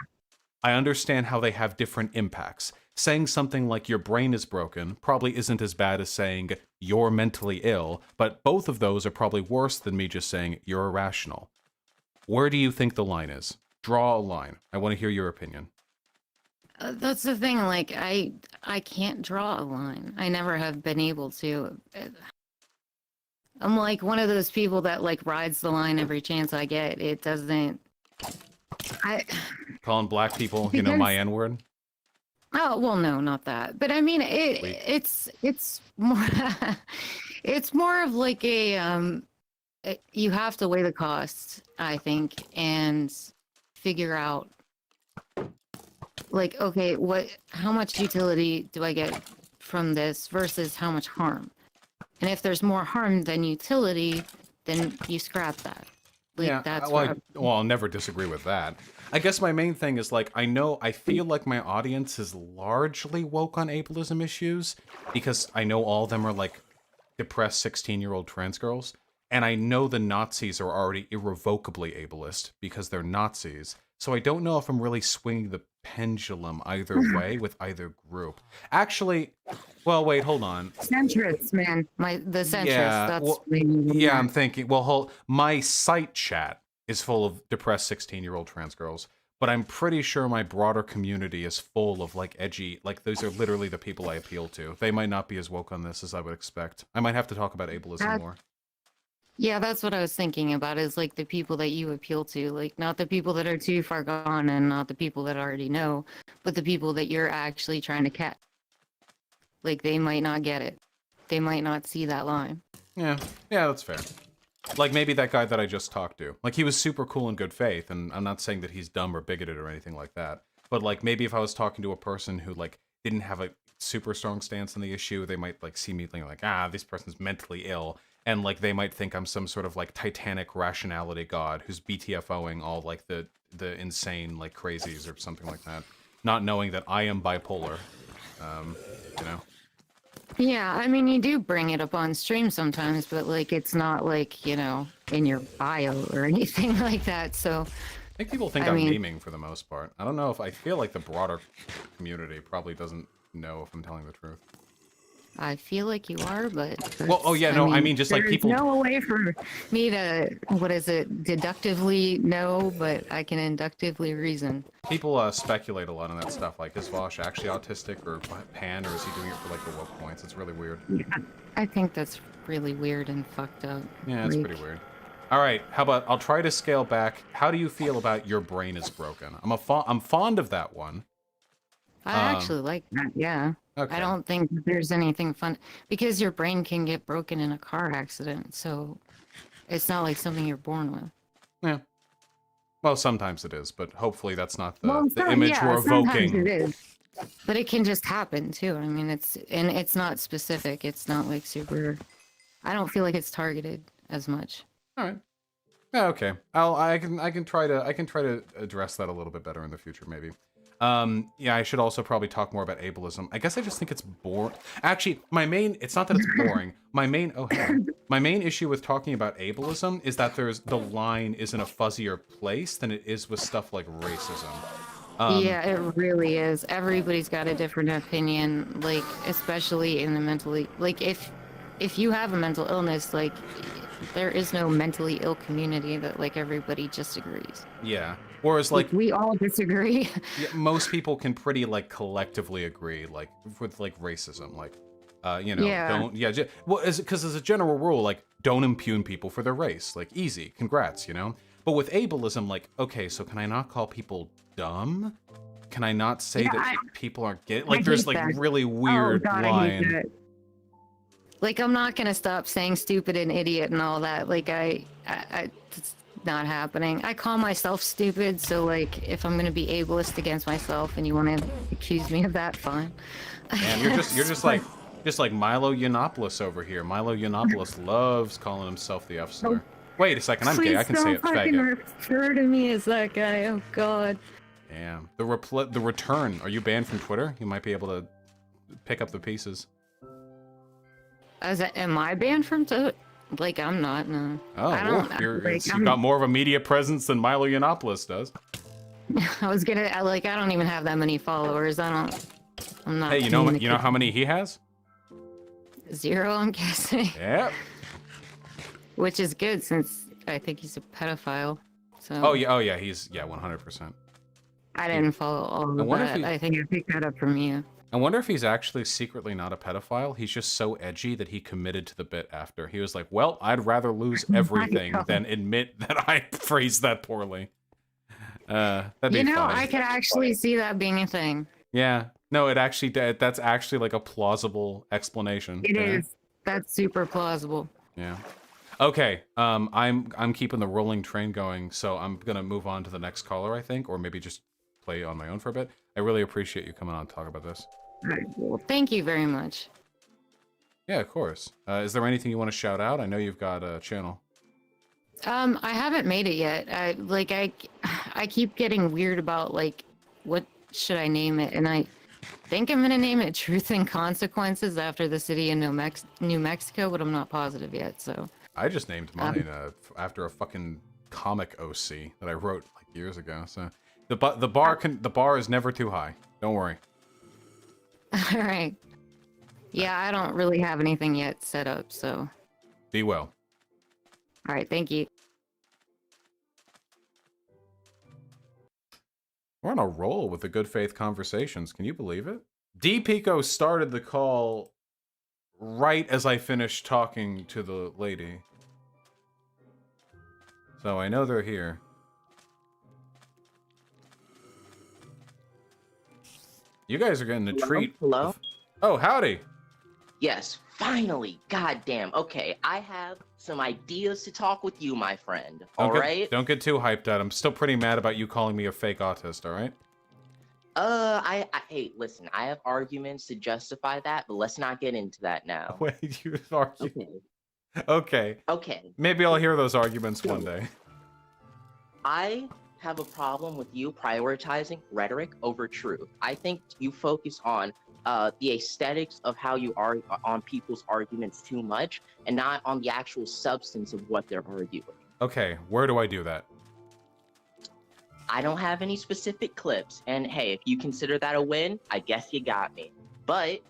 I understand how they have different impacts. Saying something like your brain is broken probably isn't as bad as saying you're mentally ill, but both of those are probably worse than me just saying you're irrational. Where do you think the line is? Draw a line. I want to hear your opinion. That's the thing. Like, I can't draw a line. I never have been able to. I'm like one of those people that like rides the line every chance I get. It doesn't. Calling black people, you know, my N-word? Oh well, no, not that. But I mean, it's more it's more of like a you have to weigh the costs, I think, and figure out like, okay, how much utility do I get from this versus how much harm? And if there's more harm than utility, then you scrap that. Like, Yeah, that's well, I'll never disagree with that. I guess my main thing is, like, I feel like my audience is largely woke on ableism issues, because I know all of them are, like, depressed 16-year-old trans girls, and I know the Nazis are already irrevocably ableist, because they're Nazis, so I don't know if I'm really swinging the pendulum either way with either group. Actually, well, wait, hold on. Centrists, man. The centrists. Yeah, That's well, yeah, I'm thinking. Well, my site chat is full of depressed 16-year-old trans girls, but I'm pretty sure my broader community is full of like edgy. Like those are literally the people I appeal to. They might not be as woke on this as I would expect. I might have to talk about ableism more. Yeah, that's what I was thinking about, is like the people that you appeal to, like not the people that are too far gone and not the people that already know, but the people that you're actually trying to catch. Like they might not get it. They might not see that line. Yeah, that's fair. Like maybe that guy that I just talked to. Like he was super cool in good faith, and I'm not saying that he's dumb or bigoted or anything like that. But like maybe if I was talking to a person who like didn't have a super strong stance on the issue, they might like see me thinking like, this person's mentally ill. And like they might think I'm some sort of like Titanic rationality god who's BTFOing all like the insane like crazies or something like that, not knowing that I am bipolar. You know. Yeah, I mean you do bring it up on stream sometimes, but like it's not like, you know, in your bio or anything like that. So I think people think I'm memeing for the most part. I don't know if I feel like the broader community probably doesn't know if I'm telling the truth. I feel like you are, but well, I mean just like people. There's no way for me to, deductively know, but I can inductively reason. People speculate a lot on that stuff, like is Vaush actually autistic or pan, or is he doing it for like the woke points? It's really weird. Yeah, I think that's really weird and fucked up. Yeah, it's pretty weird. All right, how about I'll try to scale back. How do you feel about your brain is broken? I'm fond of that one. I actually like that, yeah. Okay. I don't think there's anything fun, because your brain can get broken in a car accident, so it's not like something you're born with. Yeah. Well, sometimes it is, but hopefully that's not the image we're sometimes evoking. It is. But it can just happen too. I mean, it's not specific. It's not like super. I don't feel like it's targeted as much. All right. Yeah, okay. I can try to address that a little bit better in the future, maybe. Yeah, I should also probably talk more about ableism. I guess I just think it's boring. Actually, it's not that it's boring. My main issue with talking about ableism is that the line is in a fuzzier place than it is with stuff like racism. Yeah, it really is. Everybody's got a different opinion, like, especially in the mentally, like, if you have a mental illness, like, there is no mentally ill community that, like, everybody just agrees. Yeah. Whereas, like, we all disagree. Yeah, most people can pretty, like, collectively agree, like, with, like, racism, like, because as a general rule, like, don't impugn people for their race, like, easy, congrats, you know? But with ableism, like, okay, so can I not call people dumb? Can I not say that people aren't getting, like, there's, like, really weird line. Like, I'm not gonna stop saying stupid and idiot and all that, like, it's not happening. I call myself stupid, so like if I'm gonna be ableist against myself and you want to accuse me of that, fine. Man, you're just like Milo Yiannopoulos over here. Milo Yiannopoulos loves calling himself the F slur. Wait a second, I'm gay. I can say it. Faggot. Refer to me as that guy. Oh God. Damn. The return. Are you banned from Twitter? You might be able to pick up the pieces. Am I banned from like, I'm not, no. Oh, I don't, you've got more of a media presence than Milo Yiannopoulos does. I was gonna, I don't even have that many followers. I'm not. Hey, you know how many he has? 0, I'm guessing. Yep. Which is good since I think he's a pedophile. So. Oh yeah, he's 100%. I didn't follow all of that. I think I picked that up from you. I wonder if he's actually secretly not a pedophile. He's just so edgy that he committed to the bit after. He was like, well, I'd rather lose everything than admit that I phrased that poorly. That'd be funny. I could actually see that being a thing. Yeah. No, that's actually like a plausible explanation. It is. That's super plausible. Yeah. Okay. I'm keeping the rolling train going, so I'm gonna move on to the next caller, I think, or maybe just play on my own for a bit. I really appreciate you coming on to talk about this. Well, thank you very much. Yeah, of course. Is there anything you want to shout out? I know you've got a channel. I haven't made it yet. I keep getting weird about like what should I name it, and I think I'm gonna name it Truth and Consequences after the city in New Mexico, but I'm not positive yet. So I just named mine after a fucking comic OC that I wrote like years ago. So the bar is never too high. Don't worry. All right. Yeah, I don't really have anything yet set up, so. Be well. All right, thank you. We're on a roll with the good faith conversations. Can you believe it? D Pico started the call right as I finished talking to the lady. So I know they're here. You guys are getting a treat. Hello? Oh, howdy. Yes, finally. Goddamn. Okay, I have some ideas to talk with you, my friend. All right? Don't get too hyped out. I'm still pretty mad about you calling me a fake autist, all right? Hey, listen, I have arguments to justify that, but let's not get into that now. Wait, you argue? Okay. Okay. Okay. Maybe I'll hear those arguments one day. I have a problem with you prioritizing rhetoric over truth. I think you focus on the aesthetics of how you are on people's arguments too much and not on the actual substance of what they're arguing. Okay, where do I do that? I don't have any specific clips, and hey, if you consider that a win, I guess you got me. But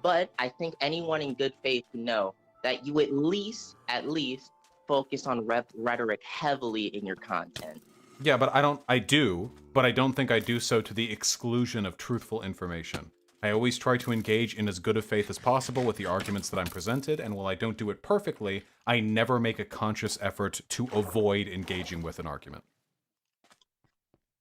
I think anyone in good faith can know that you at least focus on rhetoric heavily in your content. Yeah, but I do, but I don't think I do so to the exclusion of truthful information. I always try to engage in as good a faith as possible with the arguments that I'm presented, and while I don't do it perfectly, I never make a conscious effort to avoid engaging with an argument.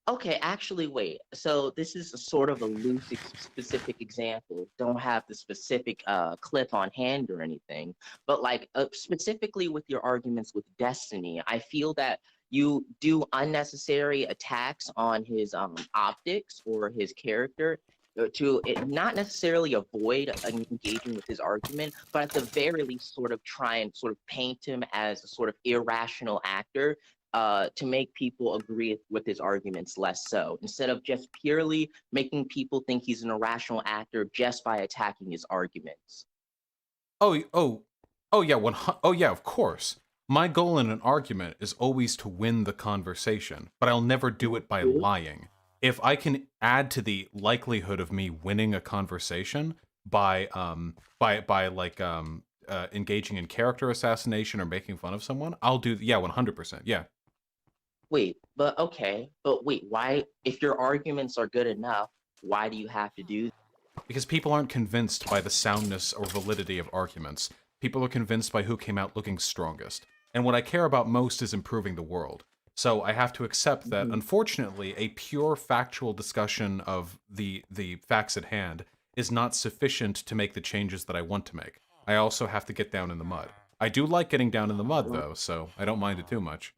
Okay, actually, wait. So this is a sort of a loose, specific example. Don't have the specific clip on hand or anything, but like specifically with your arguments with Destiny, I feel that you do unnecessary attacks on his optics or his character to not necessarily avoid engaging with his argument, but at the very least sort of try and sort of paint him as a sort of irrational actor to make people agree with his arguments less so, instead of just purely making people think he's an irrational actor just by attacking his arguments. Oh yeah, of course. My goal in an argument is always to win the conversation, but I'll never do it by lying. If I can add to the likelihood of me winning a conversation by engaging in character assassination or making fun of someone, I'll do 100%. Yeah. Wait, but wait, why, if your arguments are good enough, why do you have to do that? Because people aren't convinced by the soundness or validity of arguments. People are convinced by who came out looking strongest. And what I care about most is improving the world. So I have to accept that, unfortunately, a pure factual discussion of the facts at hand is not sufficient to make the changes that I want to make. I also have to get down in the mud. I do like getting down in the mud, though, so I don't mind it too much.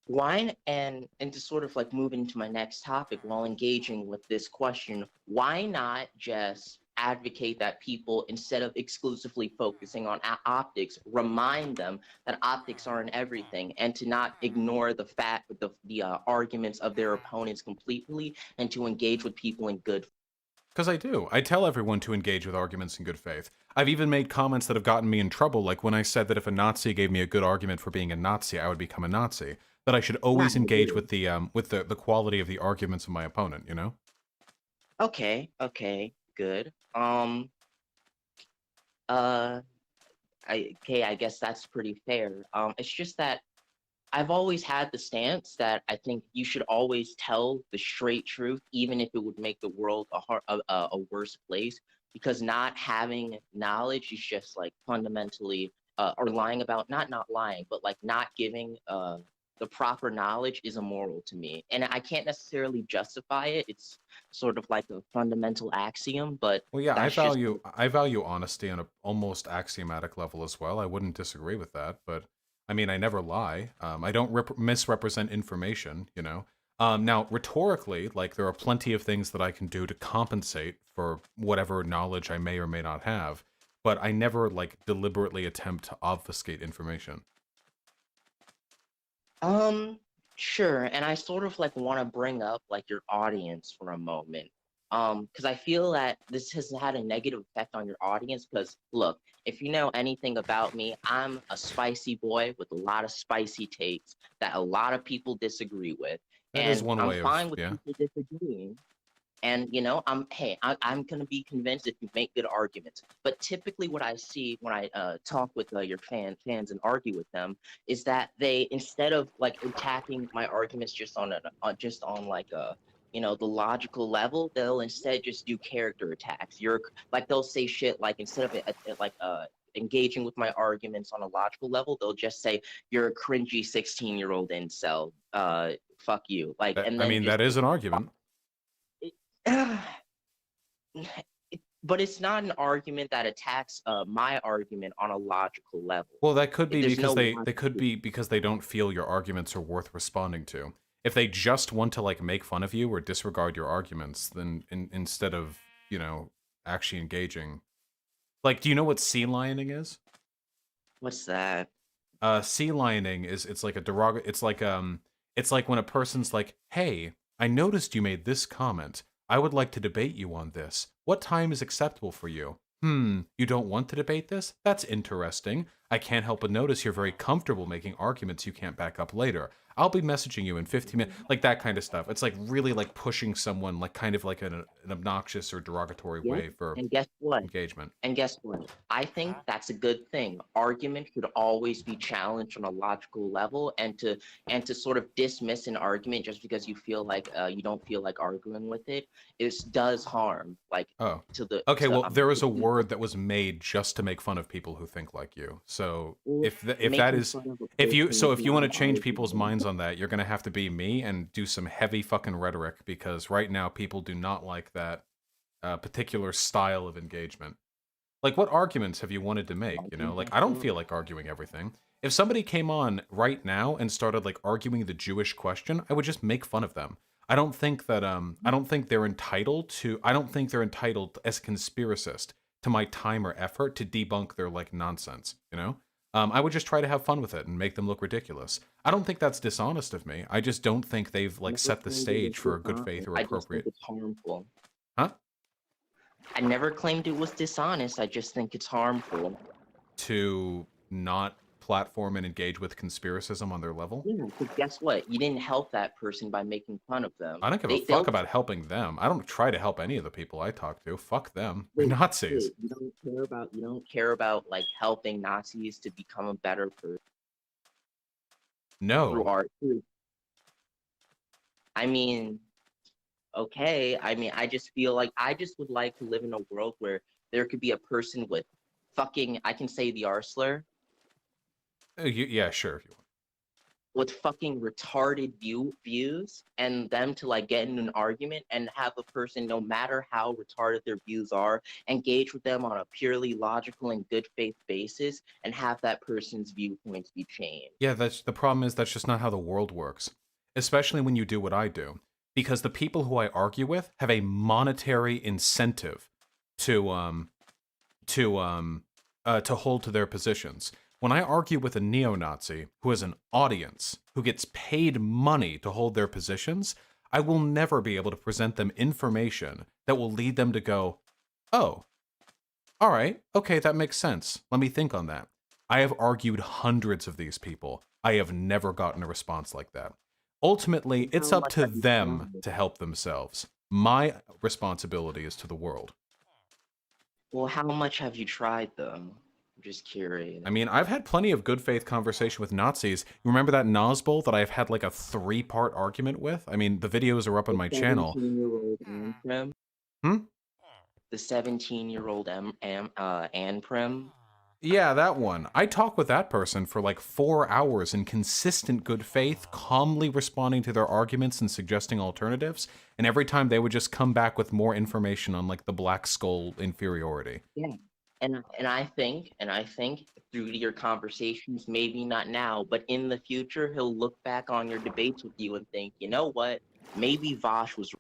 Why, and to sort of like move into my next topic while engaging with this question, why not just advocate that people, instead of exclusively focusing on optics, remind them that optics aren't everything, and to not ignore the arguments of their opponents completely, and to engage with people in good. Because I do. I tell everyone to engage with arguments in good faith. I've even made comments that have gotten me in trouble, like when I said that if a Nazi gave me a good argument for being a Nazi, I would become a Nazi. That I should always engage with the quality of the arguments of my opponent, you know? Okay, good. I guess that's pretty fair. It's just that I've always had the stance that I think you should always tell the straight truth, even if it would make the world a worse place. Because not having knowledge is just like fundamentally, or lying about not lying, but like not giving the proper knowledge is immoral to me, and I can't necessarily justify it. It's sort of like a fundamental axiom, but Well, yeah, that's just I value honesty on a almost axiomatic level as well. I wouldn't disagree with that, but I mean, I never lie. I don't misrepresent information, you know. Now, rhetorically, like there are plenty of things that I can do to compensate for whatever knowledge I may or may not have, but I never like deliberately attempt to obfuscate information. Sure. And I sort of like want to bring up like your audience for a moment. Because I feel that this has had a negative effect on your audience. Because look, if you know anything about me, I'm a spicy boy with a lot of spicy takes that a lot of people disagree with. That is And one I'm way of, fine with yeah. people disagreeing. And you know, I'm gonna be convinced if you make good arguments. But typically, what I see when I talk with your fans and argue with them is that they, instead of like attacking my arguments just on like a, you know, the logical level, they'll instead just do character attacks. You're like, they'll say shit like, instead of engaging with my arguments on a logical level, they'll just say you're a cringy 16-year-old incel. Fuck you. Like, and I then mean, just that is an argument. but it's not an argument that attacks my argument on a logical level. Well, that could be There's because no they could be because they don't feel your arguments are worth responding to. If they just want to like make fun of you or disregard your arguments, then instead of, you know, actually engaging. Like, do you know what sea lioning is? What's that? Sea lioning is it's like a it's like when a person's like, "Hey, I noticed you made this comment. I would like to debate you on this. What time is acceptable for you?" You don't want to debate this? That's interesting. I can't help but notice you're very comfortable making arguments you can't back up later. I'll be messaging you in 15 minutes. Like that kind of stuff. It's like really like pushing someone like kind of like an obnoxious or derogatory Yeah. way for And guess what? engagement. And guess what? I think that's a good thing. Argument should always be challenged on a logical level, and to sort of dismiss an argument just because you feel like you don't feel like arguing with it, does harm. Like Oh. to the Okay, to, well, there is to a people. word that was made just to make fun of people who think like you. So Well, if that making is fun of a if you person is if you not want an to change people's argument. minds on that, you're gonna have to be me and do some heavy fucking rhetoric because right now people do not like that particular style of engagement. Like, what arguments have you wanted to make? You know, like I don't feel like arguing everything. If somebody came on right now and started like arguing the Jewish question, I would just make fun of them. I don't think that I don't think they're entitled to as a conspiracist to my time or effort to debunk their like nonsense, you know? I would just try to have fun with it and make them look ridiculous. I don't think that's dishonest of me. I just don't think they've like set the stage for a good faith or I just think appropriate. it's harmful. Huh? I never claimed it was dishonest. I just think it's harmful. To not platform and engage with conspiracism on their level? Yeah, because guess what? You didn't help that person by making fun of them. I don't give a fuck about helping them. I don't try to help any of the people I talk to. Fuck them. They're Nazis. You don't care about like helping Nazis to become a better person through No. art. I mean, okay. I mean, I just feel like I just would like to live in a world where there could be a person with fucking, I can say the R slur, Yeah, sure. If you want. with fucking retarded views, and them to like get in an argument and have a person, no matter how retarded their views are, engage with them on a purely logical and good faith basis, and have that person's viewpoints be changed. Yeah, that's the problem is that's just not how the world works. Especially when you do what I do. Because the people who I argue with have a monetary incentive to hold to their positions. When I argue with a neo-Nazi who has an audience, who gets paid money to hold their positions, I will never be able to present them information that will lead them to go, oh, all right, okay, that makes sense. Let me think on that. I have argued hundreds of these people. I have never gotten a response like that. Ultimately, it's How up much to have you them tried? to help themselves. My responsibility is to the world. Well, how much have you tried though? I'm just curious. I mean, I've had plenty of good faith conversation with Nazis. You remember that Nazbol that I've had like a 3-part argument with? I mean, the videos are up on The my channel. 17-year-old Anprim? Hmm? The 17-year-old Anprim? Yeah, that one. I talked with that person for like 4 hours in consistent good faith, calmly responding to their arguments and suggesting alternatives. And every time they would just come back with more information on like the Black Skull inferiority. Yeah. And I think through your conversations, maybe not now, but in the future, he'll look back on your debates with you and think, you know what? Maybe Vosh was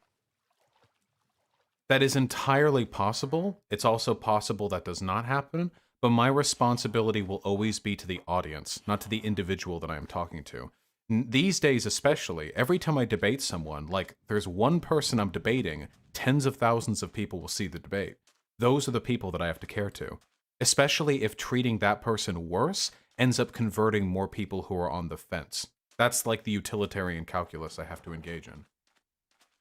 That is entirely possible. It's also possible that does not happen. But my responsibility will always be to the audience, not to the individual that I am talking to. These days, especially, every time I debate someone, like there's one person I'm debating, tens of thousands of people will see the debate. Those are the people that I have to care to, especially if treating that person worse ends up converting more people who are on the fence. That's like the utilitarian calculus I have to engage in.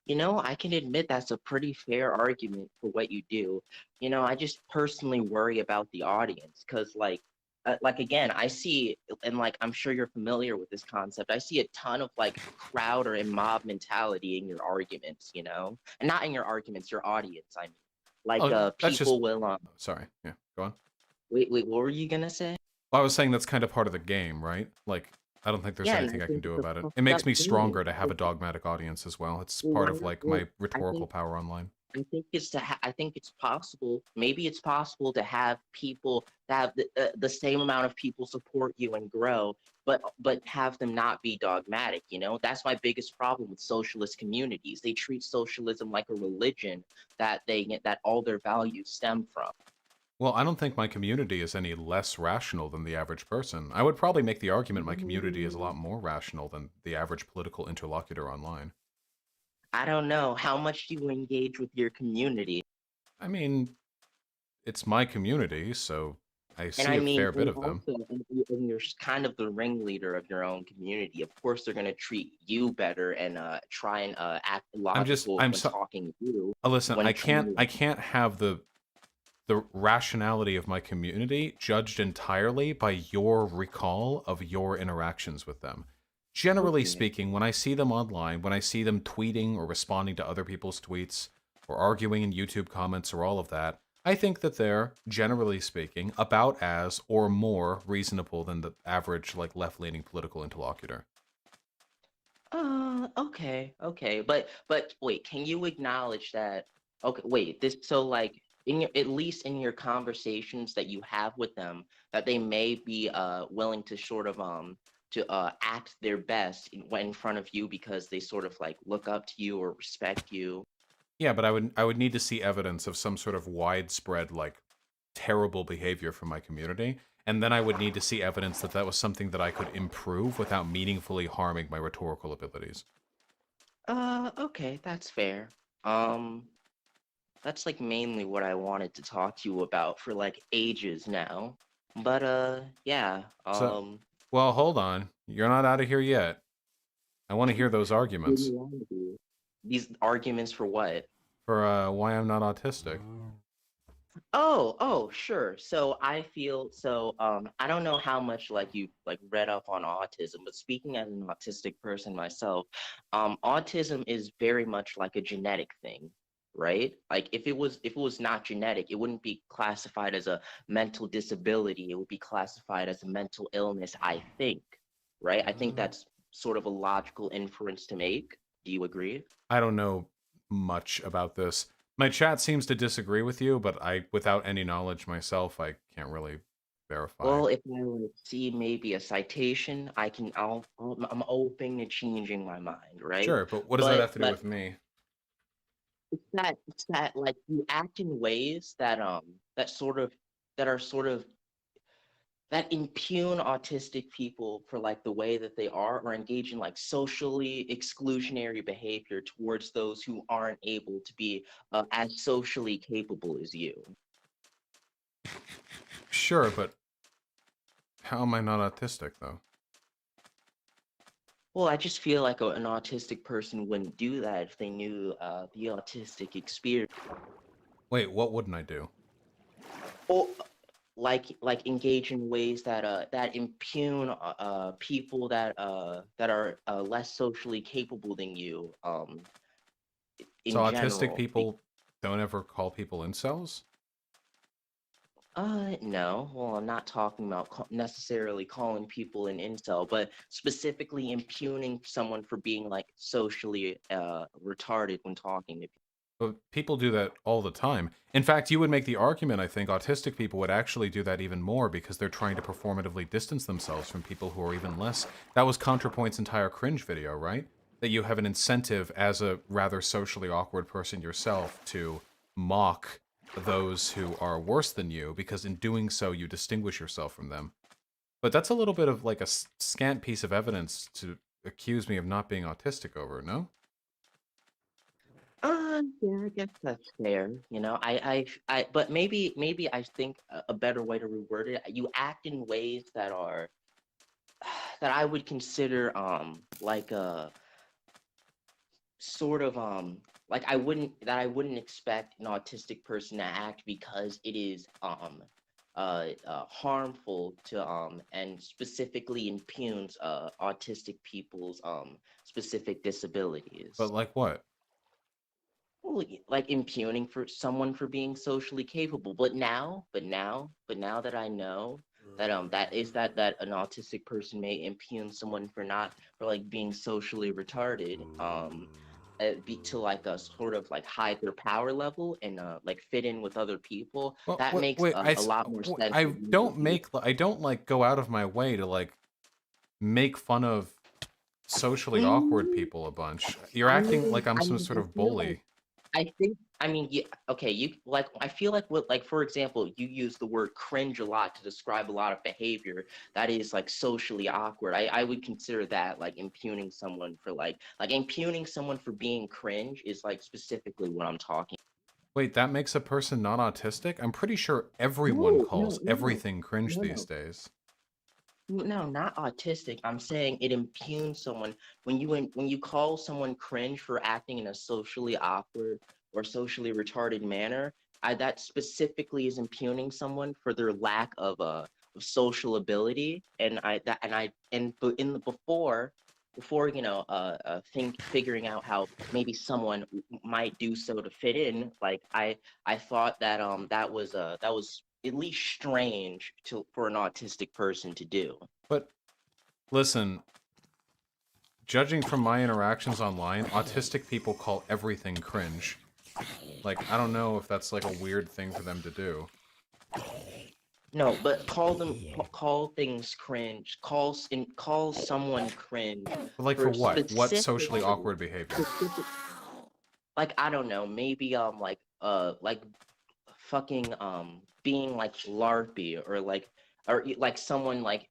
You know, I can admit that's a pretty fair argument for what you do. You know, I just personally worry about the audience because, like again, I see, and like I'm sure you're familiar with this concept. I see a ton of like crowd or in mob mentality in your arguments. You know, and not in your arguments, your audience. I mean, like Oh, that's just... people will. Sorry. Yeah, go on. Wait, what were you gonna say? Well, I was saying that's kind of part of the game, right? Like, I don't think there's Yeah, and I anything I can think do it's a about it. It fucked makes up me thing. stronger to have a dogmatic audience as well. It's Well, part why of not? like Well, my I rhetorical think power online. I think it's possible. Maybe it's possible to have people to have the same amount of people support you and grow, but have them not be dogmatic. You know, that's my biggest problem with socialist communities. They treat socialism like a religion that all their values stem from. Well, I don't think my community is any less rational than the average person. I would probably make the argument my community is a lot more rational than the average political interlocutor online. I don't know how much do you engage with your community. I mean, it's my community, so I And see I a mean, fair bit and of them. also, and you're kind of the ringleader of your own community. Of course, they're gonna treat you better and try and act logical I'm when so... talking to you. Listen, When I can't have the rationality of my community judged entirely by your recall of your interactions with them. Generally okay, speaking, when I see them online, when I see them tweeting or responding to other people's tweets, or arguing in YouTube comments or all of that, I think that they're, generally speaking, about as or more reasonable than the average, like, left-leaning political interlocutor. okay, but wait, can you acknowledge that? Okay, wait, this so like in your at least in your conversations that you have with them, that they may be willing to sort of to act their best in front of you because they sort of like look up to you or respect you. Yeah, but I would need to see evidence of some sort of widespread, like, terrible behavior from my community, and then I would need to see evidence that that was something that I could improve without meaningfully harming my rhetorical abilities. Okay, that's fair. Um, that's like mainly what I wanted to talk to you about for like ages now. But yeah. So, well, hold on. You're not out of here yet. I want to hear those What do arguments you want to do? These arguments for what? for why I'm not autistic. Oh, sure. So I feel so I don't know how much like you like read up on autism, but speaking as an autistic person myself, autism is very much like a genetic thing, right? Like if it was not genetic, it wouldn't be classified as a mental disability. It would be classified as a mental illness, I think, right? I think that's sort of a logical inference to make. Do you agree? I don't know much about this. My chat seems to disagree with you, but without any knowledge myself, I can't really verify. Well, if I were to see maybe a citation, I'm open to changing my mind, right? Sure, but what does that have to do But with me? it's that like you act in ways that that sort of that are sort of that impugn autistic people for like the way that they are, or engage in like socially exclusionary behavior towards those who aren't able to be as socially capable as you. Sure, but how am I not autistic, though? Well, I just feel like an autistic person wouldn't do that if they knew the autistic experience. Wait, what wouldn't I do? Or like engage in ways that that impugn people that are less socially capable than you in So autistic general. people don't ever call people incels? No. Well, I'm not talking about necessarily calling people an incel, but specifically impugning someone for being like socially retarded when talking to people. But people do that all the time. In fact, you would make the argument, I think, autistic people would actually do that even more because they're trying to performatively distance themselves from people who are even less. That was ContraPoint's entire cringe video, right? That you have an incentive as a rather socially awkward person yourself to mock those who are worse than you, because in doing so, you distinguish yourself from them. But that's a little bit of like a scant piece of evidence to accuse me of not being autistic over, no? Yeah, I guess that's fair. You know, but maybe I think a better way to reword it, you act in ways that are, that I would consider, like a sort of, like I wouldn't expect an autistic person to act because it is, harmful to, and specifically impugns, autistic people's, specific disabilities. But like what? Well, like impugning for someone for being socially capable. But now that I know that that an autistic person may impugn someone for not, for like being socially retarded, to like a sort of like hide their power level and like fit in with other people. Well, That makes wait, a lot more sense. I than don't you- make, I don't like go out of my way to like make fun of socially awkward people a bunch. You're acting like I'm some sort I of feel bully. I mean, yeah, okay, you like, I feel like what, like, for example, you use the word cringe a lot to describe a lot of behavior that is like socially awkward. I would consider that like impugning someone for like impugning someone for being cringe is like specifically what I'm talking. Wait, that makes a person not autistic? I'm pretty sure everyone calls everything cringe no, these days. No, not autistic. I'm saying it impugns someone when you call someone cringe for acting in a socially awkward or socially retarded manner. That specifically is impugning someone for their lack of social ability. And in the before figuring out how maybe someone might do so to fit in, like I thought that that was at least strange for an autistic person to do. But listen, judging from my interactions online, autistic people call everything cringe. Like, I don't know if that's like a weird thing for them to do. No, but call things cringe. Call someone cringe. But like for what? What socially specifically- awkward behavior? Like, I don't know, maybe like fucking being like larpy, or like someone like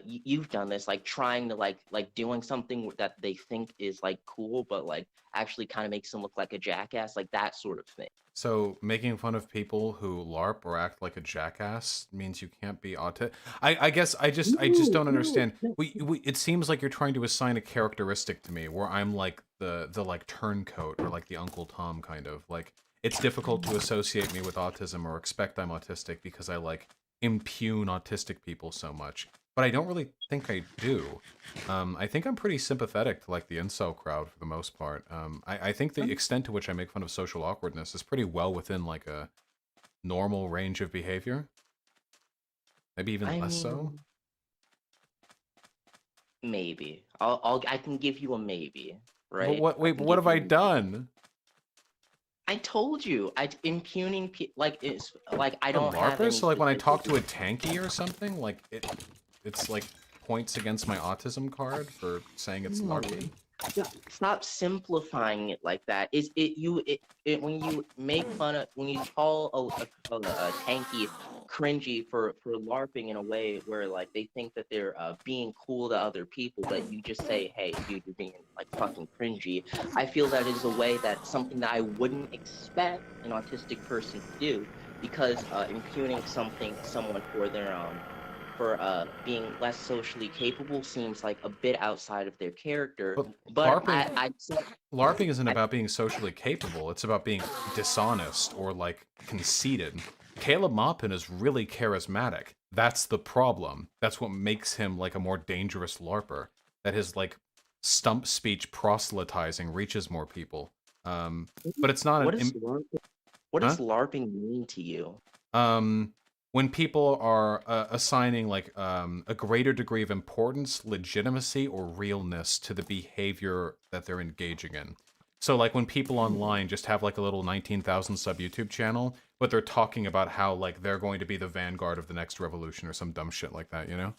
you've done this, like trying to like doing something that they think is like cool, but like actually kind of makes them look like a jackass, like that sort of thing. So making fun of people who LARP or act like a jackass means you can't be autistic. I guess I just don't understand. It seems like you're trying to assign a characteristic to me where I'm like the like turncoat or like the Uncle Tom kind of. Like, it's difficult to associate me with autism or expect I'm autistic because I like impugn autistic people so much. But I don't really think I do. I think I'm pretty sympathetic to like the incel crowd for the most part. I think the extent to which I make fun of social awkwardness is pretty well within like a normal range of behavior. Maybe even less so. Maybe I can give you a maybe, right? But what? Wait, but what have I done? I told you, impugning like it's like I don't have LARPers? So like when I talk specific- to a tanky or something, like it's like points against my autism card for saying it's LARPy. Stop simplifying it like that. Is it when you make fun of, when you call a tanky cringy for LARPing in a way where like they think that they're being cool to other people, but you just say, "Hey, dude, you're being like fucking cringy." I feel that is a way that something that I wouldn't expect an autistic person to do, because impugning someone for their for being less socially capable seems like a bit outside of their character. But But LARPing isn't about being socially capable. It's about being dishonest or like conceited. Caleb Maupin is really charismatic. That's the problem. That's what makes him like a more dangerous LARPer. That his like stump speech proselytizing reaches more people. But it's not what does LARPing mean to you? When people are assigning like a greater degree of importance, legitimacy, or realness to the behavior that they're engaging in. So like when people online just have like a little 19,000 sub YouTube channel, but they're talking about how like they're going to be the vanguard of the next revolution or some dumb shit like that, you know?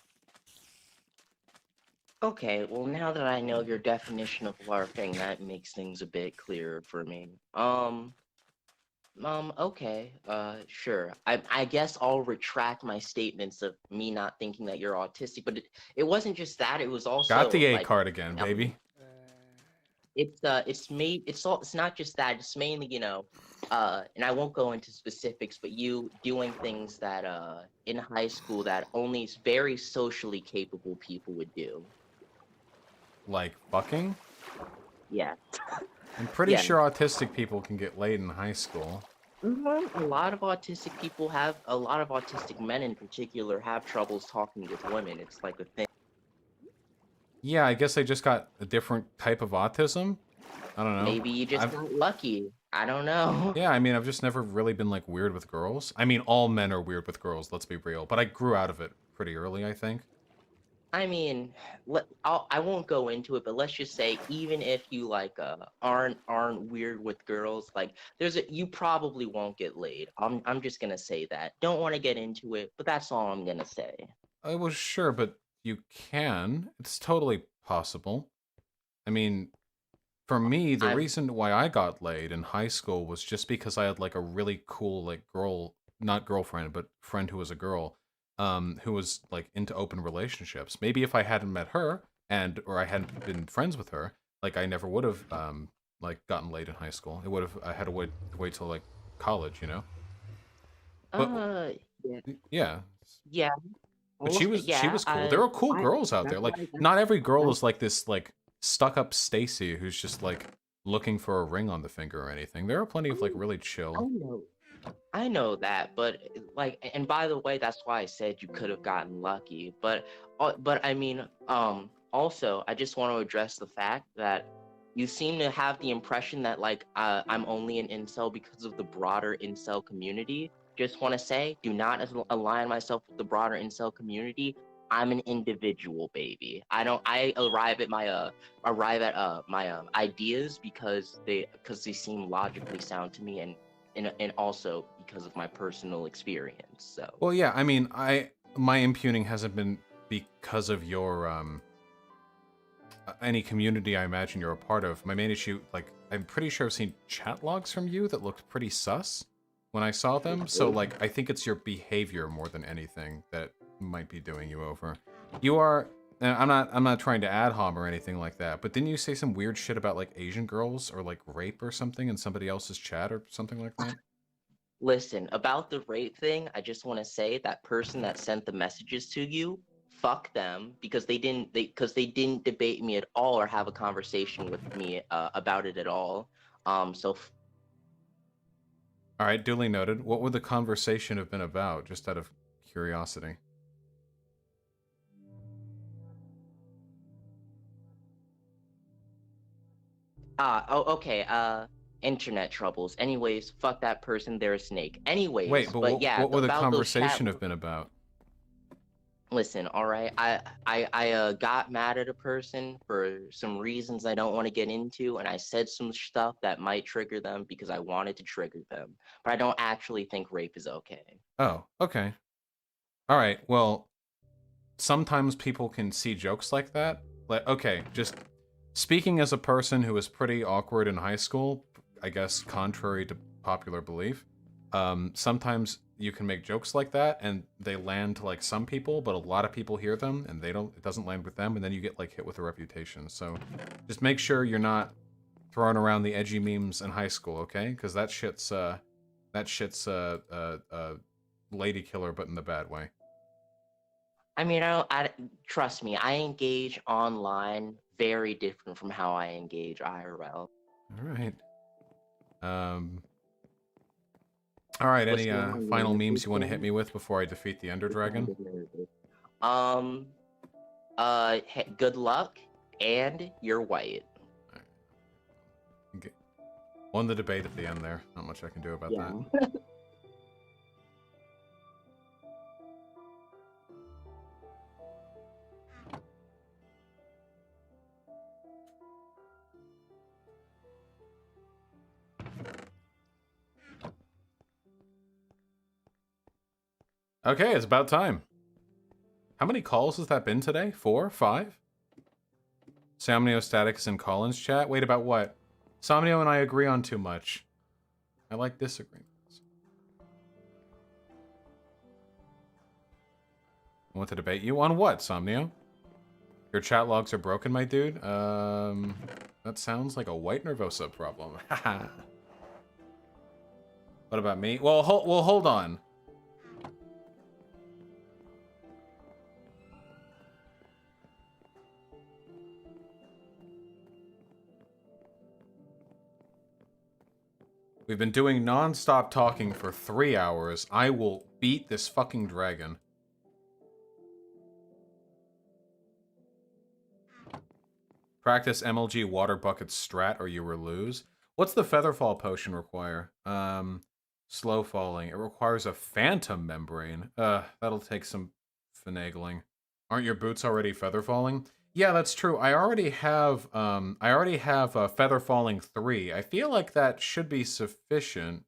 Okay, well now that I know your definition of LARPing, that makes things a bit clearer for me. Okay, sure. I guess I'll retract my statements of me not thinking that you're autistic, but it wasn't just that, it was also Got the A like, card again, baby. it's not just that, it's mainly, you know, and I won't go into specifics, but you doing things that in high school that only very socially capable people would do. Like fucking? Yeah. I'm pretty Yeah. sure autistic people can get laid in high school. A lot of autistic people a lot of autistic men in particular have troubles talking with women. It's like a thing. Yeah, I guess I just got a different type of autism. I don't know. Maybe you just got lucky. I don't know. Yeah, I mean, I've just never really been like weird with girls. I mean, all men are weird with girls, let's be real. But I grew out of it pretty early, I think. I mean, I won't go into it, but let's just say even if you like aren't weird with girls, like you probably won't get laid. I'm just gonna say that. Don't want to get into it, but that's all I'm gonna say. I was sure, but you can. It's totally possible. I mean, for me, the reason why I got laid in high school was just because I had like a really cool like not girlfriend, but friend who was a girl. Who was like into open relationships. Maybe if I hadn't met her or I hadn't been friends with her, like I never would have like gotten laid in high school. I had to wait till like college, you know. But, yeah. Yeah. But she was cool. There are cool girls out there. Like not every girl is like this like stuck up Stacy who's just like looking for a ring on the finger or anything. There are plenty of like really chill. I know that, but like, and by the way, that's why I said you could have gotten lucky. But I mean, also, I just want to address the fact that you seem to have the impression that like I'm only an incel because of the broader incel community. Just want to say, do not align myself with the broader incel community. I'm an individual, baby. I arrive at my ideas because they seem logically sound to me, and also because of my personal experience. So well, yeah, I mean, my impugning hasn't been because of your any community I imagine you're a part of. My main issue, like, I'm pretty sure I've seen chat logs from you that looked pretty sus when I saw them. So like, I think it's your behavior more than anything that might be doing you over. You are. I'm not trying to ad hom or anything like that, but didn't you say some weird shit about like Asian girls or like rape or something in somebody else's chat or something like that? Listen, about the rape thing, I just want to say that person that sent the messages to you, fuck them, because they didn't debate me at all or have a conversation with me about it at all. All right, duly noted. What would the conversation have been about, just out of curiosity? Okay. Internet troubles. Anyways, fuck that person. They're a snake. Anyways, wait, but yeah, what would the conversation have been about? Listen, all right. I got mad at a person for some reasons I don't want to get into, and I said some stuff that might trigger them because I wanted to trigger them. But I don't actually think rape is okay. Oh, okay. All right. Well, sometimes people can see jokes like that. Like, okay, just speaking as a person who was pretty awkward in high school, I guess contrary to popular belief, sometimes you can make jokes like that and they land to like some people, but a lot of people hear them and it doesn't land with them, and then you get like hit with a reputation. So just make sure you're not throwing around the edgy memes in high school, okay? Because that shit's lady killer, but in the bad way. I mean, I trust me. I engage online very different from how I engage IRL. All right. All right. What's Any going on, final man? memes you want to hit me with before I defeat the Ender Dragon? Good luck, and you're white. Okay. Won the debate at the end there. Not much I can do about Yeah. that. Okay, it's about time. How many calls has that been today? 4? 5? Somnio Statics in Collins chat? Wait, about what? Somnio and I agree on too much. I like disagreements. I want to debate you on what, Somnio? Your chat logs are broken, my dude? That sounds like a white Nervosa problem. Haha. What about me? Well, hold on. We've been doing non-stop talking for 3 hours. I will beat this fucking dragon. Practice MLG water bucket strat or you will lose. What's the Featherfall potion require? Slow falling. It requires a phantom membrane. That'll take some finagling. Aren't your boots already feather falling? Yeah, that's true. I already have feather falling 3. I feel like that should be sufficient.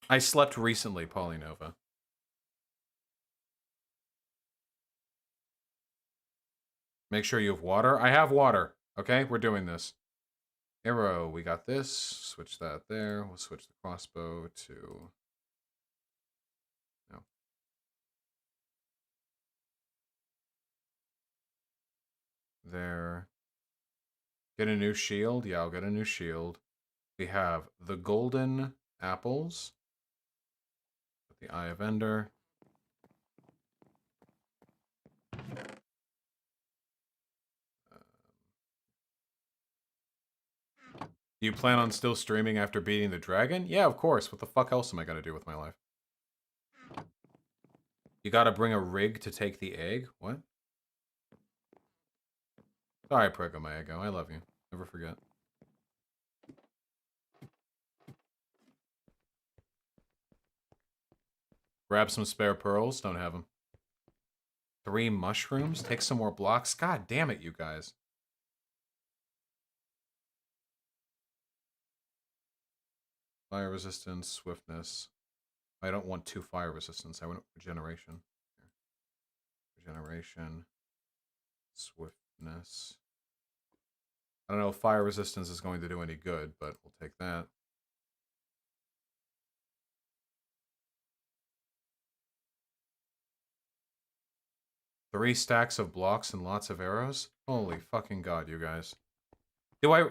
I slept recently, Polynova. Make sure you have water. I have water. Okay, we're doing this. Arrow, we got this. Switch that there. We'll switch the crossbow to... No. There. Get a new shield? Yeah, I'll get a new shield. We have the golden apples. The Eye of Ender. Do you plan on still streaming after beating the dragon? Yeah, of course. What the fuck else am I gonna do with my life? You gotta bring a rig to take the egg? What? Sorry, Prego Maego. I love you. Never forget. Grab some spare pearls. Don't have them. 3 mushrooms? Take some more blocks? God damn it, you guys. Fire resistance, swiftness. I don't want 2 fire resistance. I want regeneration. Regeneration. Swiftness. I don't know if fire resistance is going to do any good, but we'll take that. Three stacks of blocks and lots of arrows? Holy fucking god, you guys. Do I...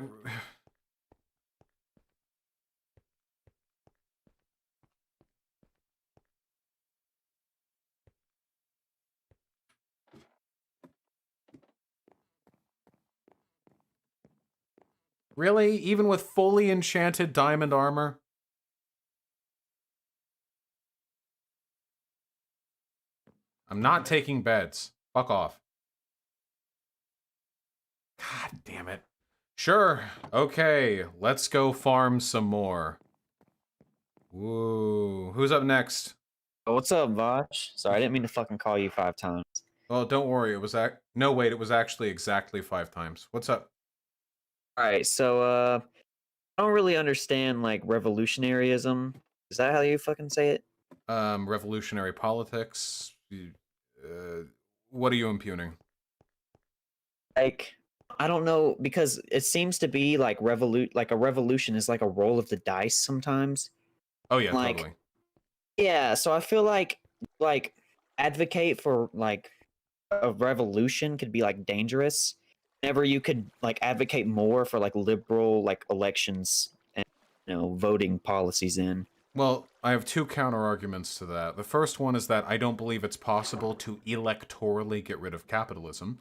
Really? Even with fully enchanted diamond armor? I'm not taking beds. Fuck off. God damn it. Sure. Okay. Let's go farm some more. Woo. Who's up next? Oh, what's up, Vaush? Sorry, I didn't mean to fucking call you 5 times. Oh, don't worry. It was no, wait. It was actually exactly 5 times. What's up? Alright, so, I don't really understand, like, revolutionaryism. Is that how you fucking say it? Revolutionary politics. What are you impugning? Like, I don't know, because it seems to be like like a revolution is like a roll of the dice sometimes. Oh yeah, Like, totally. yeah, so I feel like advocate for like a revolution could be like dangerous. Whenever you could like advocate more for like liberal like elections and voting policies in. Well, I have two counter arguments to that. The first one is that I don't believe it's possible to electorally get rid of capitalism.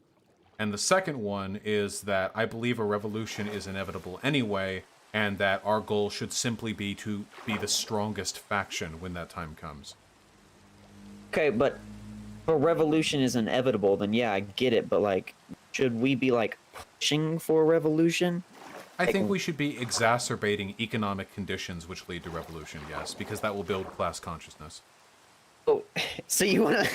And the second one is that I believe a revolution is inevitable anyway, and that our goal should simply be to be the strongest faction when that time comes. Okay, but if a revolution is inevitable, then yeah, I get it, but like should we be like pushing for a revolution? I think we should be exacerbating economic conditions which lead to revolution, yes, because that will build class consciousness. Oh, so you want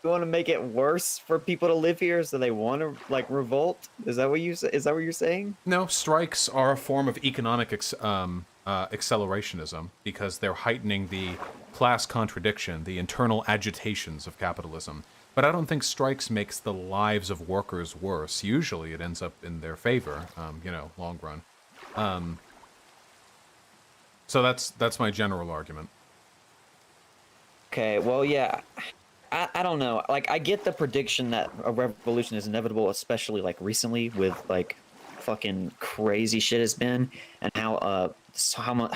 to make it worse for people to live here, so they want to like revolt? Is that what you say? Is that what you're saying? No, strikes are a form of economic accelerationism because they're heightening the class contradiction, the internal agitations of capitalism. But I don't think strikes makes the lives of workers worse. Usually it ends up in their favor, long run. So that's my general argument. Okay, well, yeah. I don't know. Like, I get the prediction that a revolution is inevitable, especially like recently with like fucking crazy shit has been, and how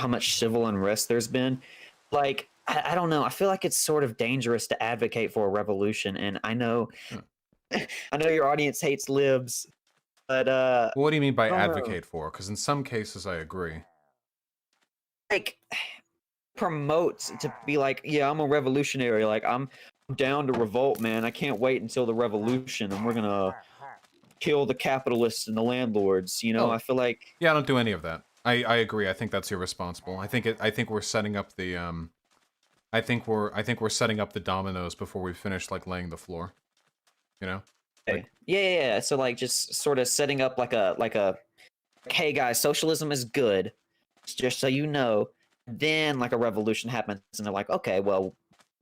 much civil unrest there's been. Like, I don't know. I feel like it's sort of dangerous to advocate for a revolution, and I know, I know your audience hates libs, but What do you mean by I don't know. advocate for? Because in some cases I agree. Like, promotes to be like, yeah, I'm a revolutionary. Like, I'm down to revolt, man. I can't wait until the revolution, and we're gonna kill the capitalists and the landlords. Oh. I feel like, Yeah, I don't do any of that. I agree. I think that's irresponsible. I think we're setting up the I think we're setting up the dominoes before we finish like laying the floor. You know? okay. Yeah. So like, just sort of setting up like a, hey guys, socialism is good, just so you know. Then like a revolution happens, and they're like, okay, well,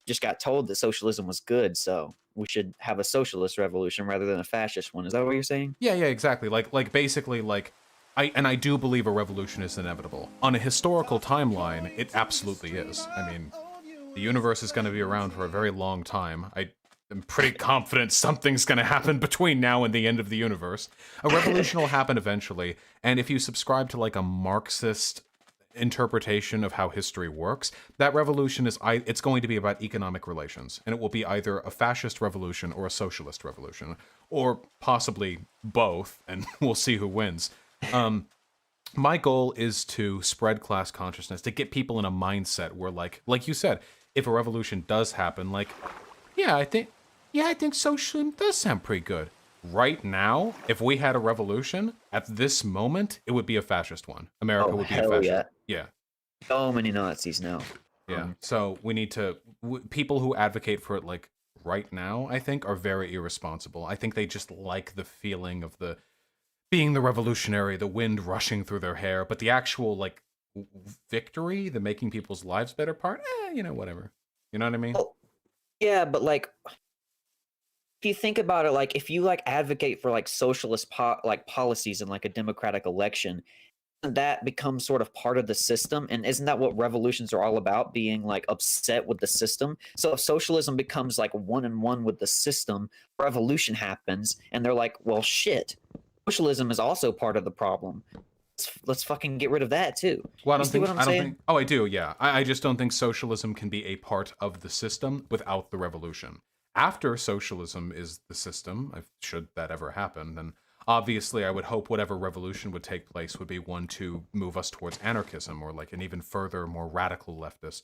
just got told that socialism was good, so we should have a socialist revolution rather than a fascist one. Is that what you're saying? Yeah, exactly. Like basically like I do believe a revolution is inevitable. On a historical timeline, it absolutely is. I mean, the universe is going to be around for a very long time. I'm pretty confident something's going to happen between now and the end of the universe. A revolution will happen eventually, and if you subscribe to like a Marxist interpretation of how history works, that revolution it's going to be about economic relations, and it will be either a fascist revolution or a socialist revolution, or possibly both, and we'll see who wins. My goal is to spread class consciousness, to get people in a mindset where like you said, if a revolution does happen, like, I think socialism does sound pretty good. Right now, if we had a revolution, at this moment, it would be a fascist one. America would be a fascist. Yeah. So many Nazis now. Yeah. So we need to... people who advocate for it, like, right now, I think, are very irresponsible. I think they just like the feeling of being the revolutionary, the wind rushing through their hair, but the actual, like, victory, the making people's lives better part, whatever. You know what I mean? Well, yeah, but like, if you think about it, like, if you like advocate for like socialist policies in like a democratic election, that becomes sort of part of the system, and isn't that what revolutions are all about, being like upset with the system? So if socialism becomes like one and one with the system, revolution happens, and they're like, well, shit, socialism is also part of the problem. Let's fucking get rid of that too. Well, I You don't see think. what I'm I don't saying? think. Oh, I do. Yeah, I just don't think socialism can be a part of the system without the revolution. After socialism is the system, should that ever happen, then obviously I would hope whatever revolution would take place would be one to move us towards anarchism or like an even further, more radical leftist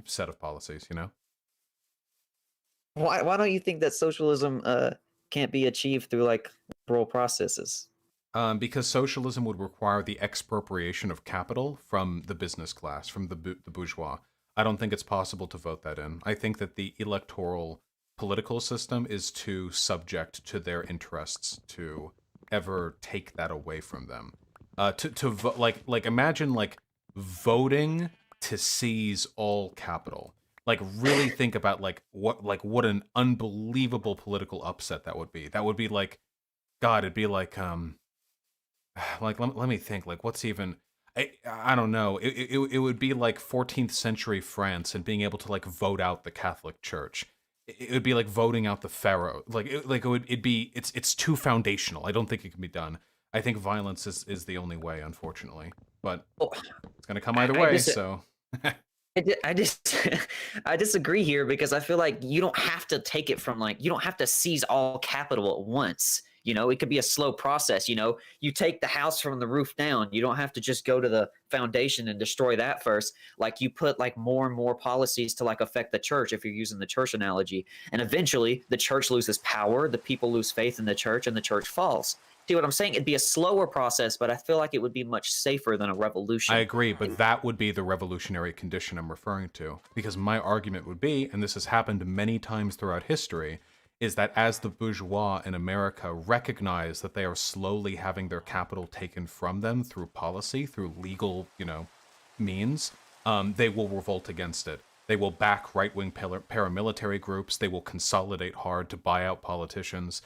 set of policies. You know? Why don't you think that socialism can't be achieved through like liberal processes? Because socialism would require the expropriation of capital from the business class, from the bourgeois. I don't think it's possible to vote that in. I think that the electoral political system is too subject to their interests to ever take that away from them. Like imagine like voting to seize all capital. Like really think about what an unbelievable political upset that would be. That would be like God, it'd be let me think, like, what's even, I don't know. It would be like 14th century France and being able to like vote out the Catholic Church. It would be like voting out the pharaoh. It's too foundational. I don't think it can be done. I think violence is the only way, unfortunately. But Well, it's gonna come either I way. just So I just I disagree here because I feel like you don't have to take it from like you don't have to seize all capital at once. You know, it could be a slow process. You know, you take the house from the roof down. You don't have to just go to the foundation and destroy that first. Like you put like more and more policies to like affect the church if you're using the church analogy. And eventually the church loses power, the people lose faith in the church, and the church falls. See what I'm saying? It'd be a slower process, but I feel like it would be much safer than a revolution. I agree, but that would be the revolutionary condition I'm referring to. Because my argument would be, and this has happened many times throughout history, is that as the bourgeois in America recognize that they are slowly having their capital taken from them through policy, through legal, means, they will revolt against it. They will back right-wing paramilitary groups. They will consolidate hard to buy out politicians.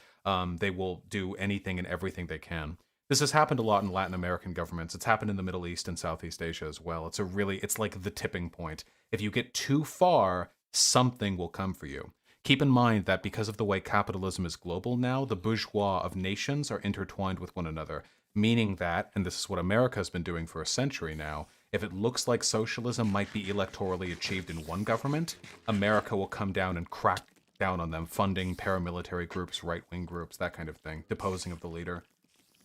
They will do anything and everything they can. This has happened a lot in Latin American governments. It's happened in the Middle East and Southeast Asia as well. It's like the tipping point. If you get too far, something will come for you. Keep in mind that because of the way capitalism is global now, the bourgeois of nations are intertwined with one another, meaning that, and this is what America has been doing for a century now, if it looks like socialism might be electorally achieved in one government, America will come down and crack down on them, funding paramilitary groups, right-wing groups, that kind of thing, deposing of the leader.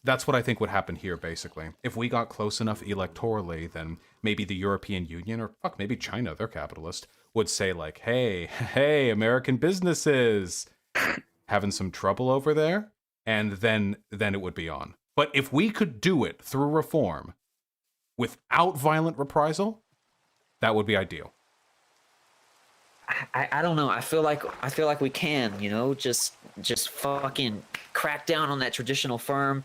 That's what I think would happen here, basically. If we got close enough electorally, then maybe the European Union, or fuck, maybe China, they're capitalist, would say like, hey, American businesses, having some trouble over there, and then it would be on. But if we could do it through reform without violent reprisal, that would be ideal. I don't know. I feel like we can, just fucking crack down on that traditional firm,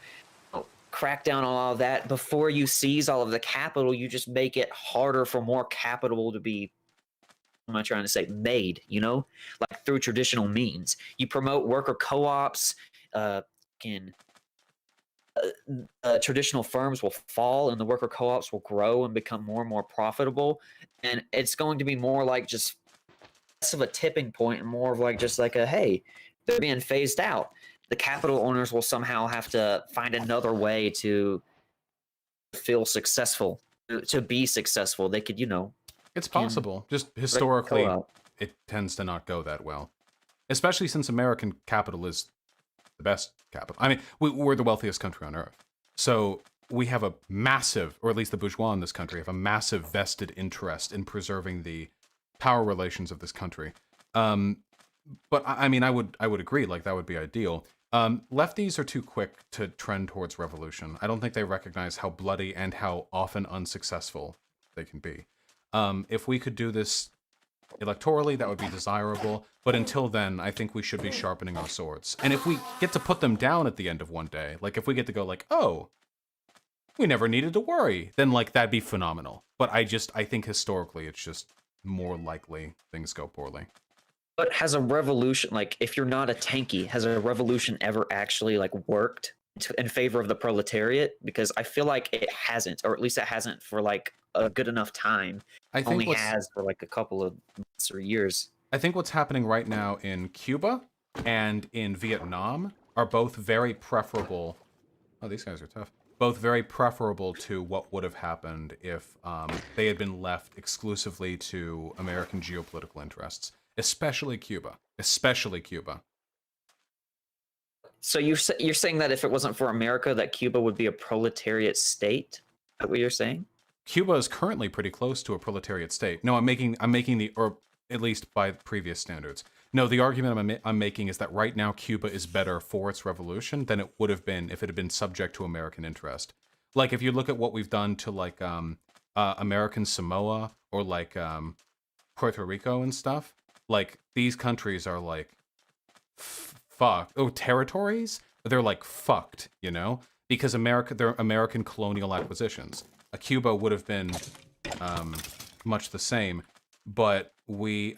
crack down on all of that before you seize all of the capital. You just make it harder for more capital to be, what am I trying to say, made, like through traditional means. You promote worker co-ops, traditional firms will fall and the worker co-ops will grow and become more and more profitable. And it's going to be more like just less of a tipping point and more of like just like hey, they're being phased out. The capital owners will somehow have to find another way to feel successful, to be successful. They could, It's possible. Just historically, it tends to not go that well. Especially since American capital is the best capital. I mean, we're the wealthiest country on earth. So we have a massive, or at least the bourgeois in this country, have a massive vested interest in preserving the power relations of this country. But I mean, I would agree, like, that would be ideal. Lefties are too quick to trend towards revolution. I don't think they recognize how bloody and how often unsuccessful they can be. If we could do this electorally, that would be desirable. But until then, I think we should be sharpening our swords. And if we get to put them down at the end of one day, like if we get to go like, oh, we never needed to worry, then like that'd be phenomenal. But I think historically, it's just more likely things go poorly. But has a revolution, like if you're not a tanky, has a revolution ever actually like worked in favor of the proletariat? Because I feel like it hasn't, or at least it hasn't for like a good enough time. I think only has for like a couple of months or years. I think what's happening right now in Cuba and in Vietnam are both very preferable. Oh, these guys are tough. Both very preferable to what would have happened if they had been left exclusively to American geopolitical interests. Especially Cuba. Especially Cuba. So you're saying that if it wasn't for America, that Cuba would be a proletariat state? Is that what you're saying? Cuba is currently pretty close to a proletariat state. No, I'm making the, or at least by previous standards. No, the argument I'm making is that right now Cuba is better for its revolution than it would have been if it had been subject to American interest. Like if you look at what we've done to like American Samoa or like Puerto Rico and stuff, like these countries are like fucked. Oh, territories? They're like fucked, because they're American colonial acquisitions. Cuba would have been much the same, but we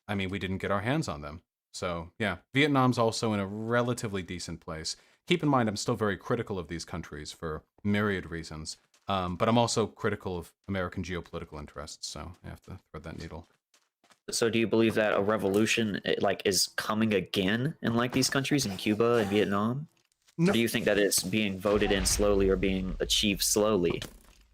didn't get our hands on them. So yeah, Vietnam's also in a relatively decent place. Keep in mind, I'm still very critical of these countries for myriad reasons. But I'm also critical of American geopolitical interests, so I have to thread that needle. So do you believe that a revolution like is coming again in like these countries in Cuba and Vietnam? No. Or do you think that it's being voted in slowly or being achieved slowly?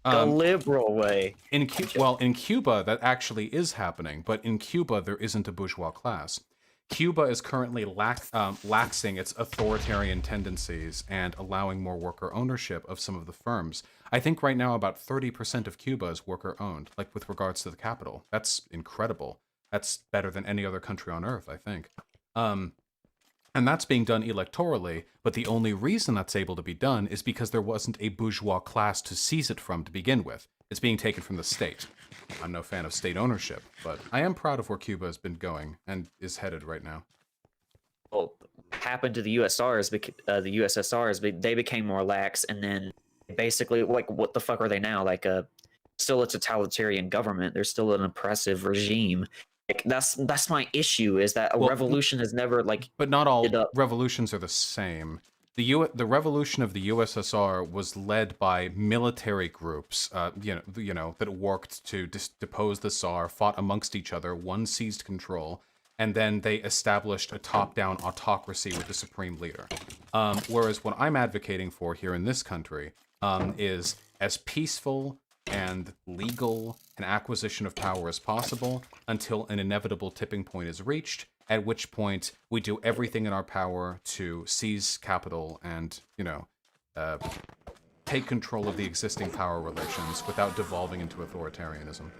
The liberal way. In Cuba, that actually is happening, but in Cuba, there isn't a bourgeois class. Cuba is currently laxing its authoritarian tendencies and allowing more worker ownership of some of the firms. I think right now about 30% of Cuba is worker owned, like with regards to the capital. That's incredible. That's better than any other country on earth, I think. And that's being done electorally, but the only reason that's able to be done is because there wasn't a bourgeois class to seize it from to begin with. It's being taken from the state. I'm no fan of state ownership, but I am proud of where Cuba has been going and is headed right now. Well, happened to the USSR is the USSR is they became more lax, and then basically, like, what the fuck are they now? Like still a totalitarian government. They're still an oppressive regime. Like, that's my issue, is that a revolution has never like. But not all revolutions are the same. The revolution of the USSR was led by military groups, that worked to depose the Tsar, fought amongst each other, one seized control, and then they established a top-down autocracy with the supreme leader. Whereas what I'm advocating for here in this country is as peaceful and legal an acquisition of power as possible until an inevitable tipping point is reached, at which point we do everything in our power to seize capital and, take control of the existing power relations without devolving into authoritarianism.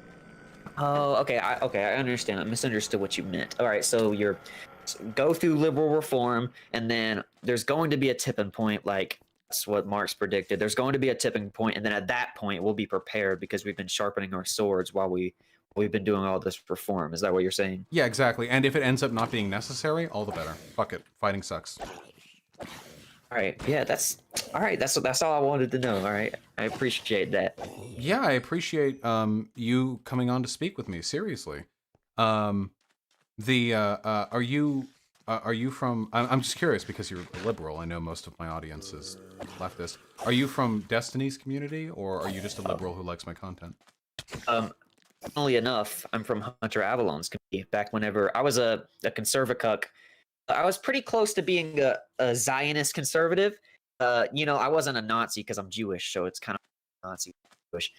Oh, okay. I understand. I misunderstood what you meant. All right, so you're go through liberal reform, and then there's going to be a tipping point, like that's what Marx predicted. There's going to be a tipping point, and then at that point, we'll be prepared because we've been sharpening our swords while we've been doing all this reform. Is that what you're saying? Yeah, exactly. And if it ends up not being necessary, all the better. Fuck it. Fighting sucks. All right. Yeah, that's all right. That's all I wanted to know. All right. I appreciate that. Yeah, I appreciate you coming on to speak with me. Seriously. Are you from? I'm just curious because you're a liberal. I know most of my audience is leftist. Are you from Destiny's community, or are you just a liberal who likes my content? Funnily enough, I'm from Hunter Avalon's community. Back whenever I was a conservacuck, I was pretty close to being a Zionist conservative. I wasn't a Nazi because I'm Jewish, so it's kind of Nazi Jewish.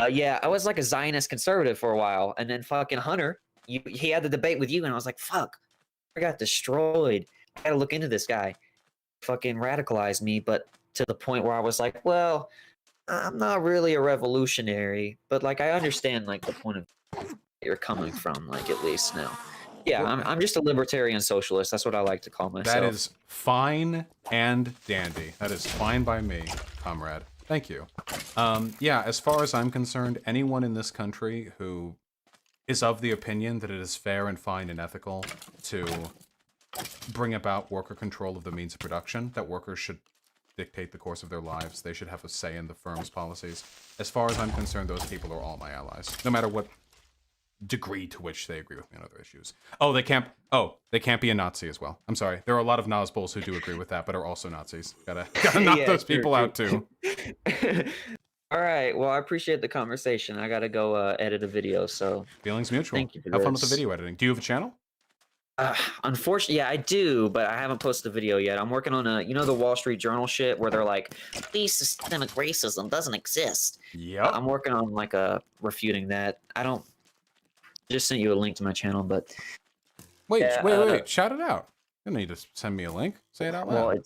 Yeah, I was like a Zionist conservative for a while, and then fucking Hunter, he had the debate with you, and I was like, fuck, I got destroyed. I gotta look into this guy. Fucking radicalized me, but to the point where I was like, well, I'm not really a revolutionary, but like I understand like the point of you're coming from, like at least now. Yeah, I'm just a libertarian socialist. That's what I like to call myself. That is fine and dandy. That is fine by me, comrade. Thank you. Yeah, as far as I'm concerned, anyone in this country who is of the opinion that it is fair and fine and ethical to bring about worker control of the means of production, that workers should dictate the course of their lives, they should have a say in the firm's policies. As far as I'm concerned, those people are all my allies, no matter what degree to which they agree with me on other issues. They can't be a Nazi as well. I'm sorry. There are a lot of Nazbols who do agree with that, but are also Nazis. Gotta knock those people out too. All right. Well, I appreciate the conversation. I gotta go edit a video. So feelings mutual. Thank you for Have fun this. with the video editing. Do you have a channel? Unfortunately, yeah, I do, but I haven't posted a video yet. I'm working on the Wall Street Journal shit where they're like, "Please, systemic racism doesn't exist." Yeah. I'm working on like refuting that. Just sent you a link to my channel, but wait. Shout it out. You don't need to send me a link. Say it out loud. Well,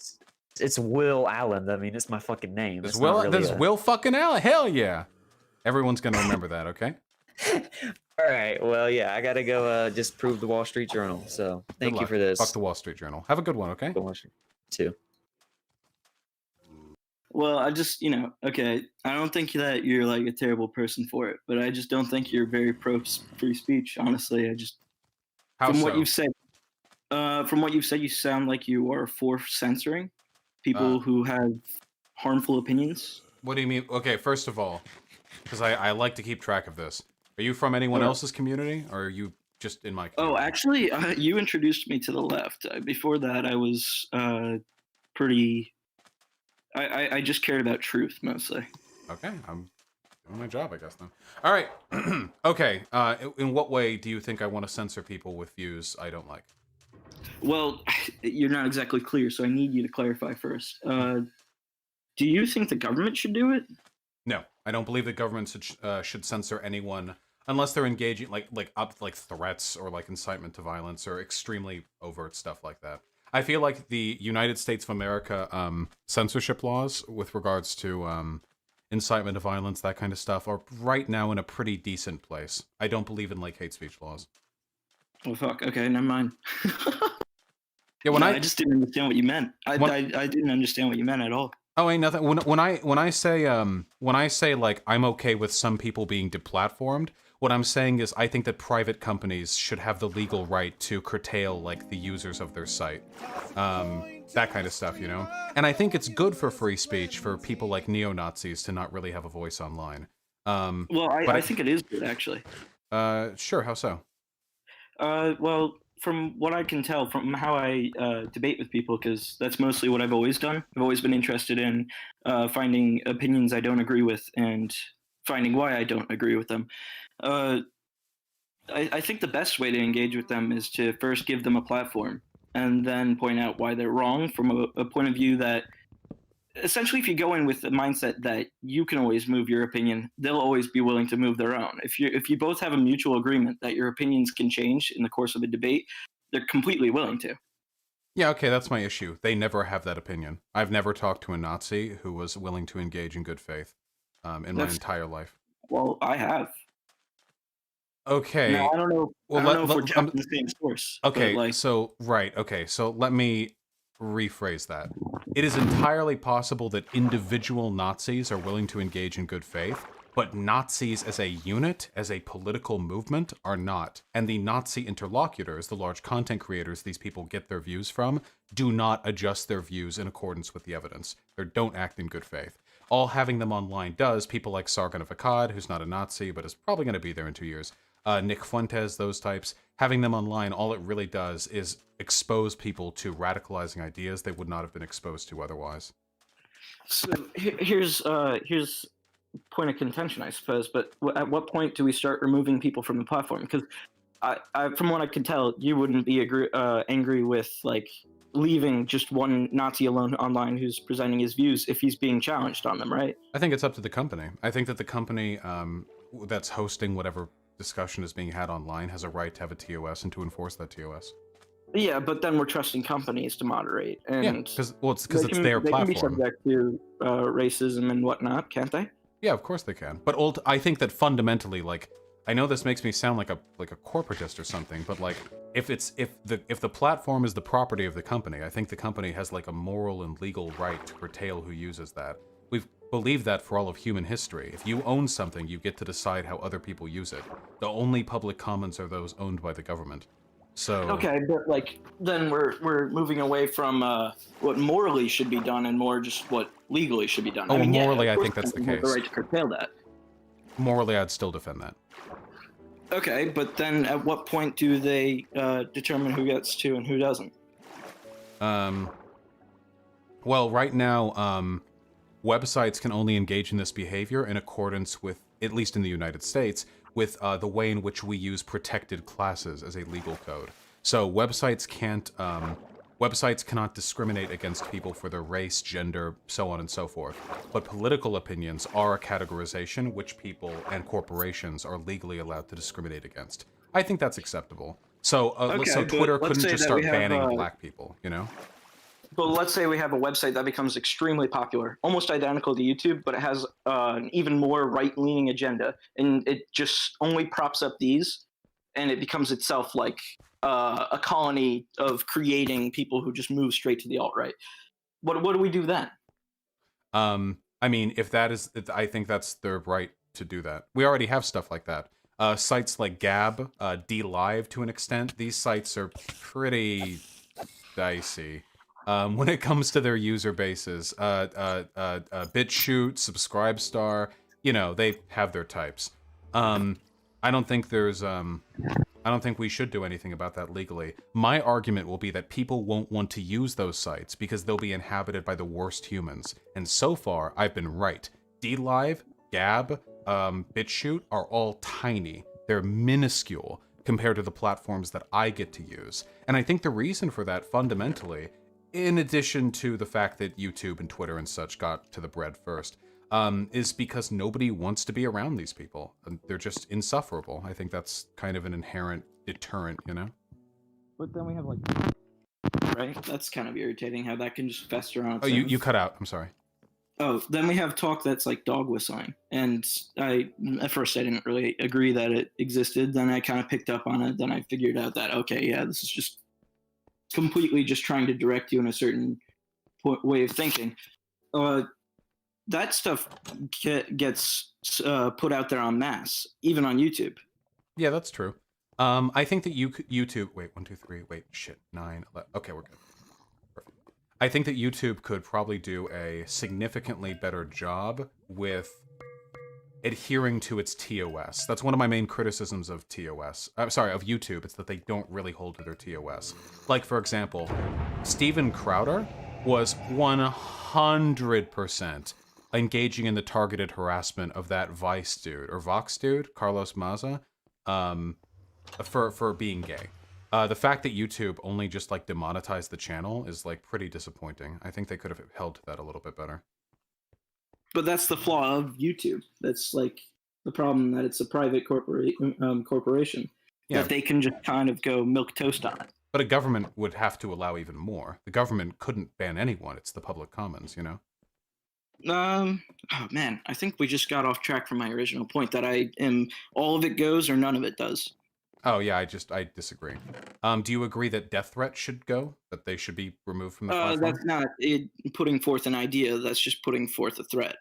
it's Will Allen. I mean, it's my fucking name. This Will fucking Allen. Hell yeah. Everyone's gonna remember that. Okay. All right. Well, yeah, I gotta go just prove the Wall Street Journal. So thank you for this. Fuck the Wall Street Journal. Have a good one. Okay. Wall Street too. Well, I just, okay, I don't think that you're like a terrible person for it, but I just don't think you're very pro free speech. Honestly, what you've said, you sound like you are for censoring people who have harmful opinions. What do you mean? Okay, first of all, because I like to keep track of this. Are you from anyone else's community, or are you just in my Oh, community. actually, you introduced me to the left. Before that, I was pretty. I just cared about truth mostly. Okay, I'm doing my job, I guess, then. All right. Okay, in what way do you think I want to censor people with views I don't like? Well, you're not exactly clear, so I need you to clarify first. Do you think the government should do it? No, I don't believe the government should censor anyone unless they're engaging like threats or like incitement to violence or extremely overt stuff like that. I feel like the United States of America censorship laws with regards to incitement to violence, that kind of stuff, are right now in a pretty decent place. I don't believe in like hate speech laws. Oh fuck. Okay, never mind. Yeah, when I just didn't understand what you meant. I didn't understand what you meant at all. Oh, ain't nothing. When I say like I'm okay with some people being deplatformed, what I'm saying is I think that private companies should have the legal right to curtail like the users of their site, that kind of stuff, you know. And I think it's good for free speech for people like neo-Nazis to not really have a voice online. Well, I think it is good actually. Sure. How so? Well, from what I can tell, from how I debate with people, because that's mostly what I've always done. I've always been interested in finding opinions I don't agree with and finding why I don't agree with them. I think the best way to engage with them is to first give them a platform and then point out why they're wrong from a point of view that essentially, if you go in with the mindset that you can always move your opinion, they'll always be willing to move their own. If you both have a mutual agreement that your opinions can change in the course of a debate, they're completely willing to. Yeah, okay, that's my issue. They never have that opinion. I've never talked to a Nazi who was willing to engage in good faith in my entire life. Well, I have. Okay. Now, I don't know. Well, I don't know if we're jumping the same source. Okay, like, so right. Okay, so let me rephrase that. It is entirely possible that individual Nazis are willing to engage in good faith, but Nazis as a unit, as a political movement, are not. And the Nazi interlocutors, the large content creators these people get their views from, do not adjust their views in accordance with the evidence. They don't act in good faith. All having them online does, people like Sargon of Akkad, who's not a Nazi, but is probably going to be there in 2 years, Nick Fuentes, those types, having them online, all it really does is expose people to radicalizing ideas they would not have been exposed to otherwise. So here's point of contention, I suppose. But at what point do we start removing people from the platform? Because from what I can tell, you wouldn't be angry with like leaving just one Nazi alone online who's presenting his views if he's being challenged on them, right? I think it's up to the company. I think that the company that's hosting whatever discussion is being had online has a right to have a TOS and to enforce that TOS. Yeah, but then we're trusting companies to moderate, and yeah, because it's their platform. They can be subject to racism and whatnot, can't they? Yeah, of course they can. But I think that fundamentally, like, I know this makes me sound like a corporatist or something, but like, if the platform is the property of the company, I think the company has like a moral and legal right to curtail who uses that. We've believed that for all of human history. If you own something, you get to decide how other people use it. The only public commons are those owned by the government. So okay, but like then we're moving away from what morally should be done and more just what legally should be done. Oh, I mean, morally, yeah, I think that's the case. The right to curtail that. Morally, I'd still defend that. Okay, but then at what point do they determine who gets to and who doesn't? Well, right now, websites can only engage in this behavior in accordance with, at least in the United States, with the way in which we use protected classes as a legal code. So websites cannot discriminate against people for their race, gender, so on and so forth. But political opinions are a categorization which people and corporations are legally allowed to discriminate against. I think that's acceptable. So, so Twitter couldn't just start banning black people, you know? But let's say we have a website that becomes extremely popular, almost identical to YouTube, but it has an even more right-leaning agenda, and it just only props up these, and it becomes itself like a colony of creating people who just move straight to the alt-right. What do we do then? I mean, if that is, I think that's their right to do that. We already have stuff like that. Sites like Gab, DLive to an extent, these sites are pretty dicey. When it comes to their user bases, BitChute, Subscribestar, you know, they have their types. I don't think there's I don't think we should do anything about that legally. My argument will be that people won't want to use those sites because they'll be inhabited by the worst humans. And so far, I've been right. DLive, Gab, BitChute are all tiny. They're minuscule compared to the platforms that I get to use. And I think the reason for that fundamentally, in addition to the fact that YouTube and Twitter and such got to the bread first, is because nobody wants to be around these people. They're just insufferable. I think that's kind of an inherent deterrent, you know? But then we have like, right? That's kind of irritating how that can just fester on. Oh, you cut out. I'm sorry. Oh, then we have talk that's like dog whistling. And at first I didn't really agree that it existed. Then I kind of picked up on it. Then I figured out that, okay, yeah, this is just completely just trying to direct you in a certain way of thinking. That stuff gets put out there en masse, even on YouTube. Yeah, that's true. I think that YouTube... Wait, 1, 2, 3... Wait, shit. 9, 11... Okay, we're good. Perfect. I think that YouTube could probably do a significantly better job with adhering to its TOS. That's one of my main criticisms of TOS. Sorry, of YouTube. It's that they don't really hold to their TOS. Like, for example, Steven Crowder was 100% engaging in the targeted harassment of that Vice dude, or Vox dude, Carlos Maza, for being gay. The fact that YouTube only just, like, demonetized the channel is, like, pretty disappointing. I think they could have held to that a little bit better. But that's the flaw of YouTube. That's, like, the problem, that it's a private corporation. Yeah. That they can just kind of go milk toast on it. But a government would have to allow even more. The government couldn't ban anyone. It's the public commons, you know? Oh man, I think we just got off track from my original point that I am all of it goes or none of it does. Oh yeah, I disagree. Do you agree that death threats should go? That they should be removed from the platform? That's not putting forth an idea. That's just putting forth a threat.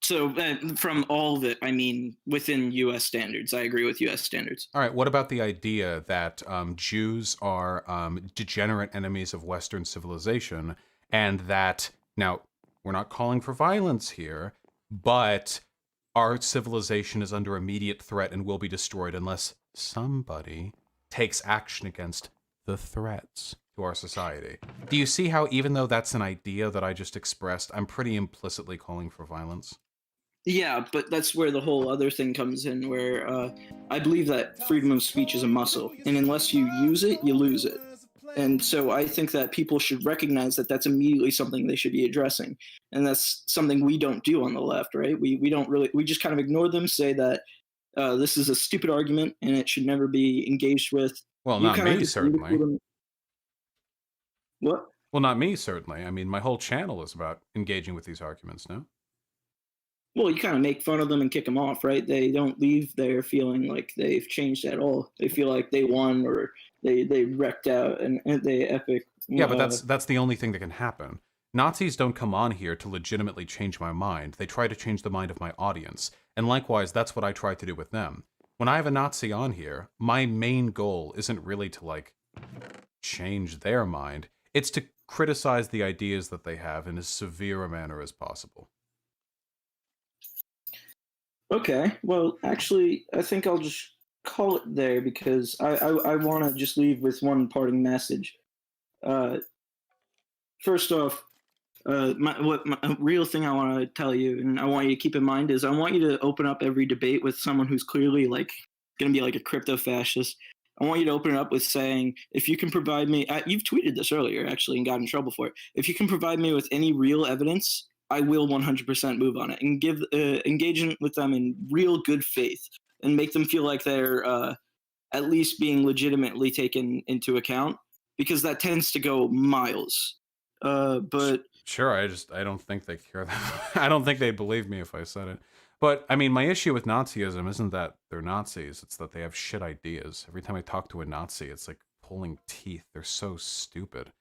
So from all of it, I mean, within U.S. standards, I agree with U.S. standards. All right. What about the idea that Jews are degenerate enemies of Western civilization, and that now we're not calling for violence here, but our civilization is under immediate threat and will be destroyed unless somebody takes action against the threats to our society. Do you see how, even though that's an idea that I just expressed, I'm pretty implicitly calling for violence? Yeah, but that's where the whole other thing comes in, where I believe that freedom of speech is a muscle, and unless you use it, you lose it. And so I think that people should recognize that that's immediately something they should be addressing. And that's something we don't do on the left, right? We don't really, we just kind of ignore them, say that this is a stupid argument and it should never be engaged with. Well, not me, certainly. What? Well, not me, certainly. I mean, my whole channel is about engaging with these arguments, no? Well, you kind of make fun of them and kick them off, right? They don't leave there feeling like they've changed at all. They feel like they won or they wrecked out and they epic. Yeah, but that's the only thing that can happen. Nazis don't come on here to legitimately change my mind. They try to change the mind of my audience. And likewise, that's what I try to do with them. When I have a Nazi on here, my main goal isn't really to, like, change their mind. It's to criticize the ideas that they have in as severe a manner as possible. Okay, well, actually, I think I'll just call it there because I want to just leave with one parting message. First off, my real thing I want to tell you, and I want you to keep in mind, is I want you to open up every debate with someone who's clearly like going to be like a crypto fascist. I want you to open it up with saying, if you can provide me, you've tweeted this earlier actually and got in trouble for it. If you can provide me with any real evidence, I will 100% move on it and give engaging with them in real good faith and make them feel like they're at least being legitimately taken into account, because that tends to go miles. But sure, I don't think they care that. I don't think they'd believe me if I said it. But I mean, my issue with Nazism isn't that they're Nazis; it's that they have shit ideas. Every time I talk to a Nazi, it's like pulling teeth. They're so stupid.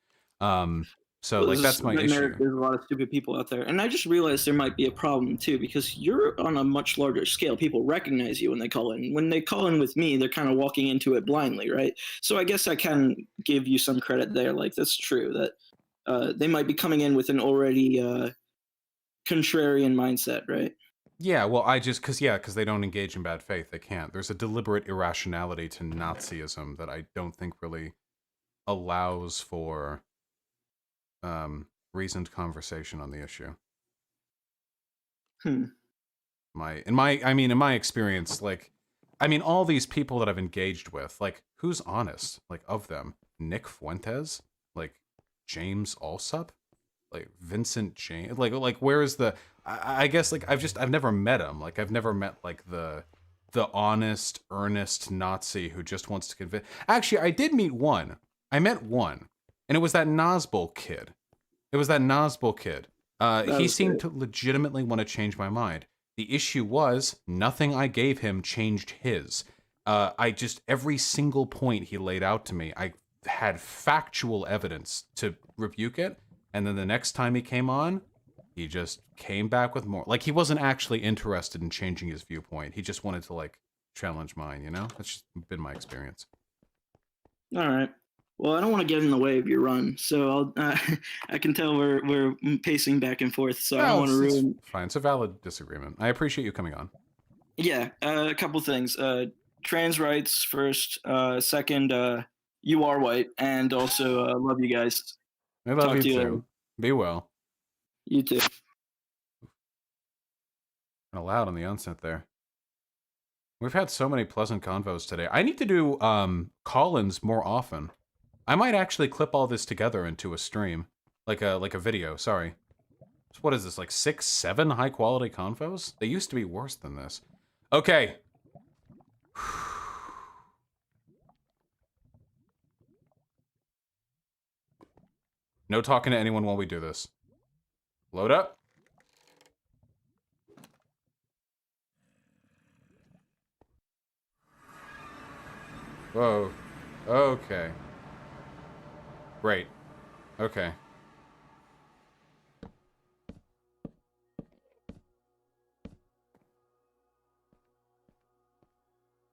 So like that's my issue. There's a lot of stupid people out there, and I just realized there might be a problem too, because you're on a much larger scale. People recognize you when they call in. When they call in with me, they're kind of walking into it blindly, right? So I guess I can give you some credit there. Like, that's true that they might be coming in with an already contrarian mindset, right? Yeah, well, because they don't engage in bad faith. They can't. There's a deliberate irrationality to Nazism that I don't think really allows for reasoned conversation on the issue. Hmm. In my experience, like, all these people that I've engaged with, like, who's honest? Like, of them, Nick Fuentes, like, James Alsup, like Vincent James, like where is the? I guess like I've never met him. Like I've never met like the honest, earnest Nazi who just wants to convince. Actually, I did meet one. I met one, and it was that Nazbol kid. It was that Nazbol kid. He seemed to legitimately want to change my mind. The issue was nothing I gave him changed his. Every single point he laid out to me, I had factual evidence to rebuke it. And then the next time he came on, he just came back with more. Like, he wasn't actually interested in changing his viewpoint. He just wanted to, like, challenge mine, you know? That's just been my experience. All right. Well, I don't want to get in the way of your run, so I can tell we're pacing back and forth, so I don't want to ruin... It's fine. It's a valid disagreement. I appreciate you coming on. Yeah, a couple things. Trans rights first. Second, you are white, and also love you guys. I love you too. Later. Be well. You too. Kind of loud on the onset there. We've had so many pleasant convos today. I need to do call-ins more often. I might actually clip all this together into a stream, like a video. Sorry. So what is this? Like 6, 7 high-quality convos? They used to be worse than this. Okay. No talking to anyone while we do this. Load up. Whoa. Okay. Great. Okay.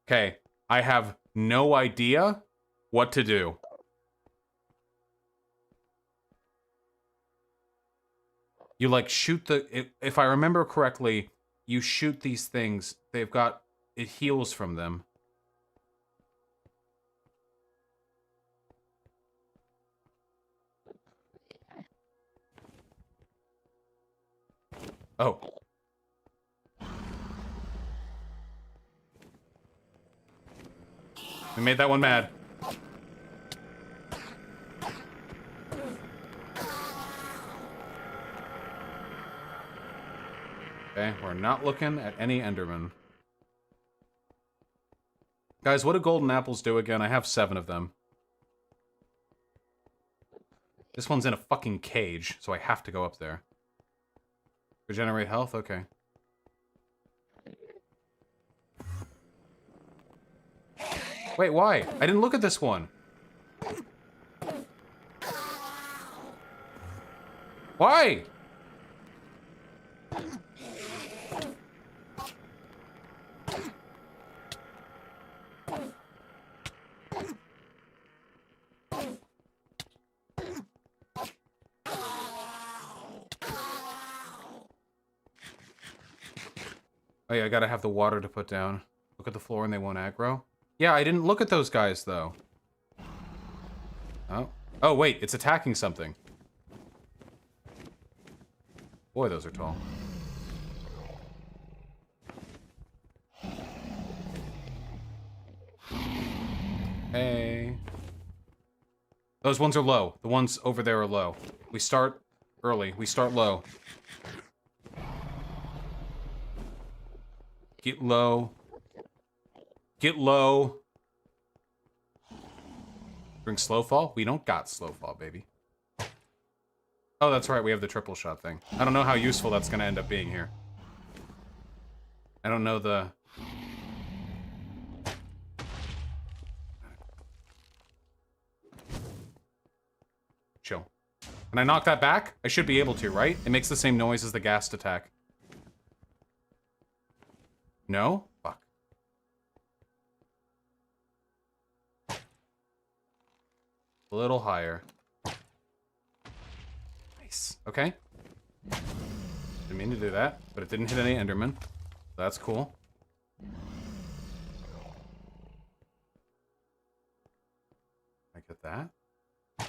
Okay. I have no idea what to do. You, like, shoot the... If I remember correctly, you shoot these things. They've got... It heals from them. Oh. We made that one mad. Okay, we're not looking at any Enderman. Guys, what do golden apples do again? I have 7 of them. This one's in a fucking cage, so I have to go up there. Regenerate health? Okay. Wait, why? I didn't look at this one. Why? Oh yeah, I gotta have the water to put down. Look at the floor and they won't aggro. Yeah, I didn't look at those guys, though. Oh. Oh, wait, it's attacking something. Boy, those are tall. Hey. Those ones are low. The ones over there are low. We start early. We start low. Get low. Get low. Bring slow fall? We don't got slow fall, baby. Oh, that's right. We have the triple shot thing. I don't know how useful that's going to end up being here. I don't know the... Chill. Can I knock that back? I should be able to, right? It makes the same noise as the ghast attack. No? Fuck. A little higher. Nice. Okay. Didn't mean to do that, but it didn't hit any Enderman. That's cool. I get that. I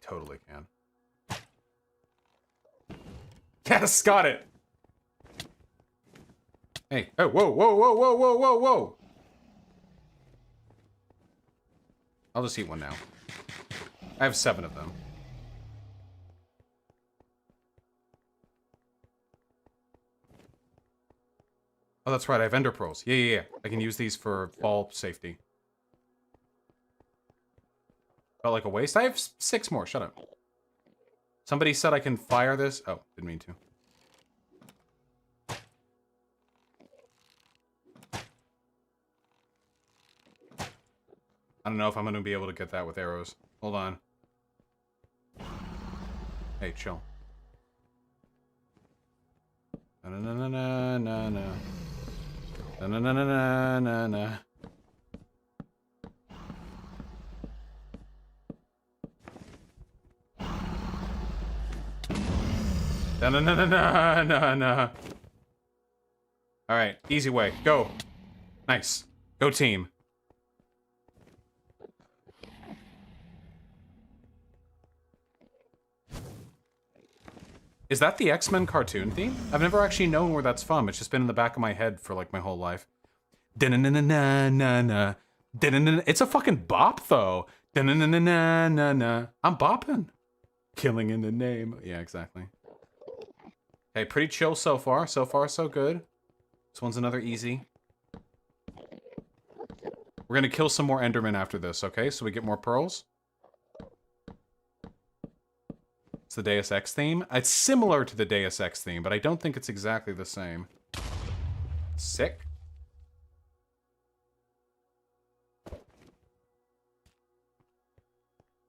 totally can. Yes, got it! Hey, oh, whoa, whoa, whoa, whoa, whoa, whoa, whoa! I'll just eat one now. I have 7 of them. Oh, that's right, I have ender pearls. Yeah, yeah, yeah. I can use these for fall safety. Felt like a waste. I have 6 more, shut up. Somebody said I can fire this. Oh, didn't mean to. I don't know if I'm going to be able to get that with arrows. Hold on. Hey, chill. Na na na na na na. Na na na na na na. Na na na na na na na. All right, easy way. Go. Nice. Go team. Is that the X-Men cartoon theme? I've never actually known where that's from. It's just been in the back of my head for like my whole life. Da-na-na-na-na-na. Da-na-na-na. It's a fucking bop though. Da-na-na-na-na-na. I'm bopping. Killing in the name. Yeah, exactly. Okay, pretty chill so far. So far, so good. This one's another easy. We're gonna kill some more Endermen after this, okay? So we get more pearls. It's the Deus Ex theme. It's similar to the Deus Ex theme, but I don't think it's exactly the same. Sick.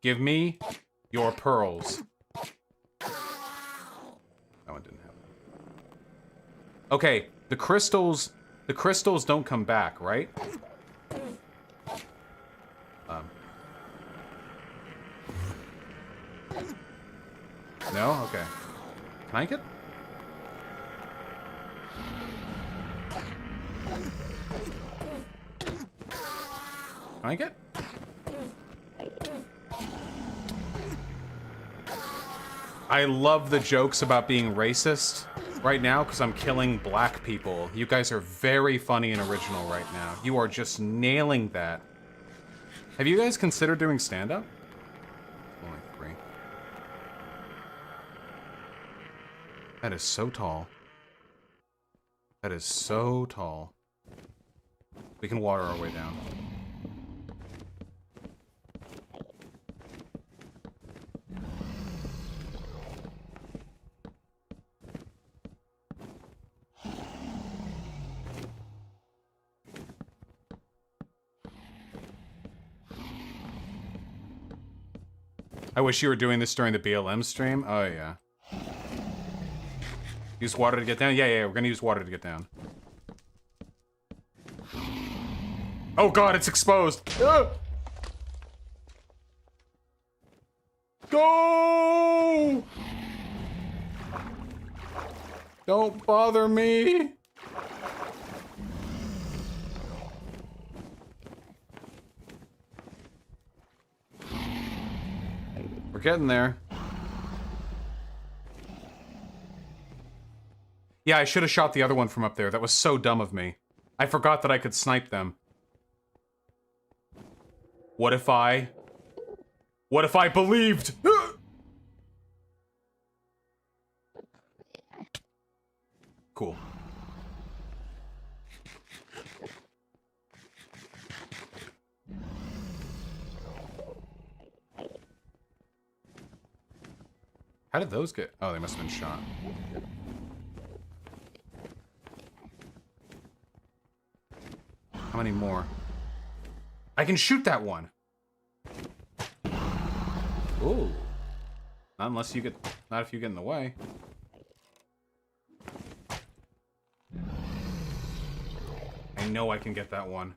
Give me your pearls. That one didn't happen. Okay, the crystals don't come back, right? No? Okay. Can I get... Can I get... I love the jokes about being racist right now because I'm killing black people. You guys are very funny and original right now. You are just nailing that. Have you guys considered doing stand-up? Only 3. That is so tall. That is so tall. We can water our way down. I wish you were doing this during the BLM stream. Oh, yeah. Use water to get down? Yeah, yeah, we're gonna use water to get down. Oh god, it's exposed! Ah! Go! Don't bother me! We're getting there. Yeah, I should have shot the other one from up there. That was so dumb of me. I forgot that I could snipe them. What if I believed? Cool. How did those get? Oh, they must have been shot. How many more? I can shoot that one. Ooh. Not unless you get... Not if you get in the way. I know I can get that one.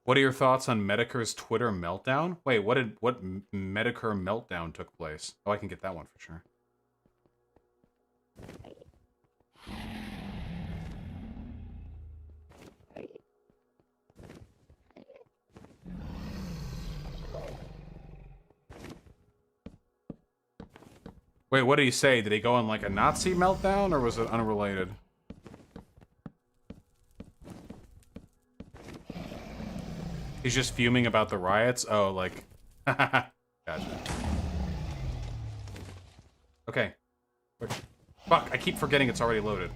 What are your thoughts on Medicare's Twitter meltdown? Wait, what Medicare meltdown took place? Oh, I can get that one for sure. Wait, what did he say? Did he go on like a Nazi meltdown, or was it unrelated? He's just fuming about the riots? Oh, like... Gotcha. Okay. Wait. Fuck, I keep forgetting it's already loaded.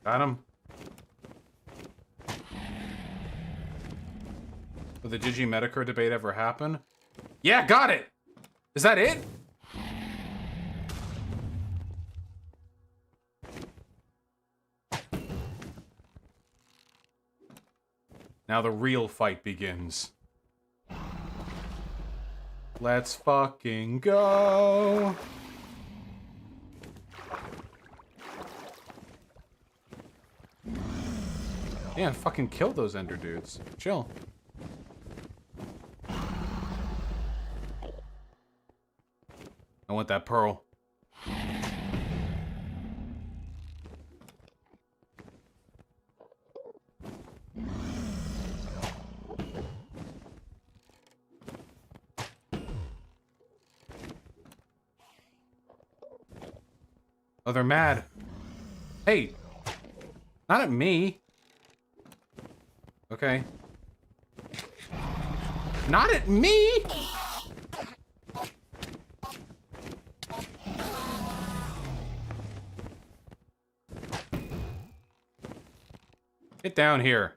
Got him. Will the Digi Medicare debate ever happen? Yeah, got it! Is that it? Now the real fight begins. Let's fucking go! Yeah, fucking kill those Ender dudes. Chill. I want that pearl. Oh, they're mad. Hey! Not at me. Okay. Not at me! Get down here.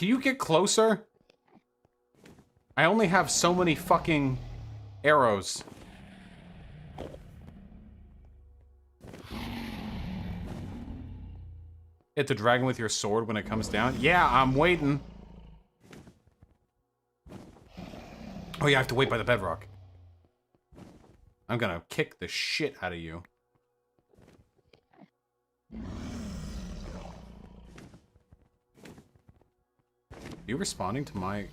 Can you get closer? I only have so many fucking arrows. Hit the dragon with your sword when it comes down? Yeah, I'm waiting. Oh yeah, I have to wait by the bedrock. I'm gonna kick the shit out of you. Are you responding to my...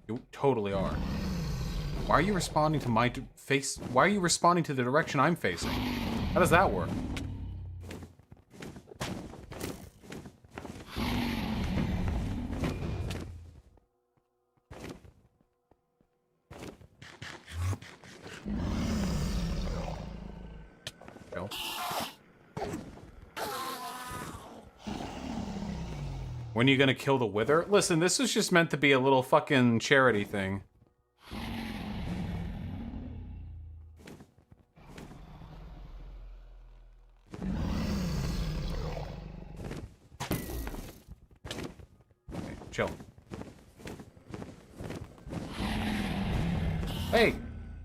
You totally are. Why are you responding to my face? Why are you responding to the direction I'm facing? How does that work? Go. When are you gonna kill the Wither? Listen, this was just meant to be a little fucking charity thing. Okay, chill. Hey!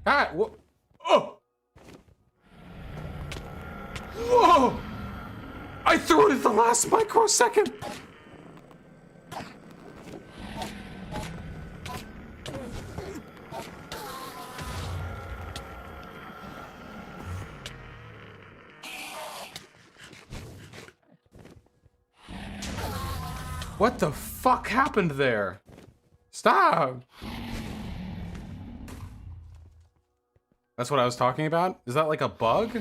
God, what? Oh! Whoa! I threw it at the last microsecond! What the fuck happened there? Stop! That's what I was talking about? Is that like a bug?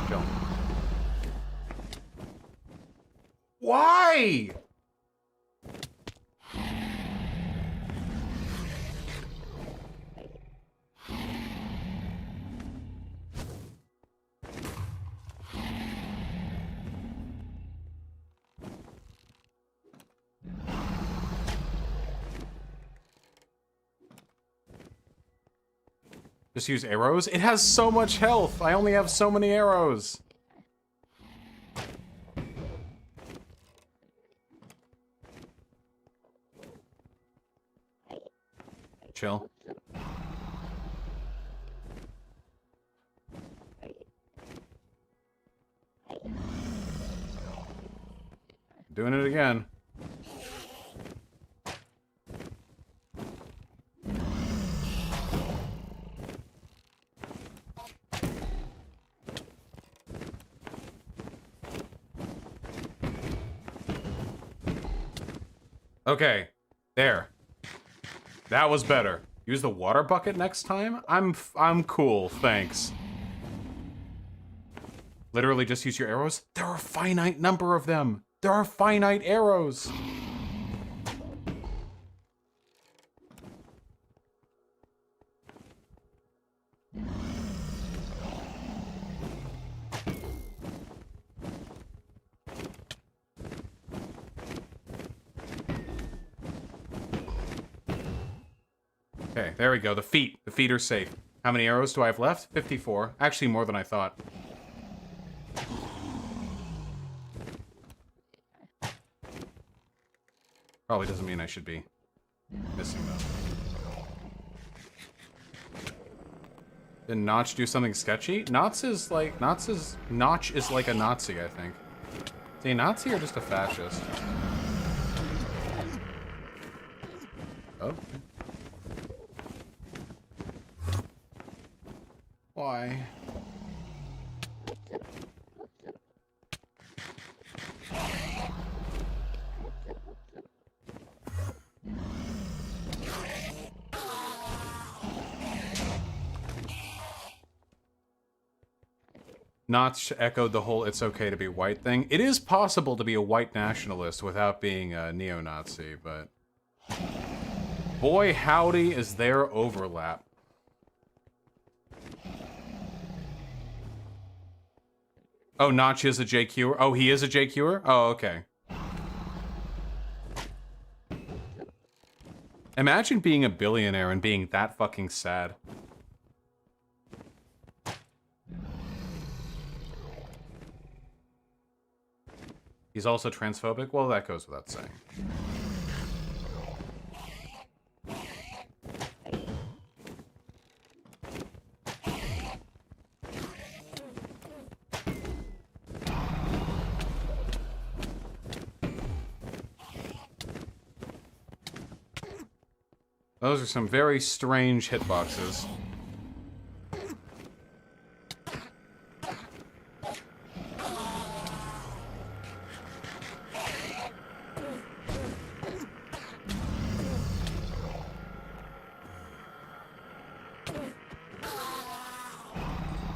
Chill. Why? Just use arrows? It has so much health! I only have so many arrows! Chill. Doing it again. Okay, there. That was better. Use the water bucket next time? I'm cool, thanks. Literally just use your arrows? There are a finite number of them. There are finite arrows. Okay, there we go. The feet. The feet are safe. How many arrows do I have left? 54. Actually, more than I thought. Probably doesn't mean I should be missing them. Did Notch do something sketchy? Notch is like a Nazi, I think. Is he a Nazi or just a fascist? Oh. Why? Notch echoed the whole "it's okay to be white" thing. It is possible to be a white nationalist without being a neo-Nazi, but boy howdy is there overlap. Oh, Notch is a JQer? Oh, he is a JQer? Oh, okay. Imagine being a billionaire and being that fucking sad. He's also transphobic? Well, that goes without saying. Those are some very strange hitboxes.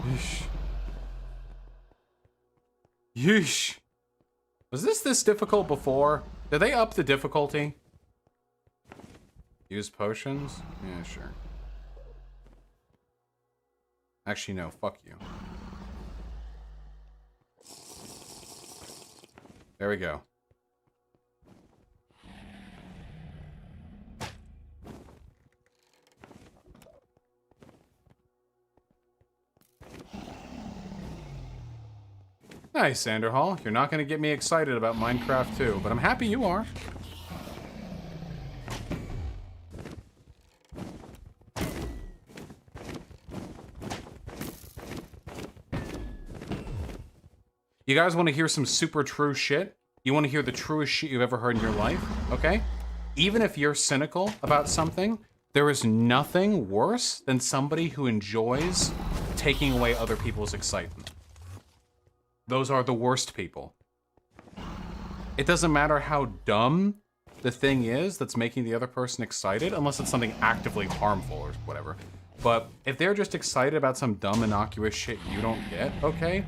Yeesh. Yeesh. Was this difficult before? Did they up the difficulty? Use potions? Yeah, sure. Actually, no. Fuck you. There we go. Nice, Sanderhall. You're not going to get me excited about Minecraft 2, but I'm happy you are. You guys want to hear some super true shit? You want to hear the truest shit you've ever heard in your life? Okay? Even if you're cynical about something, there is nothing worse than somebody who enjoys taking away other people's excitement. Those are the worst people. It doesn't matter how dumb the thing is that's making the other person excited, unless it's something actively harmful or whatever. But if they're just excited about some dumb, innocuous shit you don't get, okay?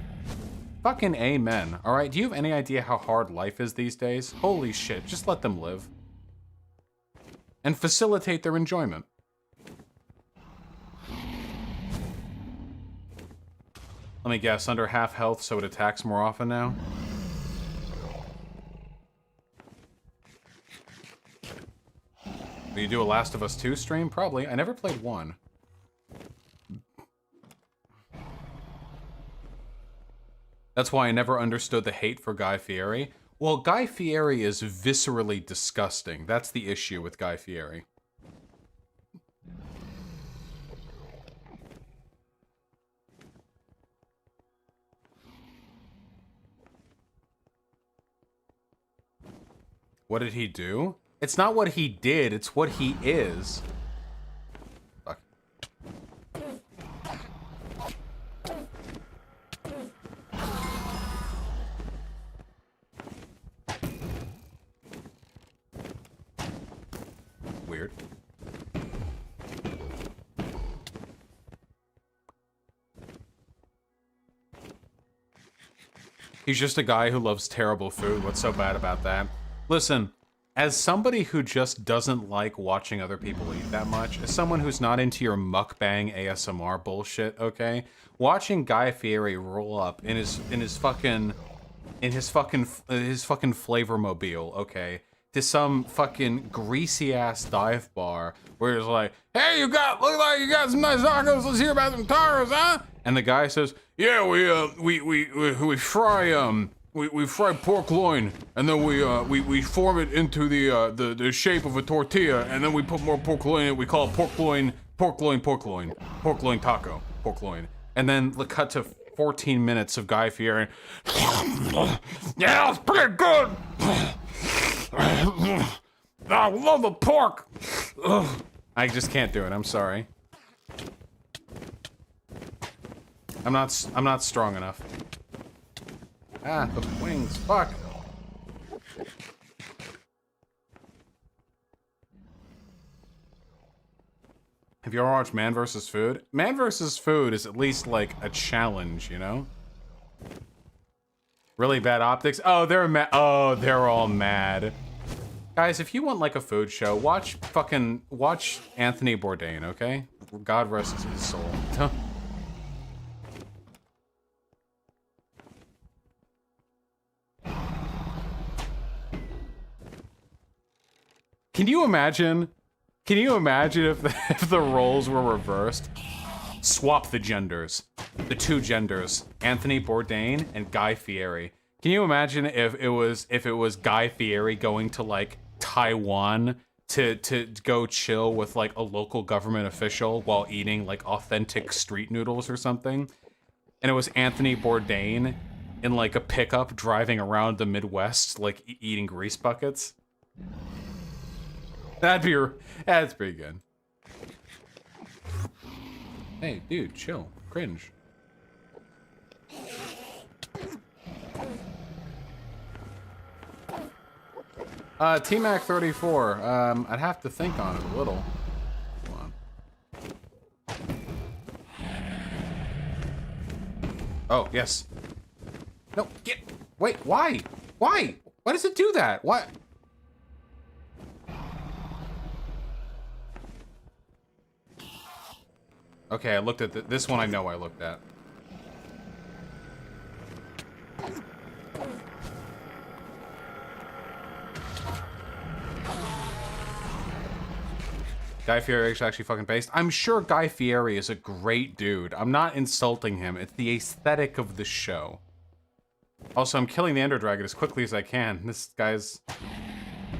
Fucking amen, alright? Do you have any idea how hard life is these days? Holy shit, just let them live. And facilitate their enjoyment. Let me guess, under half health so it attacks more often now? Will you do a Last of Us 2 stream? Probably. I never played 1. That's why I never understood the hate for Guy Fieri. Well, Guy Fieri is viscerally disgusting. That's the issue with Guy Fieri. What did he do? It's not what he did, it's what he is. Fuck. Weird. He's just a guy who loves terrible food. What's so bad about that? Listen, as somebody who just doesn't like watching other people eat that much, as someone who's not into your mukbang ASMR bullshit, okay? Watching Guy Fieri roll up in his fucking flavor mobile, okay, to some fucking greasy ass dive bar where it's like, hey, look like you got some nice tacos, let's hear about some tacos, huh? And the guy says, yeah, we fry we fry pork loin, and then we form it into the shape of a tortilla, and then we put more pork loin in it. We call it pork loin taco, pork loin. And then the cut to 14 minutes of Guy Fieri. Yeah, it's pretty good. I love the pork. I just can't do it. I'm sorry. I'm not strong enough. Ah, the wings, fuck. Have you ever watched Man vs. Food? Man vs. Food is at least like a challenge, you know? Really bad optics? Oh, they're mad. Oh, they're all mad. Guys, if you want like a food show, watch Anthony Bourdain, okay? God rest his soul. Can you imagine if the roles were reversed? Swap the genders. The two genders. Anthony Bourdain and Guy Fieri. Can you imagine if it was Guy Fieri going to like Taiwan to go chill with like a local government official while eating like authentic street noodles or something? And it was Anthony Bourdain in like a pickup driving around the Midwest like eating grease buckets? That's pretty good. Hey, dude, chill. Cringe. T-Mac 34. I'd have to think on it a little. Hold on. Oh, yes. No, wait, why? Why? Why does it do that? What? Okay, I looked at this one. I know I looked at. Guy Fieri is actually fucking based. I'm sure Guy Fieri is a great dude. I'm not insulting him. It's the aesthetic of the show. Also, I'm killing the Ender Dragon as quickly as I can. This guy's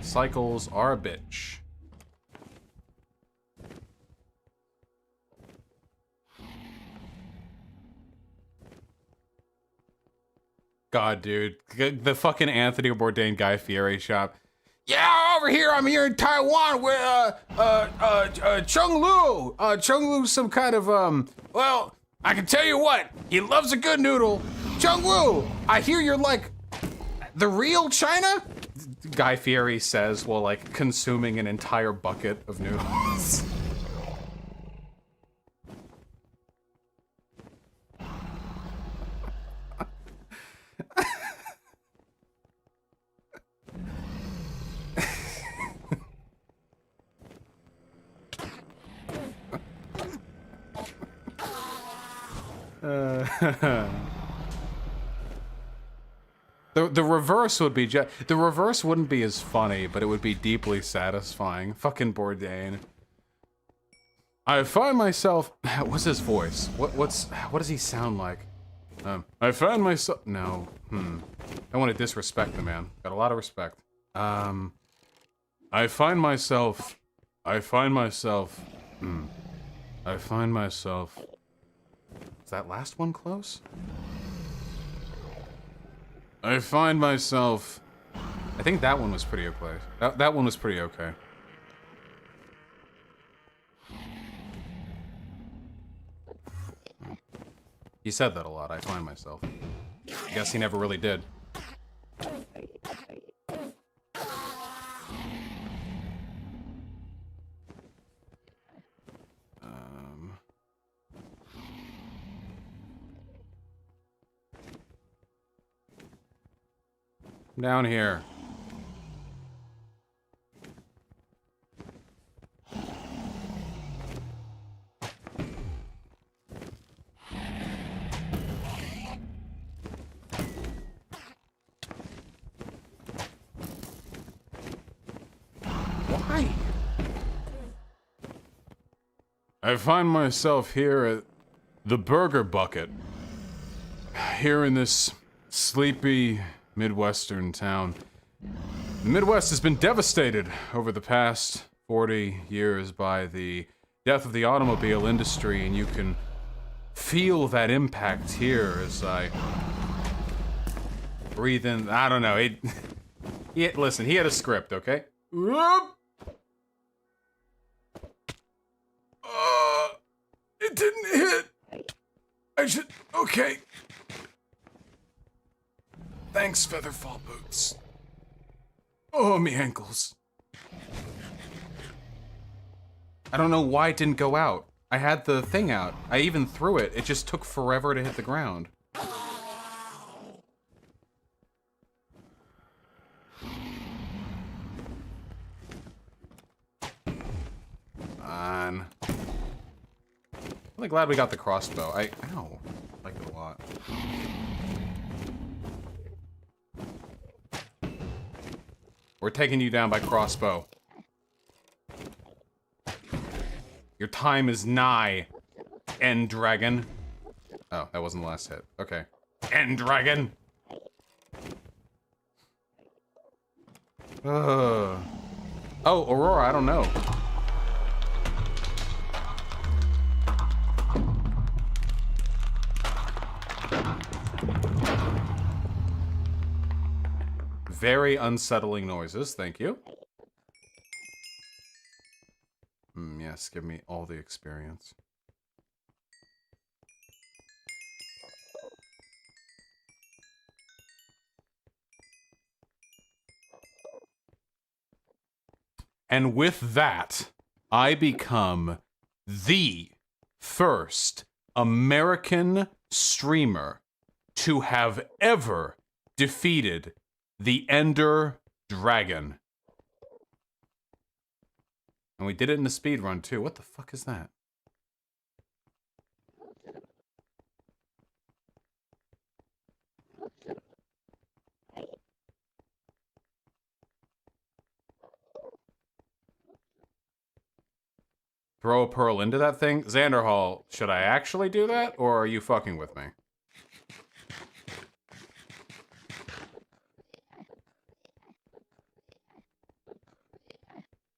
cycles are a bitch. God, dude. The fucking Anthony Bourdain Guy Fieri shop. Yeah, over here, I'm here in Taiwan with, Chung Lu. Chung Lu's some kind of, well, I can tell you what, he loves a good noodle. Chung Lu, I hear you're like, the real China? Guy Fieri says while, like, consuming an entire bucket of noodles. The reverse would be the reverse wouldn't be as funny, but it would be deeply satisfying. Fucking Bourdain. I find myself. What's his voice? What does he sound like? I find myself... No. I want to disrespect the man. Got a lot of respect. I find myself... Is that last one close? I find myself... I think that one was pretty okay. That one was pretty okay. He said that a lot, I find myself. I guess he never really did. Down here. Why? I find myself here at the Burger Bucket. Here in this sleepy Midwestern town. The Midwest has been devastated over the past 40 years by the death of the automobile industry, and you can feel that impact here as I breathe in. I don't know. Listen, he had a script, okay? It didn't hit. I should. Okay. Thanks, Featherfall Boots. Oh, me ankles. I don't know why it didn't go out. I had the thing out. I even threw it. It just took forever to hit the ground. I'm really glad we got the crossbow. I know. I like it a lot. We're taking you down by crossbow. Your time is nigh, End Dragon. Oh, that wasn't the last hit. Okay. End Dragon! Oh, Aurora, I don't know. Very unsettling noises, thank you. Yes, give me all the experience. And with that, I become the first American streamer to have ever defeated the Ender Dragon. And we did it in the speed run too. What the fuck is that? Throw a pearl into that thing? Xanderhall, should I actually do that, or are you fucking with me?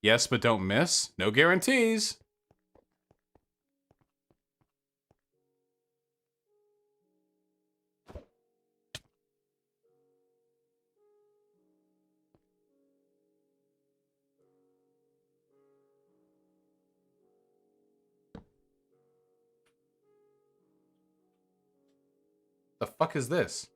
Yes, but don't miss. No guarantees. The fuck is this?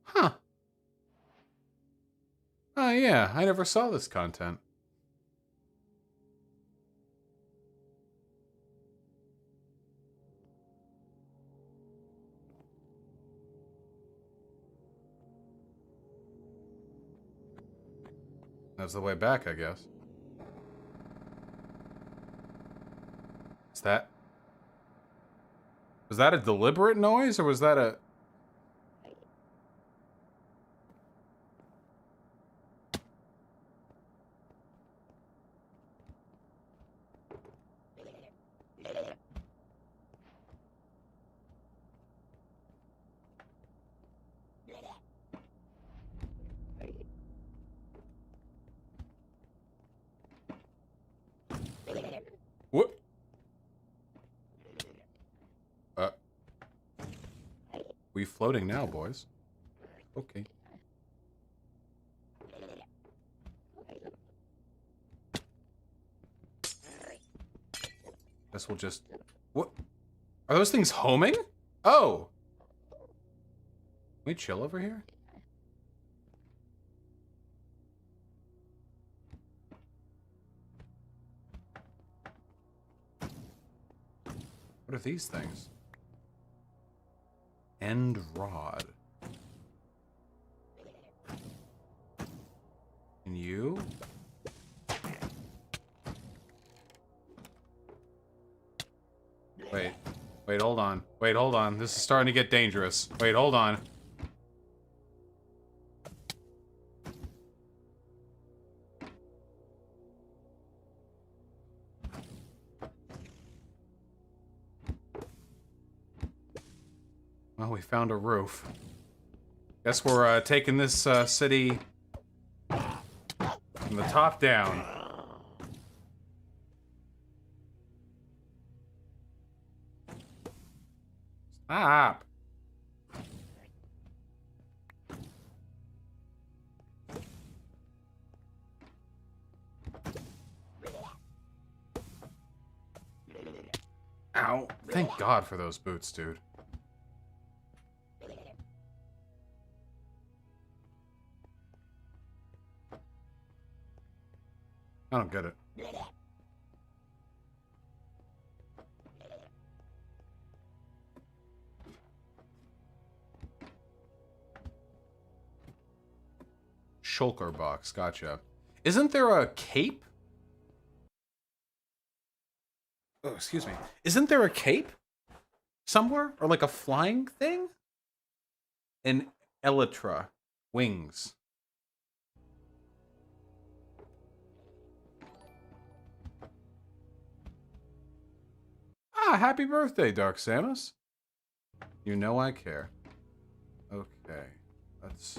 Huh. Oh yeah, I never saw this content. That's the way back, I guess. Is that? Was that a deliberate noise, or was that a... What? We floating now, boys. Okay. Guess we'll just... What? Are those things homing? Oh! Can we chill over here? What are these things? End rod. And you? Wait. Wait, hold on. Wait, hold on. This is starting to get dangerous. Wait, hold on. Well, we found a roof. Guess we're taking this city from the top down. Stop. Ow. Thank God for those boots, dude. I don't get it. Shulker box, gotcha. Isn't there a cape? Oh, excuse me. Isn't there a cape? Somewhere? Or like a flying thing? An elytra. Wings. Ah, happy birthday, Dark Samus. You know I care. Okay, let's...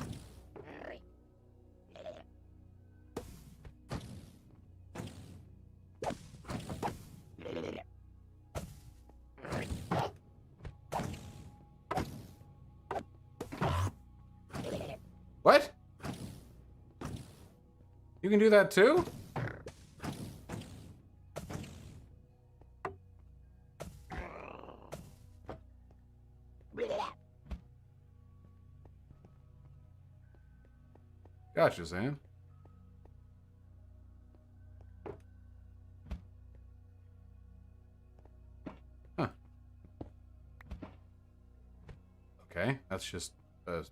What? You can do that too? Gotcha, Zan. Huh. Okay, that's just a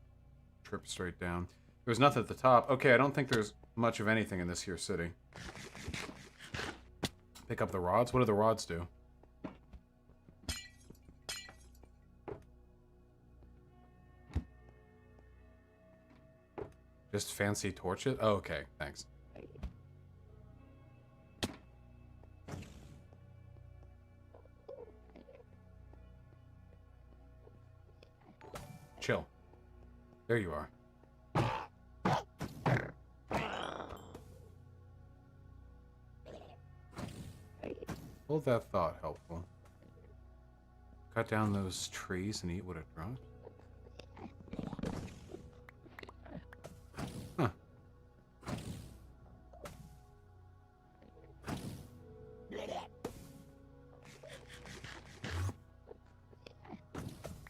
trip straight down. There's nothing at the top. Okay, I don't think there's much of anything in this here city. Pick up the rods? What do the rods do? Just fancy torches? Oh, okay, thanks. Chill. There you are. Hold that thought helpful. Cut down those trees and eat what it dropped. Huh.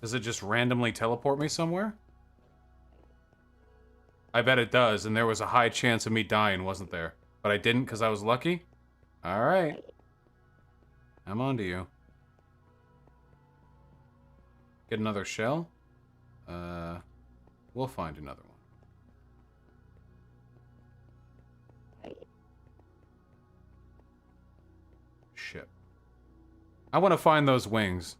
Does it just randomly teleport me somewhere? I bet it does, and there was a high chance of me dying, wasn't there? But I didn't because I was lucky? Alright. I'm on to you. Get another shell? We'll find another one. Shit. I want to find those wings.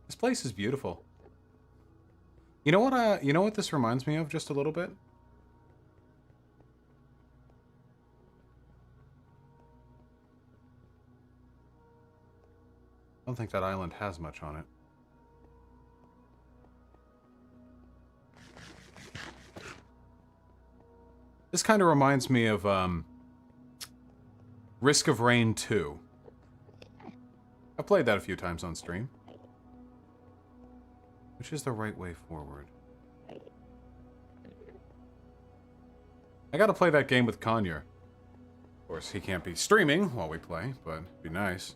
This place is beautiful. You know what? You know what this reminds me of just a little bit. I don't think that island has much on it. This kind of reminds me of Risk of Rain 2. I've played that a few times on stream. Which is the right way forward? I gotta play that game with Conyer. Of course, he can't be streaming while we play, but it'd be nice.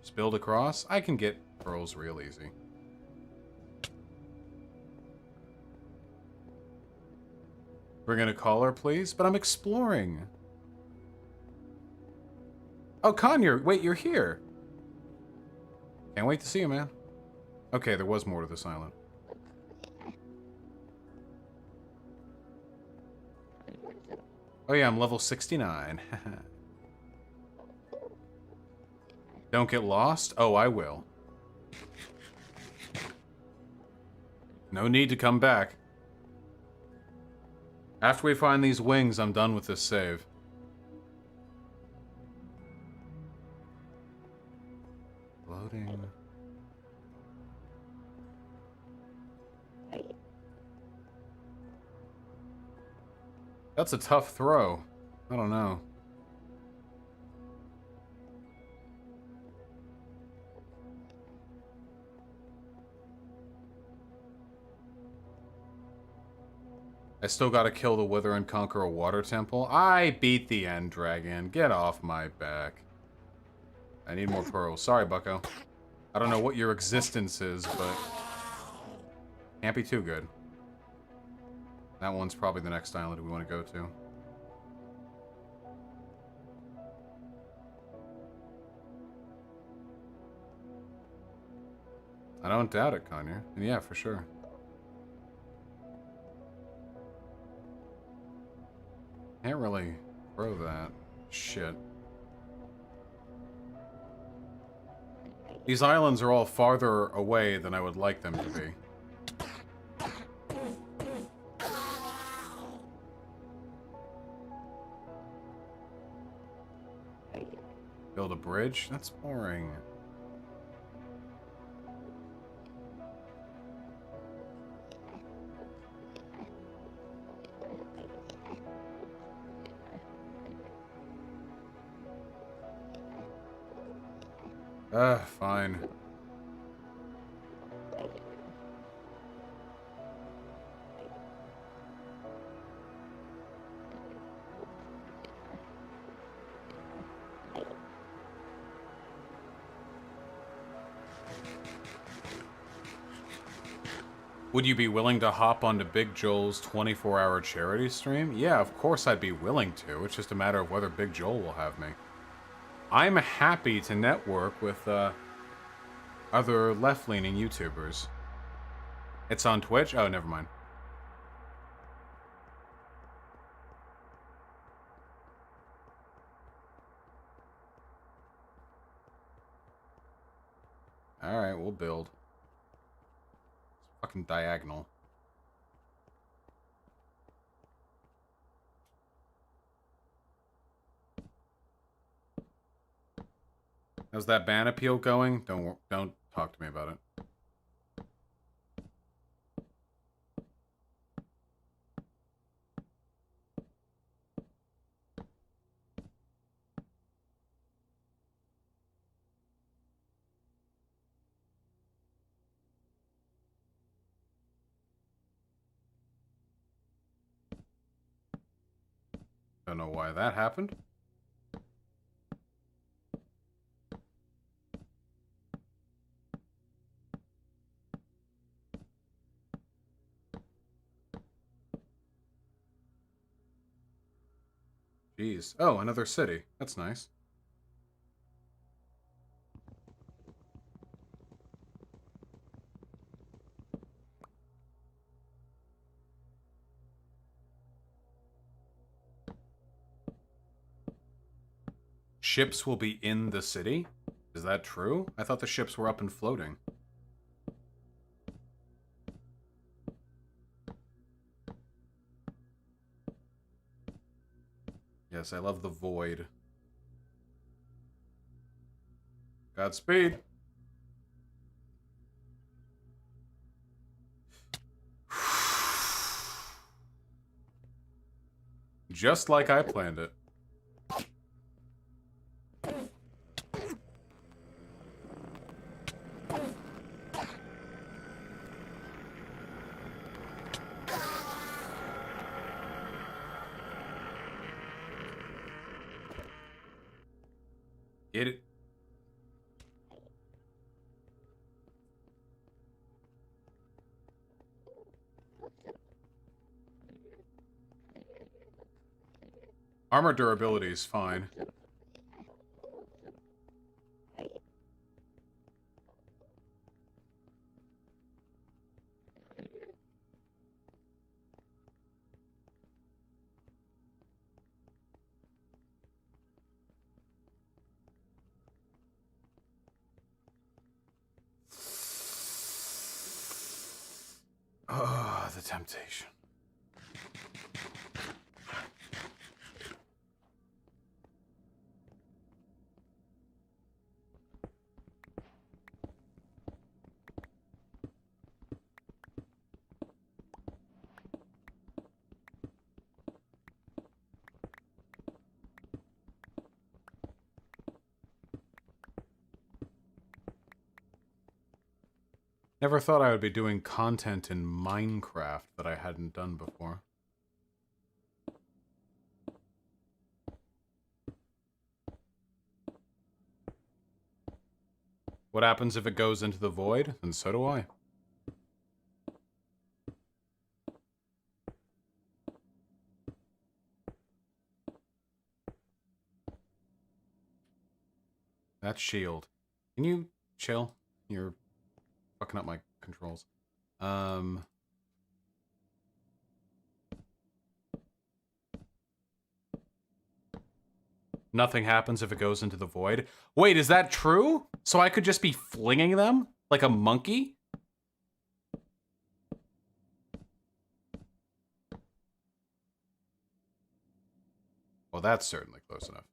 Just build across. I can get pearls real easy. Bring in a caller, please. But I'm exploring. Oh, Conyer, wait, you're here. Can't wait to see you, man. Okay, there was more to this island. Oh yeah, I'm level 69. Don't get lost? Oh, I will. No need to come back. After we find these wings, I'm done with this save. Loading. That's a tough throw. I don't know. I still gotta kill the Wither and conquer a water temple. I beat the end dragon. Get off my back. I need more pearls. Sorry, bucko. I don't know what your existence is, but... can't be too good. That one's probably the next island we want to go to. I don't doubt it, Conyer. And yeah, for sure. Can't really throw that. Shit. These islands are all farther away than I would like them to be. Build a bridge? That's boring. Fine. Would you be willing to hop onto Big Joel's 24-hour charity stream? Yeah, of course I'd be willing to. It's just a matter of whether Big Joel will have me. I'm happy to network with other left-leaning YouTubers. It's on Twitch? Oh, never mind. Alright, we'll build. It's fucking diagonal. How's that ban appeal going? Don't talk to me about it. Don't know why that happened. Jeez. Oh, another city. That's nice. ships will be in the city? Is that true? I thought the ships were up and floating. Yes, I love the void. Godspeed. Just like I planned it. Get it. Armor durability is fine. Ah, the temptation. Never thought I would be doing content in Minecraft that I hadn't done before. What happens if it goes into the void? And so do I. That shield. Can you chill? You're fucking up my controls. Nothing happens if it goes into the void. Wait, is that true? So I could just be flinging them? Like a monkey? Well, that's certainly close enough.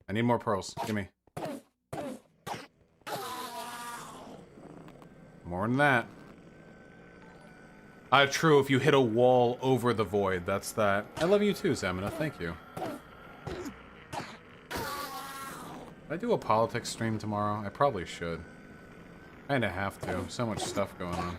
I need more pearls. Gimme. More than that. True, if you hit a wall over the void, that's that. I love you too, Zemina. Thank you. Should I do a politics stream tomorrow? I probably should. Kinda have to. So much stuff going on.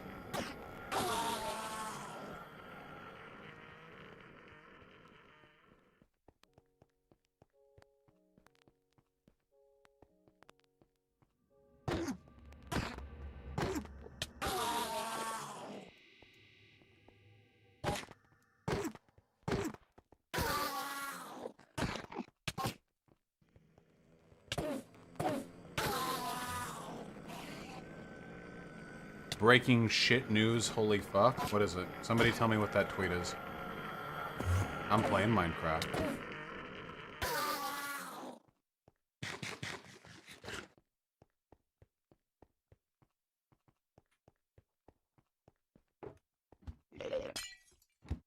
Breaking shit news, holy fuck. What is it? Somebody tell me what that tweet is. I'm playing Minecraft.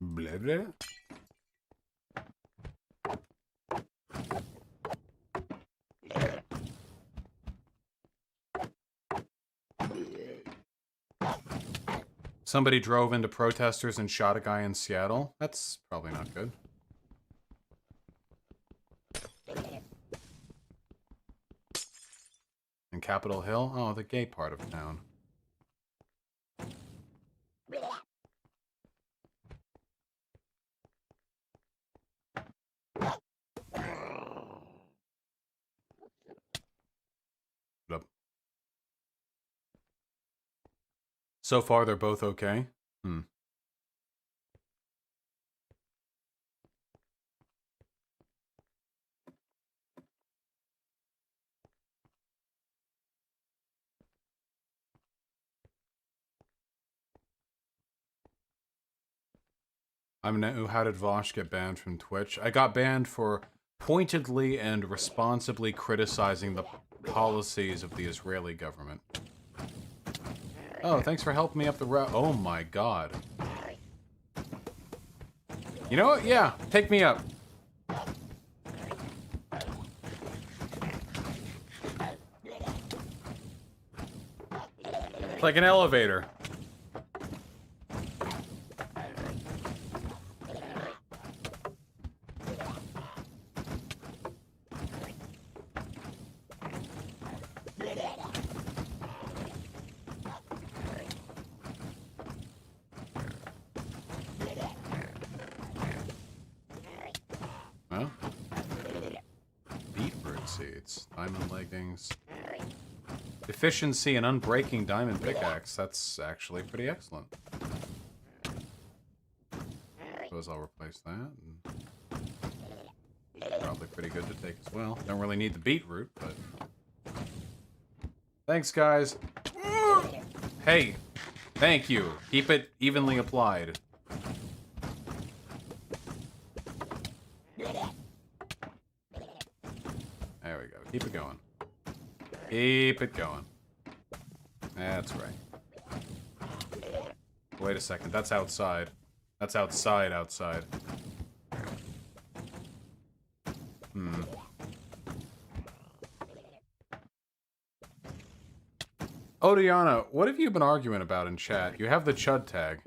Blah blah. Somebody drove into protesters and shot a guy in Seattle. That's probably not good. In Capitol Hill? Oh, the gay part of town. So far, they're both okay. I'm new. How did Vaush get banned from Twitch? I got banned for pointedly and responsibly criticizing the policies of the Israeli government. Oh, thanks for helping me up the route. Oh my god. You know what? Yeah, take me up. It's like an elevator. Well, beetroot seeds, diamond leggings, efficiency and unbreaking diamond pickaxe. That's actually pretty excellent. Suppose I'll replace that. And probably pretty good to take as well. Don't really need the beetroot, but thanks, guys. Hey, thank you. Keep it evenly applied. There we go. Keep it going. Keep it going. That's right. Wait a second. That's outside. That's outside. Hmm. Oh, Diana, what have you been arguing about in chat? You have the chud tag.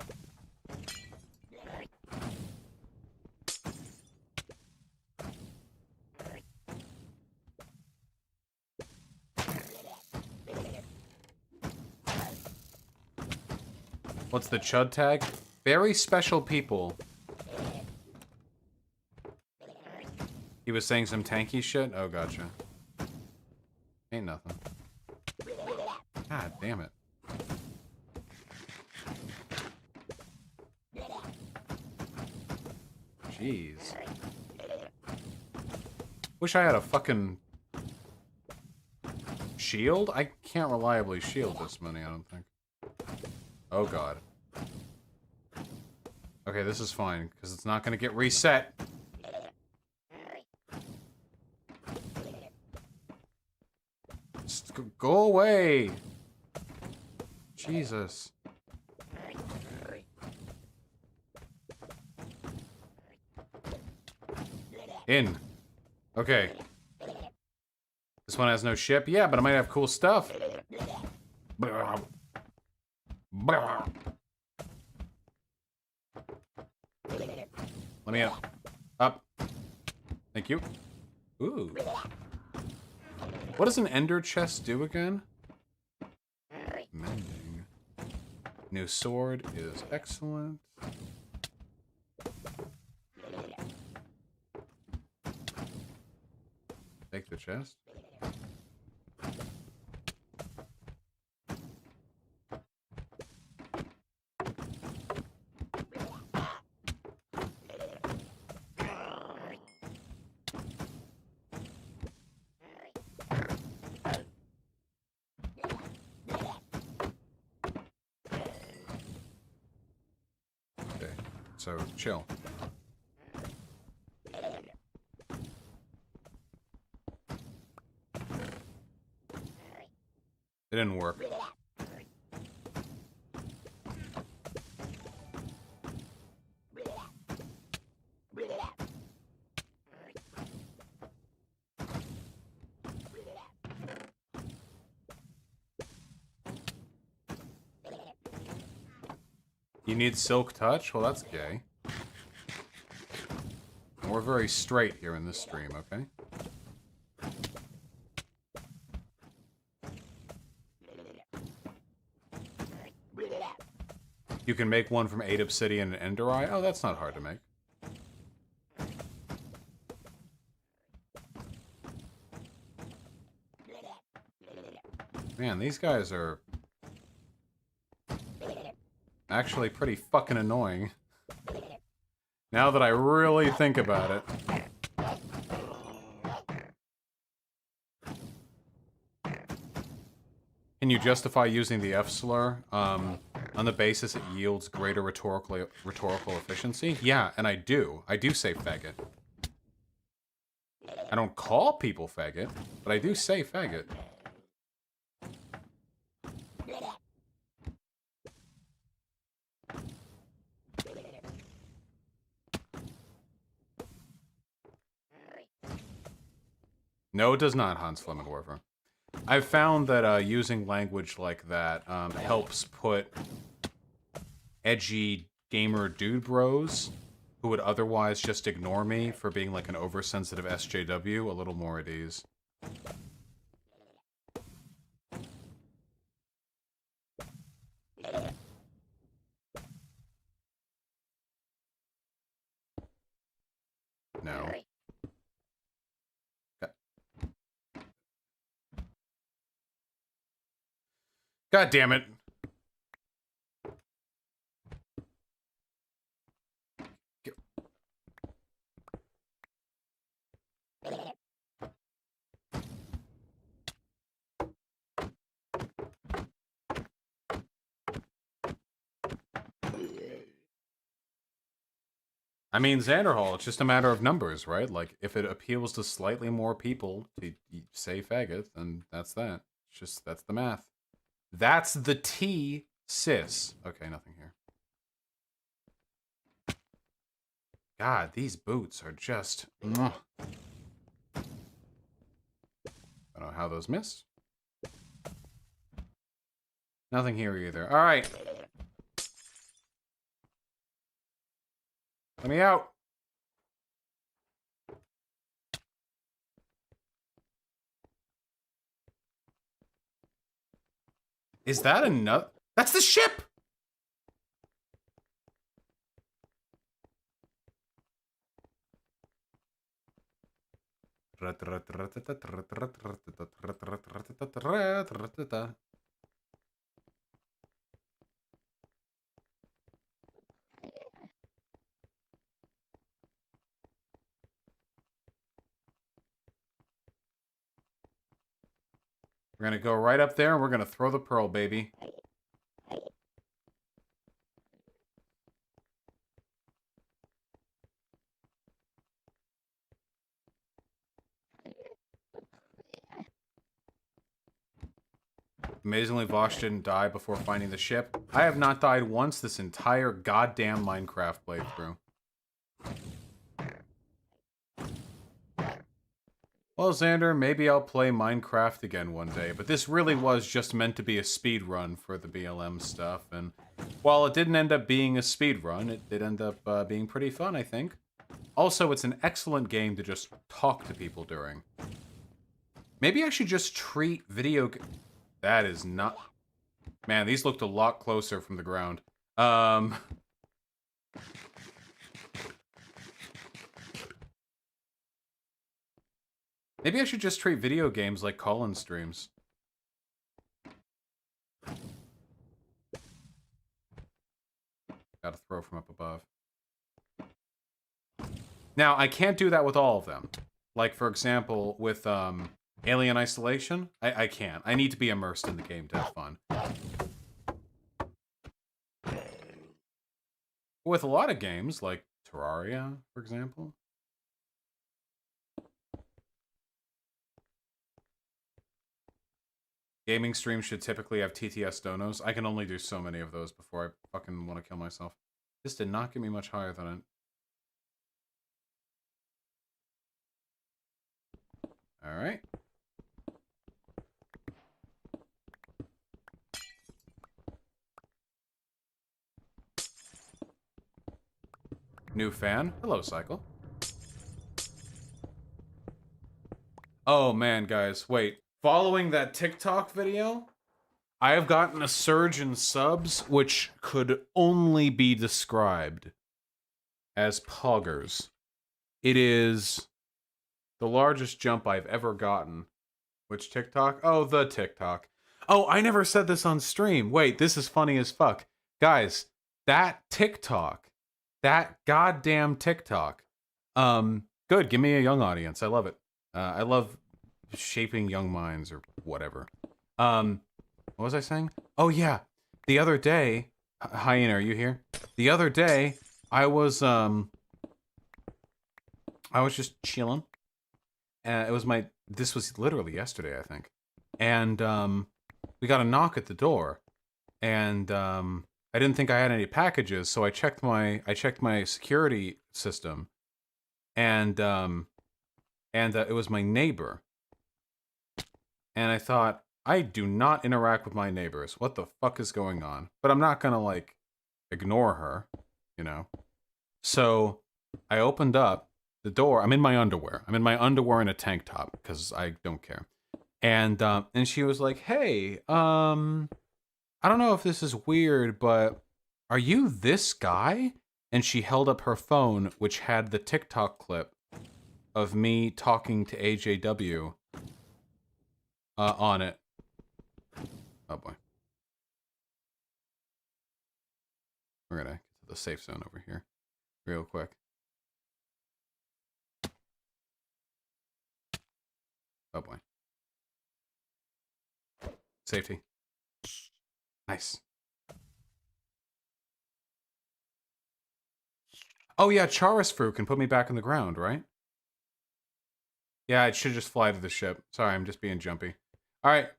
What's the chud tag? Very special people. He was saying some tanky shit? Oh, gotcha. Ain't nothing. God damn it. Jeez. Wish I had a fucking shield? I can't reliably shield this many, I don't think. Oh god. Okay, this is fine, because it's not gonna get reset. Just go away! Jesus. In. Okay. This one has no ship? Yeah, but I might have cool stuff. Let me up. Up. Thank you. Ooh. What does an ender chest do again? Mending. New sword is excellent. Take the chest. Okay, so chill. It didn't work. You need silk touch? Well, that's gay. We're very straight here in this stream, okay? You can make one from 8 obsidian and ender eye? Oh, that's not hard to make. Man, these guys are actually pretty fucking annoying. Now that I really think about it. Can you justify using the F slur? on the basis it yields greater rhetorical efficiency? Yeah, and I do. I do say faggot. I don't call people faggot, but I do say faggot. No, it does not, Hans Flemingwerfer. I've found that using language like that helps put edgy gamer dude bros who would otherwise just ignore me for being like an oversensitive SJW a little more at ease. No. God damn it. I mean, Xanderhall, it's just a matter of numbers, right? Like, if it appeals to slightly more people to say faggot, then that's that. It's just, that's the math. That's the T, sis. Okay, nothing here. God, these boots are just... Ugh. I don't know how those missed. Nothing here either. All right. Let me out. Is that enough? That's the ship! We're gonna go right up there and we're gonna throw the pearl, baby. Amazingly, Vaush didn't die before finding the ship. I have not died once this entire goddamn Minecraft playthrough. Well, Xander, maybe I'll play Minecraft again one day, but this really was just meant to be a speed run for the BLM stuff, and while it didn't end up being a speed run, it did end up being pretty fun, I think. Also, it's an excellent game to just talk to people during. Maybe I should just treat video... That is not... Man, these looked a lot closer from the ground. Maybe I should just treat video games like call-in streams. Gotta throw from up above. Now, I can't do that with all of them. Like, for example, with Alien Isolation, I can't. I need to be immersed in the game to have fun. With a lot of games, like Terraria, for example. Gaming streams should typically have TTS donos. I can only do so many of those before I fucking want to kill myself. This did not get me much higher than it. Alright. New fan. Hello, Cycle. Oh man, guys, wait. Following that TikTok video, I have gotten a surge in subs, which could only be described as poggers. It is the largest jump I've ever gotten. Which TikTok? Oh, the TikTok. Oh, I never said this on stream. Wait, this is funny as fuck. Guys, that TikTok, that goddamn TikTok. Good, give me a young audience. I love it. I love shaping young minds or whatever. What was I saying? Oh yeah, the other day Hyena, are you here? The other day, I was just chilling. This was literally yesterday, I think. And, we got a knock at the door. And, I didn't think I had any packages, so I checked my security system. And, it was my neighbor. And I thought, I do not interact with my neighbors. What the fuck is going on? But I'm not gonna, like, ignore her, you know? So, I opened up the door. I'm in my underwear. I'm in my underwear and a tank top, because I don't care. And she was like, hey, I don't know if this is weird, but are you this guy? And she held up her phone, which had the TikTok clip of me talking to AJW on it. Oh boy. We're gonna get to the safe zone over here real quick. Oh boy. Safety. Nice. Oh yeah, Charis Fruit can put me back in the ground, right? Yeah, I should just fly to the ship. Sorry, I'm just being jumpy. Alright.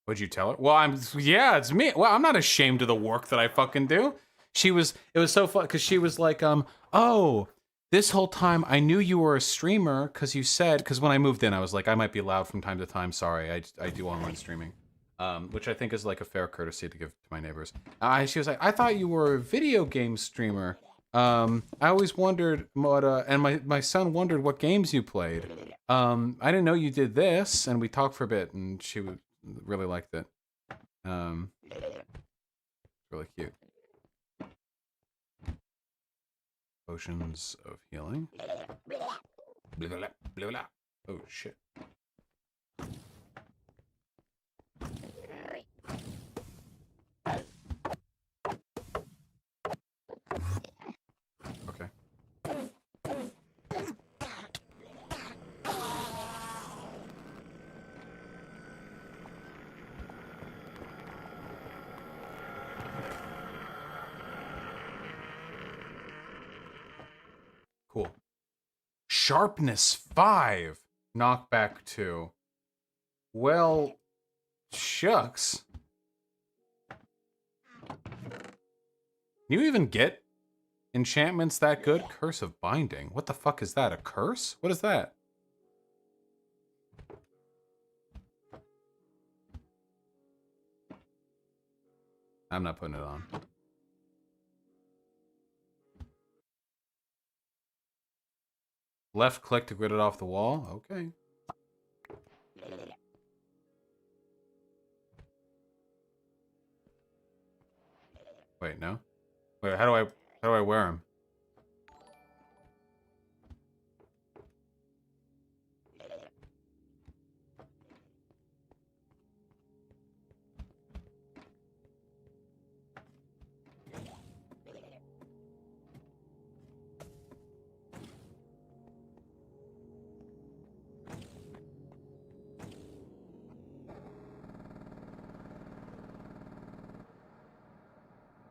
What'd you tell her? Well, yeah, it's me. Well, I'm not ashamed of the work that I fucking do. It was so fun, because she was like, oh, this whole time I knew you were a streamer, because when I moved in, I was like, I might be loud from time to time, sorry, I do online streaming. Which I think is like a fair courtesy to give to my neighbors. She was like, I thought you were a video game streamer. I always wondered what, and my son wondered what games you played. I didn't know you did this, and we talked for a bit, and she really liked it. Really cute. Potions of healing. Blah, blah, blah, blah. Oh shit. Okay. Cool. Sharpness 5. Knockback 2. Well, shucks. Can you even get enchantments that good? Curse of Binding. What the fuck is that? A curse? What is that? I'm not putting it on. Left click to grid it off the wall? Okay. Wait, no? Wait, how do I wear them?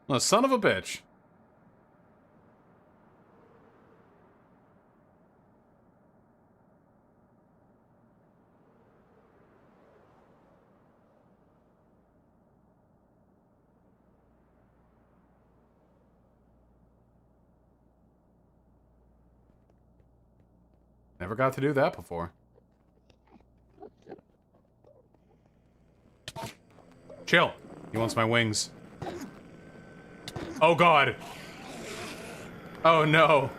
Well, son of a bitch. Never got to do that before. Chill. He wants my wings. Oh god. Oh no.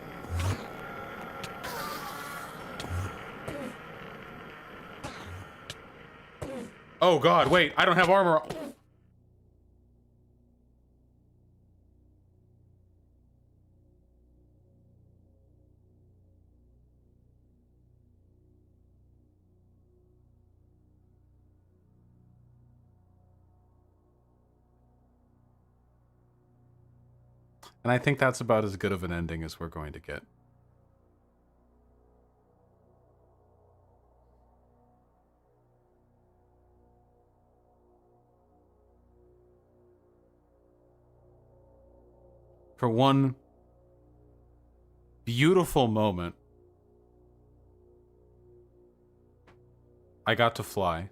Oh god, wait, I don't have armor. And I think that's about as good of an ending as we're going to get. for one beautiful moment, I got to fly.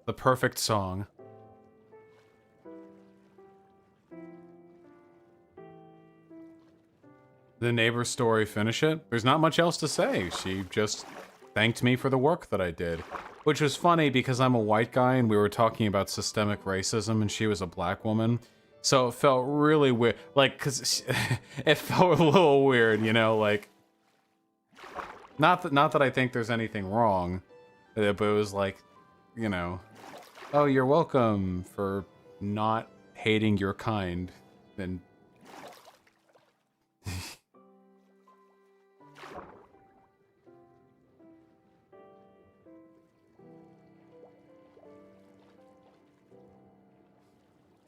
The perfect song. The neighbor's story finish it? There's not much else to say. She just thanked me for the work that I did. Which was funny because I'm a white guy and we were talking about systemic racism and she was a black woman. So it felt really weird. Like, cause it felt a little weird, you know, like... Not that I think there's anything wrong, but it was like, you know... Oh, you're welcome for not hating your kind. And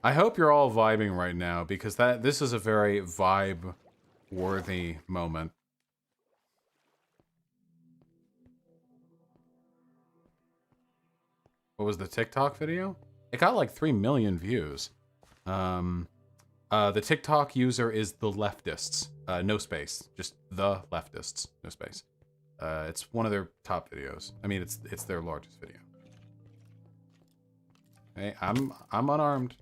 I hope you're all vibing right now because this is a very vibe-worthy moment. What was the TikTok video? It got like 3 million views. The TikTok user is the leftists. No space. Just the leftists. No space. It's one of their top videos. I mean, it's their largest video. Hey, I'm unarmed.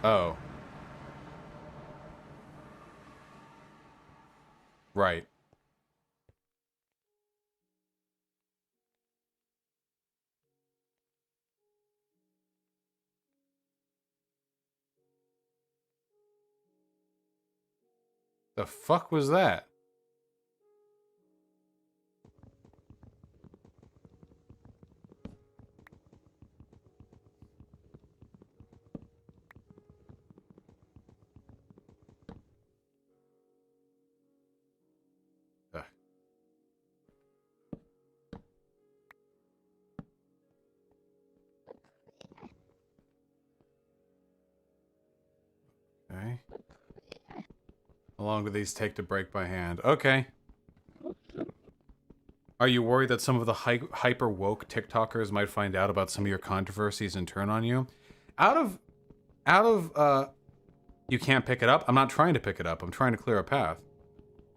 Oh. Right. The fuck was that? Okay. How long do these take to break by hand? Okay. Are you worried that some of the hyper woke TikTokers might find out about some of your controversies and turn on you? Out of you can't pick it up. I'm not trying to pick it up. I'm trying to clear a path.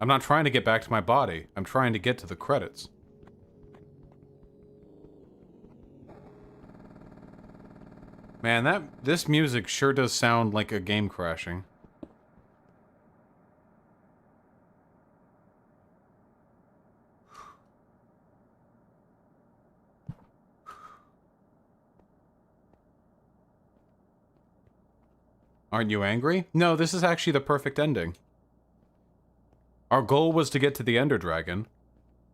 I'm not trying to get back to my body. I'm trying to get to the credits. Man, this music sure does sound like a game crashing. Aren't you angry? No, this is actually the perfect ending. Our goal was to get to the Ender Dragon,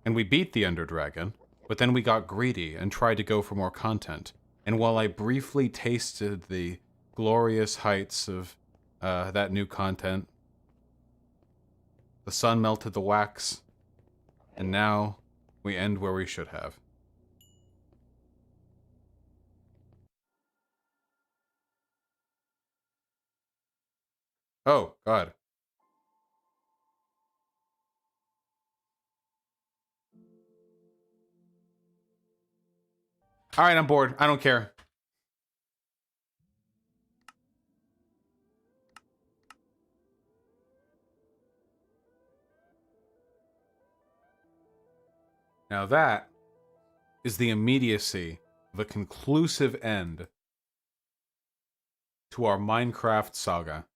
and we beat the Ender Dragon, but then we got greedy and tried to go for more content. And while I briefly tasted the glorious heights of that new content, the sun melted the wax, and now we end where we should have. Oh, God. Alright, I'm bored. I don't care. Now that is the immediacy of a conclusive end to our Minecraft saga.